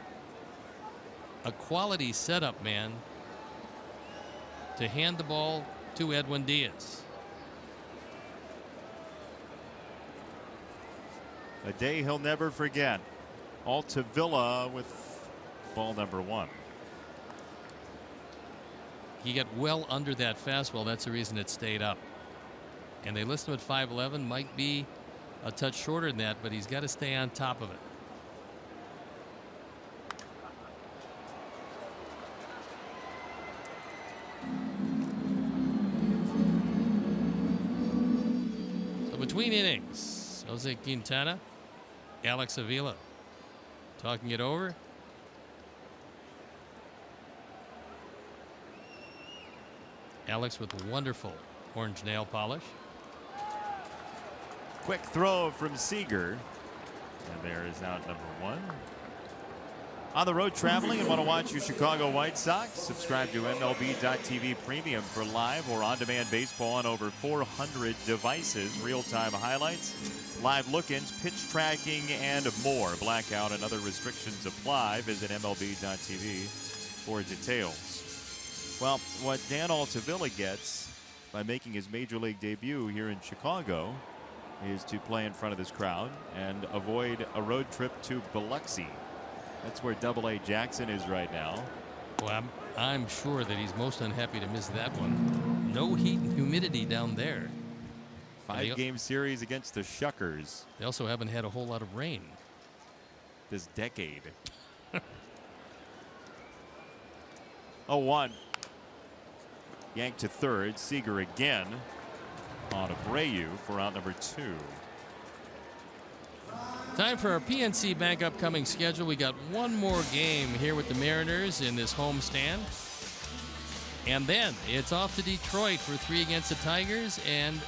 a quality setup man to hand the ball to Edwin Diaz. A day he'll never forget. Altavilla with ball number 1. He got well under that fastball. That's the reason it stayed up. And they list him at 5'11". Might be a touch shorter than that, but he's got to stay on top of it. So between innings, Jose Quintana, Alex Avila talking it over. Alex with wonderful orange nail polish. Quick throw from Seager. And there is out number 1. On the road traveling and want to watch your Chicago White Sox? Subscribe to MLB.tv Premium for live or on-demand baseball on over 400 devices. Real-time highlights, live look-ins, pitch tracking, and more. Blackout and other restrictions apply. Visit MLB.tv for details. Well, what Dan Altavilla gets by making his Major League debut here in Chicago is to play in front of this crowd and avoid a road trip to Biloxi. That's where Double-A Jackson is right now. Well, I'm sure that he's most unhappy to miss that one. No heat and humidity down there. 5-game series against the Shuckers. They also haven't had a whole lot of rain this decade. 0-1. Yanked to third. Seager again on Abreu for out number 2. Time for our PNC Bank upcoming schedule. We got one more game here with the Mariners in this homestand. And then it's off to Detroit for 3 against the Tigers and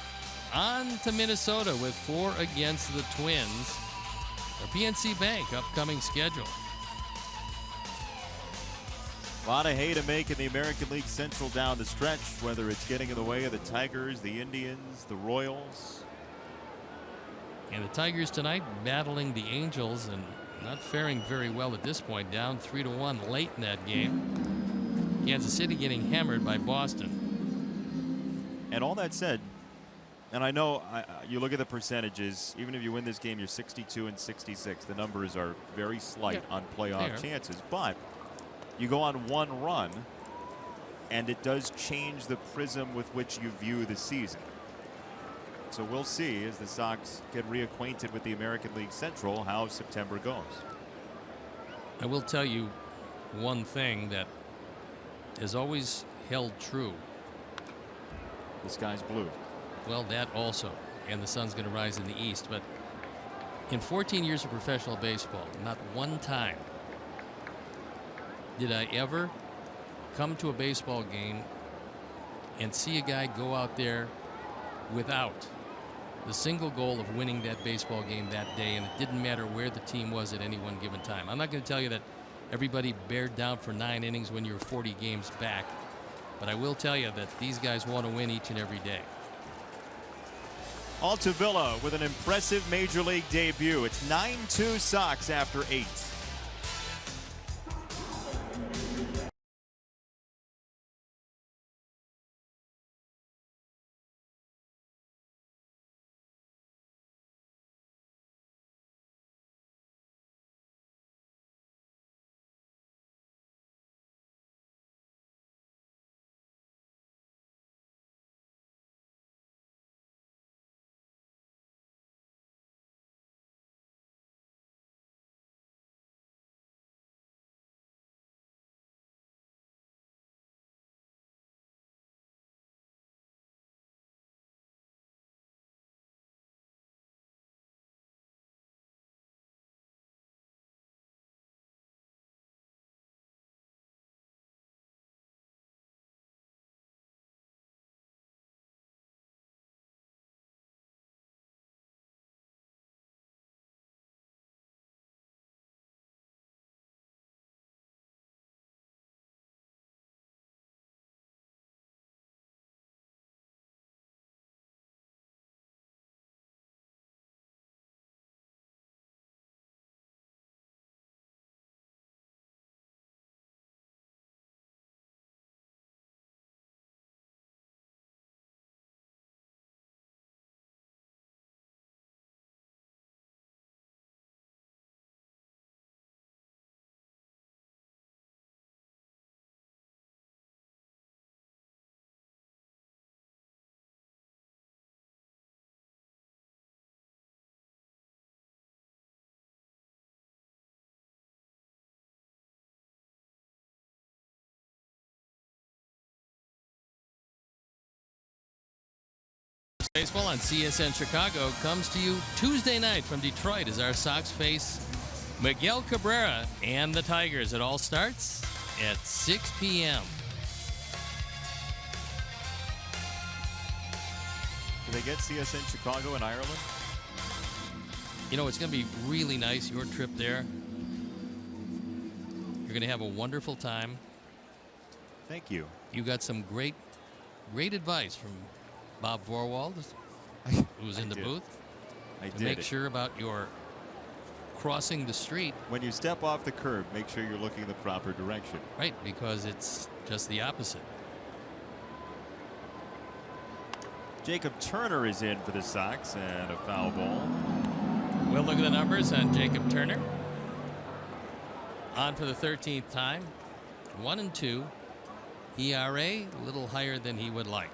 on to Minnesota with 4 against the Twins. Our PNC Bank upcoming schedule. A lot of hay to make in the American League Central down the stretch, whether it's getting in the way of the Tigers, the Indians, the Royals. And the Tigers tonight battling the Angels and not faring very well at this point, down 3-1 late in that game. Kansas City getting hammered by Boston. And all that said, and I know you look at the percentages, even if you win this game, you're 62 and 66. The numbers are very slight on playoff chances. But you go on one run, and it does change the prism with which you view the season. So we'll see as the Sox get reacquainted with the American League Central how September goes. I will tell you one thing that has always held true. The sky's blue. Well, that also. And the sun's going to rise in the east. But in 14 years of professional baseball, not one time did I ever come to a baseball game and see a guy go out there without the single goal of winning that baseball game that day, and it didn't matter where the team was at any one given time. I'm not going to tell you that everybody bared down for 9 innings when you're 40 games back, but I will tell you that these guys want to win each and every day. Altavilla with an impressive Major League debut. It's 9-2 Sox after 8. Baseball on CSN Chicago comes to you Tuesday night from Detroit as our Sox face Miguel Cabrera and the Tigers. It all starts at 6 p.m. Do they get CSN Chicago in Ireland? You know, it's going to be really nice, your trip there. You're going to have a wonderful time. Thank you. You got some great advice from Bob Vorwald, who's in the booth. Make sure about your crossing the street. When you step off the curb, make sure you're looking the proper direction. Right, because it's just the opposite. Jacob Turner is in for the Sox, and a foul ball. We'll look at the numbers on Jacob Turner. On for the 13th time. 1-2. ERA a little higher than he would like.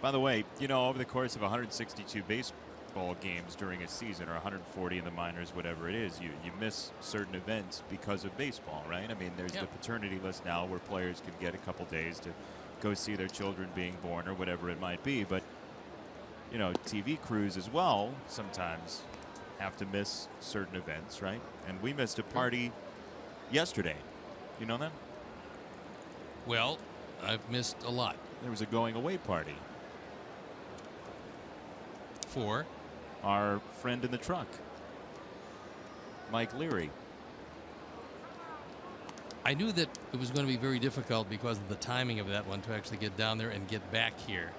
By the way, you know, over the course of 162 baseball games during a season, or 140 in the minors, whatever it is, you miss certain events because of baseball, right? I mean, there's the paternity list now where players can get a couple days to go see their children being born or whatever it might be. But, you know, TV crews as well sometimes have to miss certain events, right? And we missed a party yesterday. You know that? Well, I've missed a lot. There was a going away party. For our friend in the truck, Mike Leary. I knew that it was going to be very difficult because of the timing of that one to actually get down there and get back here.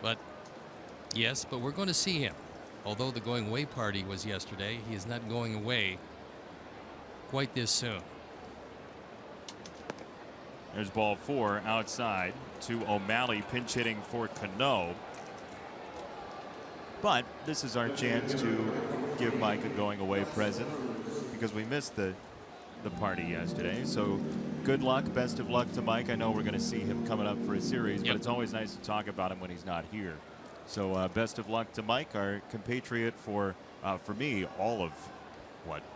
But yes, but we're going to see him. Although the going away party was yesterday, he is not going away quite this soon. There's ball 4 outside to O'Malley, pinch hitting for Cano. But this is our chance to give Mike a going away present because we missed the party yesterday. So good luck, best of luck to Mike. I know we're going to see him coming up for a series, but it's always nice to talk about him when he's not here. So best of luck to Mike, our compatriot for me, all of,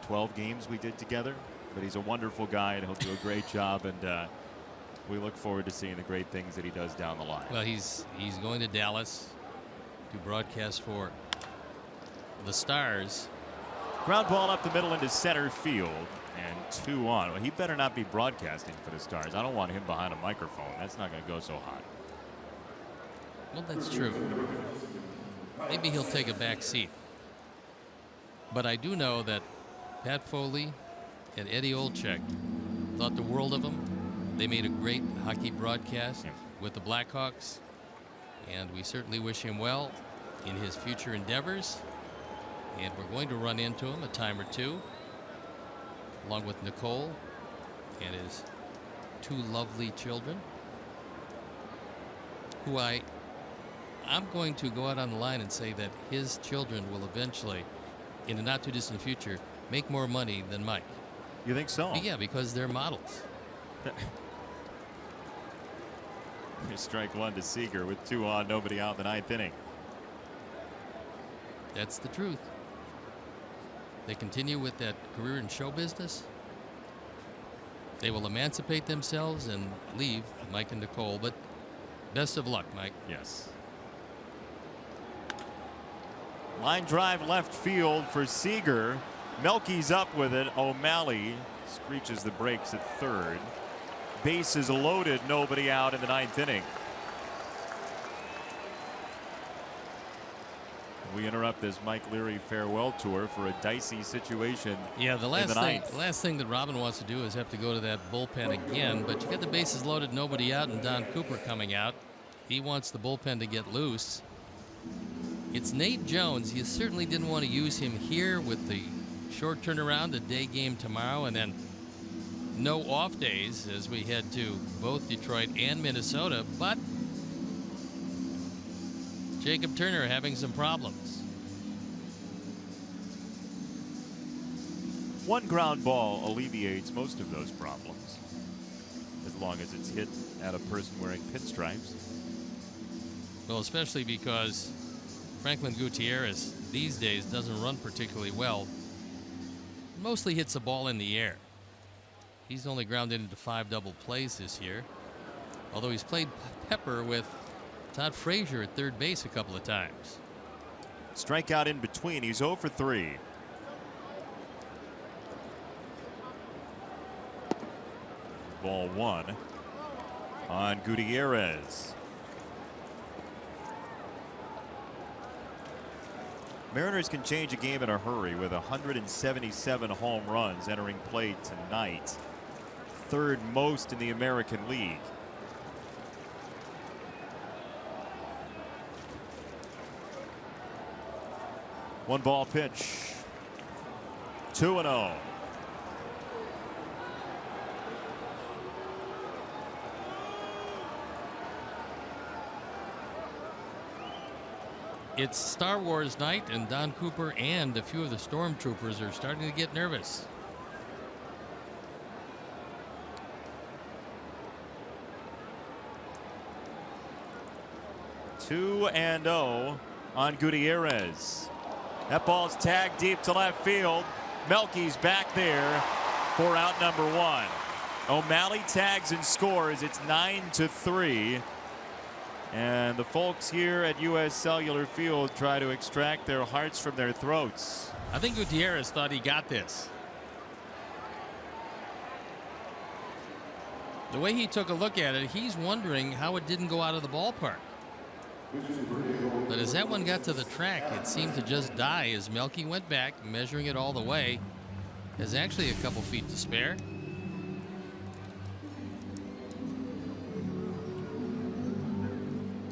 12 games we did together. But he's a wonderful guy, and he'll do a great job, and we look forward to seeing the great things that he does down the line. Well, he's going to Dallas to broadcast for the Stars. Ground ball up the middle into center field, and 2 on. Well, he better not be broadcasting for the Stars. I don't want him behind a microphone. That's not going to go so hot. Well, that's true. Maybe he'll take a back seat. But I do know that Pat Foley and Eddie Olczyk thought the world of him. They made a great hockey broadcast with the Blackhawks, and we certainly wish him well in his future endeavors. And we're going to run into him a time or two, along with Nicole and his 2 lovely children, who I'm going to go out on the line and say that his children will eventually, in the not too distant future, make more money than Mike. You think so? Yeah, because they're models. Strike 1 to Seager with 2 on, nobody out in the 9th inning. That's the truth. They continue with that career in show business. They will emancipate themselves and leave Mike and Nicole, but best of luck, Mike. Yes. Line drive left field for Seager. Melky's up with it. O'Malley screeches the brakes at third. Bases loaded, nobody out in the 9th inning. We interrupt this Mike Leary farewell tour for a dicey situation. Yeah, the last thing that Robin wants to do is have to go to that bullpen again, but you got the bases loaded, nobody out, and Don Cooper coming out. He wants the bullpen to get loose. It's Nate Jones. You certainly didn't want to use him here with the short turnaround, the day game tomorrow, and then no off days as we head to both Detroit and Minnesota, but Jacob Turner having some problems. One ground ball alleviates most of those problems, as long as it's hit at a person wearing pinstripes. Well, especially because Franklin Gutierrez these days doesn't run particularly well. Mostly hits the ball in the air. He's only grounded into 5 double plays this year, although he's played pepper with Todd Frazier at third base a couple of times. Strikeout in between. He's 0 for 3. Ball 1 on Gutierrez. Mariners can change a game in a hurry with 177 home runs entering play tonight. 3rd most in the American League. One ball pitch. 2-0. It's Star Wars night, and Don Cooper and a few of the stormtroopers are starting to get nervous. Two and 0 on Gutierrez. That ball's tagged deep to left field. Melky's back there for out number 1. O'Malley tags and scores. It's 9-3. And the folks here at U.S. Cellular Field try to extract their hearts from their throats. I think Gutierrez thought he got this. The way he took a look at it, he's wondering how it didn't go out of the ballpark. But as that one got to the track, it seemed to just die as Melky went back, measuring it all the way. Has actually a couple feet to spare.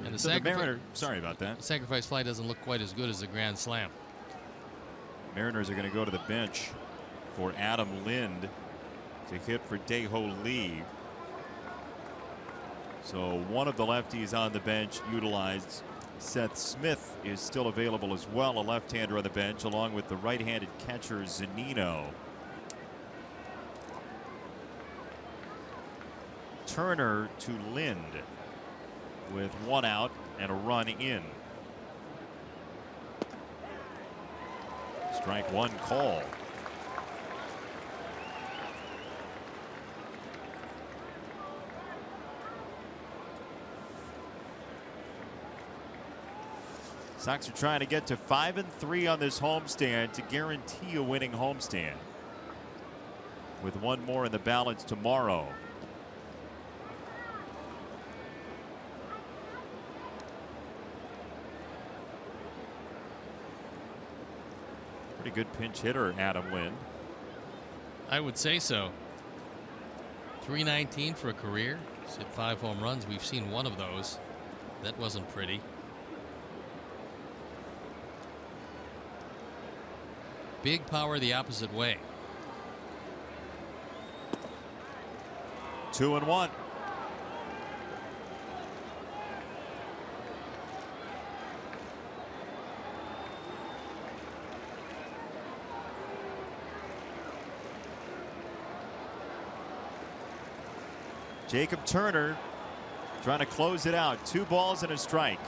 And So the Mariners, sorry about that. The sacrifice fly doesn't look quite as good as a grand slam. Mariners are going to go to the bench for Adam Lind to hit for Dae-Ho Lee. So one of the lefties on the bench utilized. Seth Smith is still available as well, a left-hander on the bench, along with the right-handed catcher Zunino. Turner to Lind with one out and a run in. Strike one call. Sox are trying to get to 5-3 on this homestand to guarantee a winning homestand, with one more in the balance tomorrow. Pretty good pinch hitter, Adam Lind. I would say so. 319 for a career. He's hit 5 home runs. We've seen one of those. That wasn't pretty. Big power the opposite way. 2-1. Jacob Turner trying to close it out. 2 balls and a strike.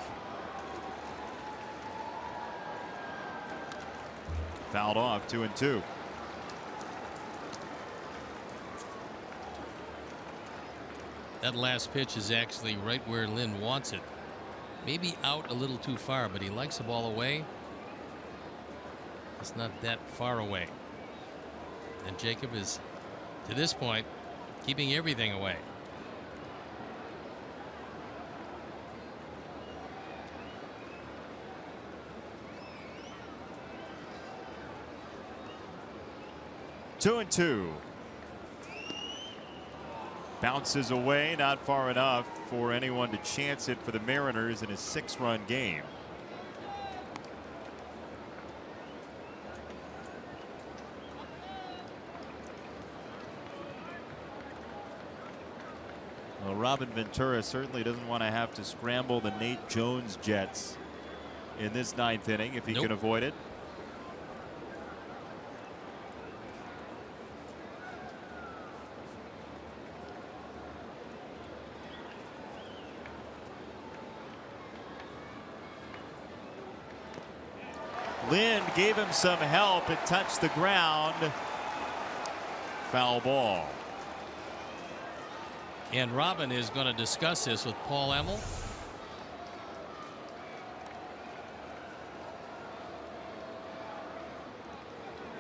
Fouled off, 2-2. That last pitch is actually right where Lynn wants it. Maybe out a little too far, but he likes the ball away. It's not that far away. And Jacob is, to this point, keeping everything away. Two and two. Bounces away, not far enough for anyone to chance it for the Mariners in a 6-run game. Well, Robin Ventura certainly doesn't want to have to scramble the Nate Jones Jets in this 9th inning if he can avoid it. Lind gave him some help. It touched the ground. Foul ball. And Robin is going to discuss this with Paul Emmel.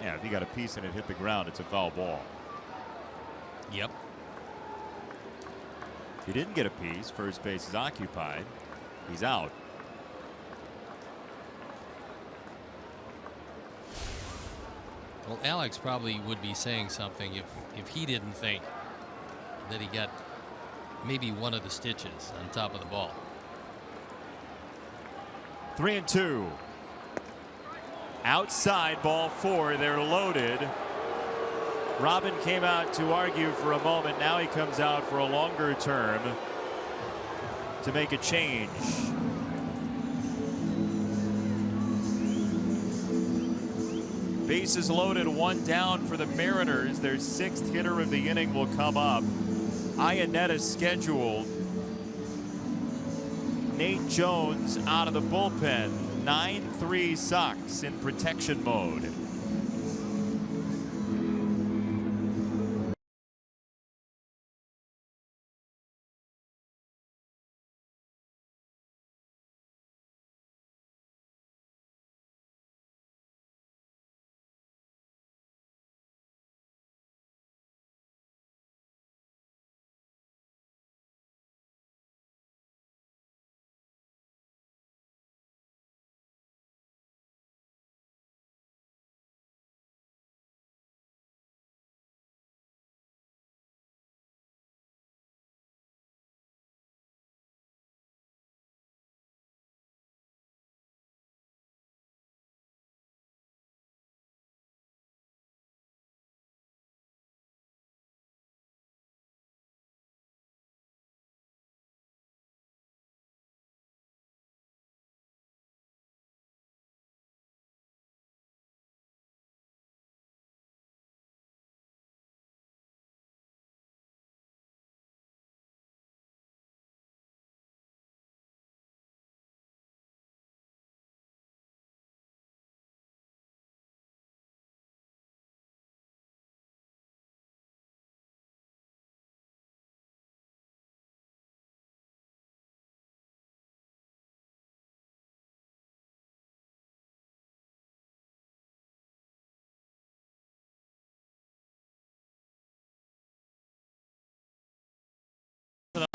Yeah, if he got a piece and it hit the ground, it's a foul ball. Yep. If he didn't get a piece, first base is occupied. He's out. Well, Alex probably would be saying something if he didn't think that he got maybe one of the stitches on top of the ball. 3-2. Outside, ball 4. They're loaded. Robin came out to argue for a moment. Now he comes out for a longer term to make a change. Bases loaded, 1 down for the Mariners. Their 6th hitter of the inning will come up. Iannetta scheduled. Nate Jones out of the bullpen. 9-3 Sox in protection mode.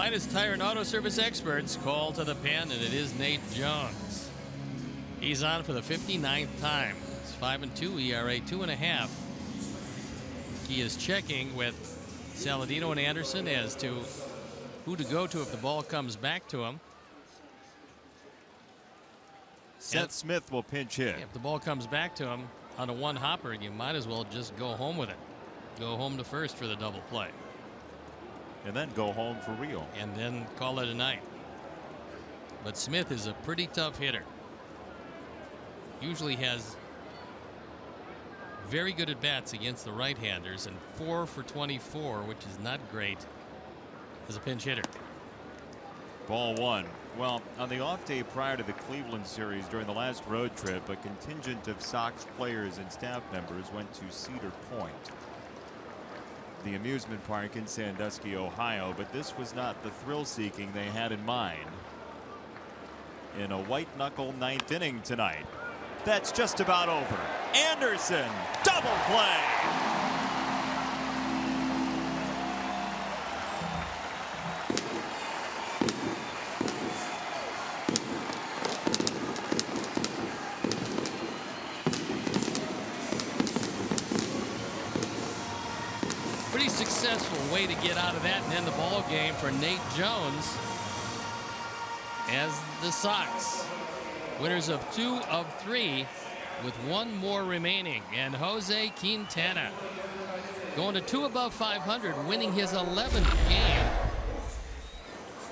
finest tire and auto service experts call to the pen, and it is Nate Jones. He's on for the 59th time. It's 5-2 ERA, 2.5. He is checking with Saladino and Anderson as to who to go to if the ball comes back to him. Seth Smith will pinch hit. If the ball comes back to him on a one hopper, you might as well just go home with it. Go home to first for the double play. And then go home for real. And then call it a night. But Smith is a pretty tough hitter. Usually has very good at bats against the right-handers, and 4 for 24, which is not great as a pinch hitter. Ball one. Well, on the off day prior to the Cleveland series during the last road trip, a contingent of Sox players and staff members went to Cedar Point, the amusement park in Sandusky, Ohio, but this was not the thrill-seeking they had in mind in a white-knuckle ninth inning tonight. That's just about over. Anderson, double play. Pretty successful way to get out of that and end the ball game for Nate Jones as the Sox winners of 2 of 3 with 1 more remaining, and Jose Quintana going to 2 above 500, winning his 11th game.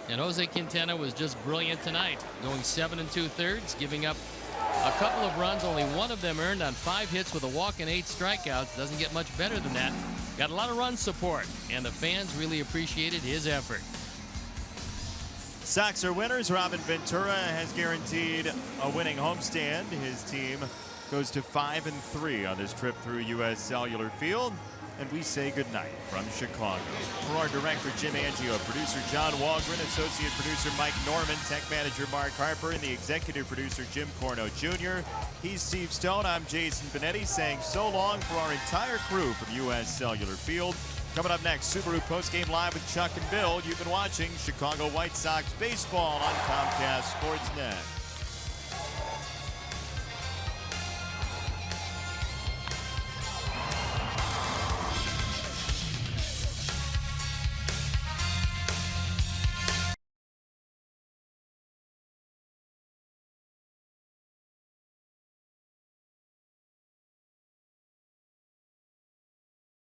And Jose Quintana was just brilliant tonight, going 7 2/3, giving up a couple of runs, only 1 of them earned on 5 hits with a walk and 8 strikeouts. Doesn't get much better than that. Got a lot of run support, and the fans really appreciated his effort. Sox are winners. Robin Ventura has guaranteed a winning homestand. His team goes to 5-3 on this trip through U.S. Cellular Field. And we say goodnight from Chicago. For our director, Jim Angio, producer John Walgren, associate producer Mike Norman, tech manager Mark Harper, and the executive producer Jim Corno Jr. He's Steve Stone. I'm Jason Benetti saying so long for our entire crew from U.S. Cellular Field. Coming up next, Subaru Postgame Live with Chuck and Bill. You've been watching Chicago White Sox baseball on Comcast Sportsnet.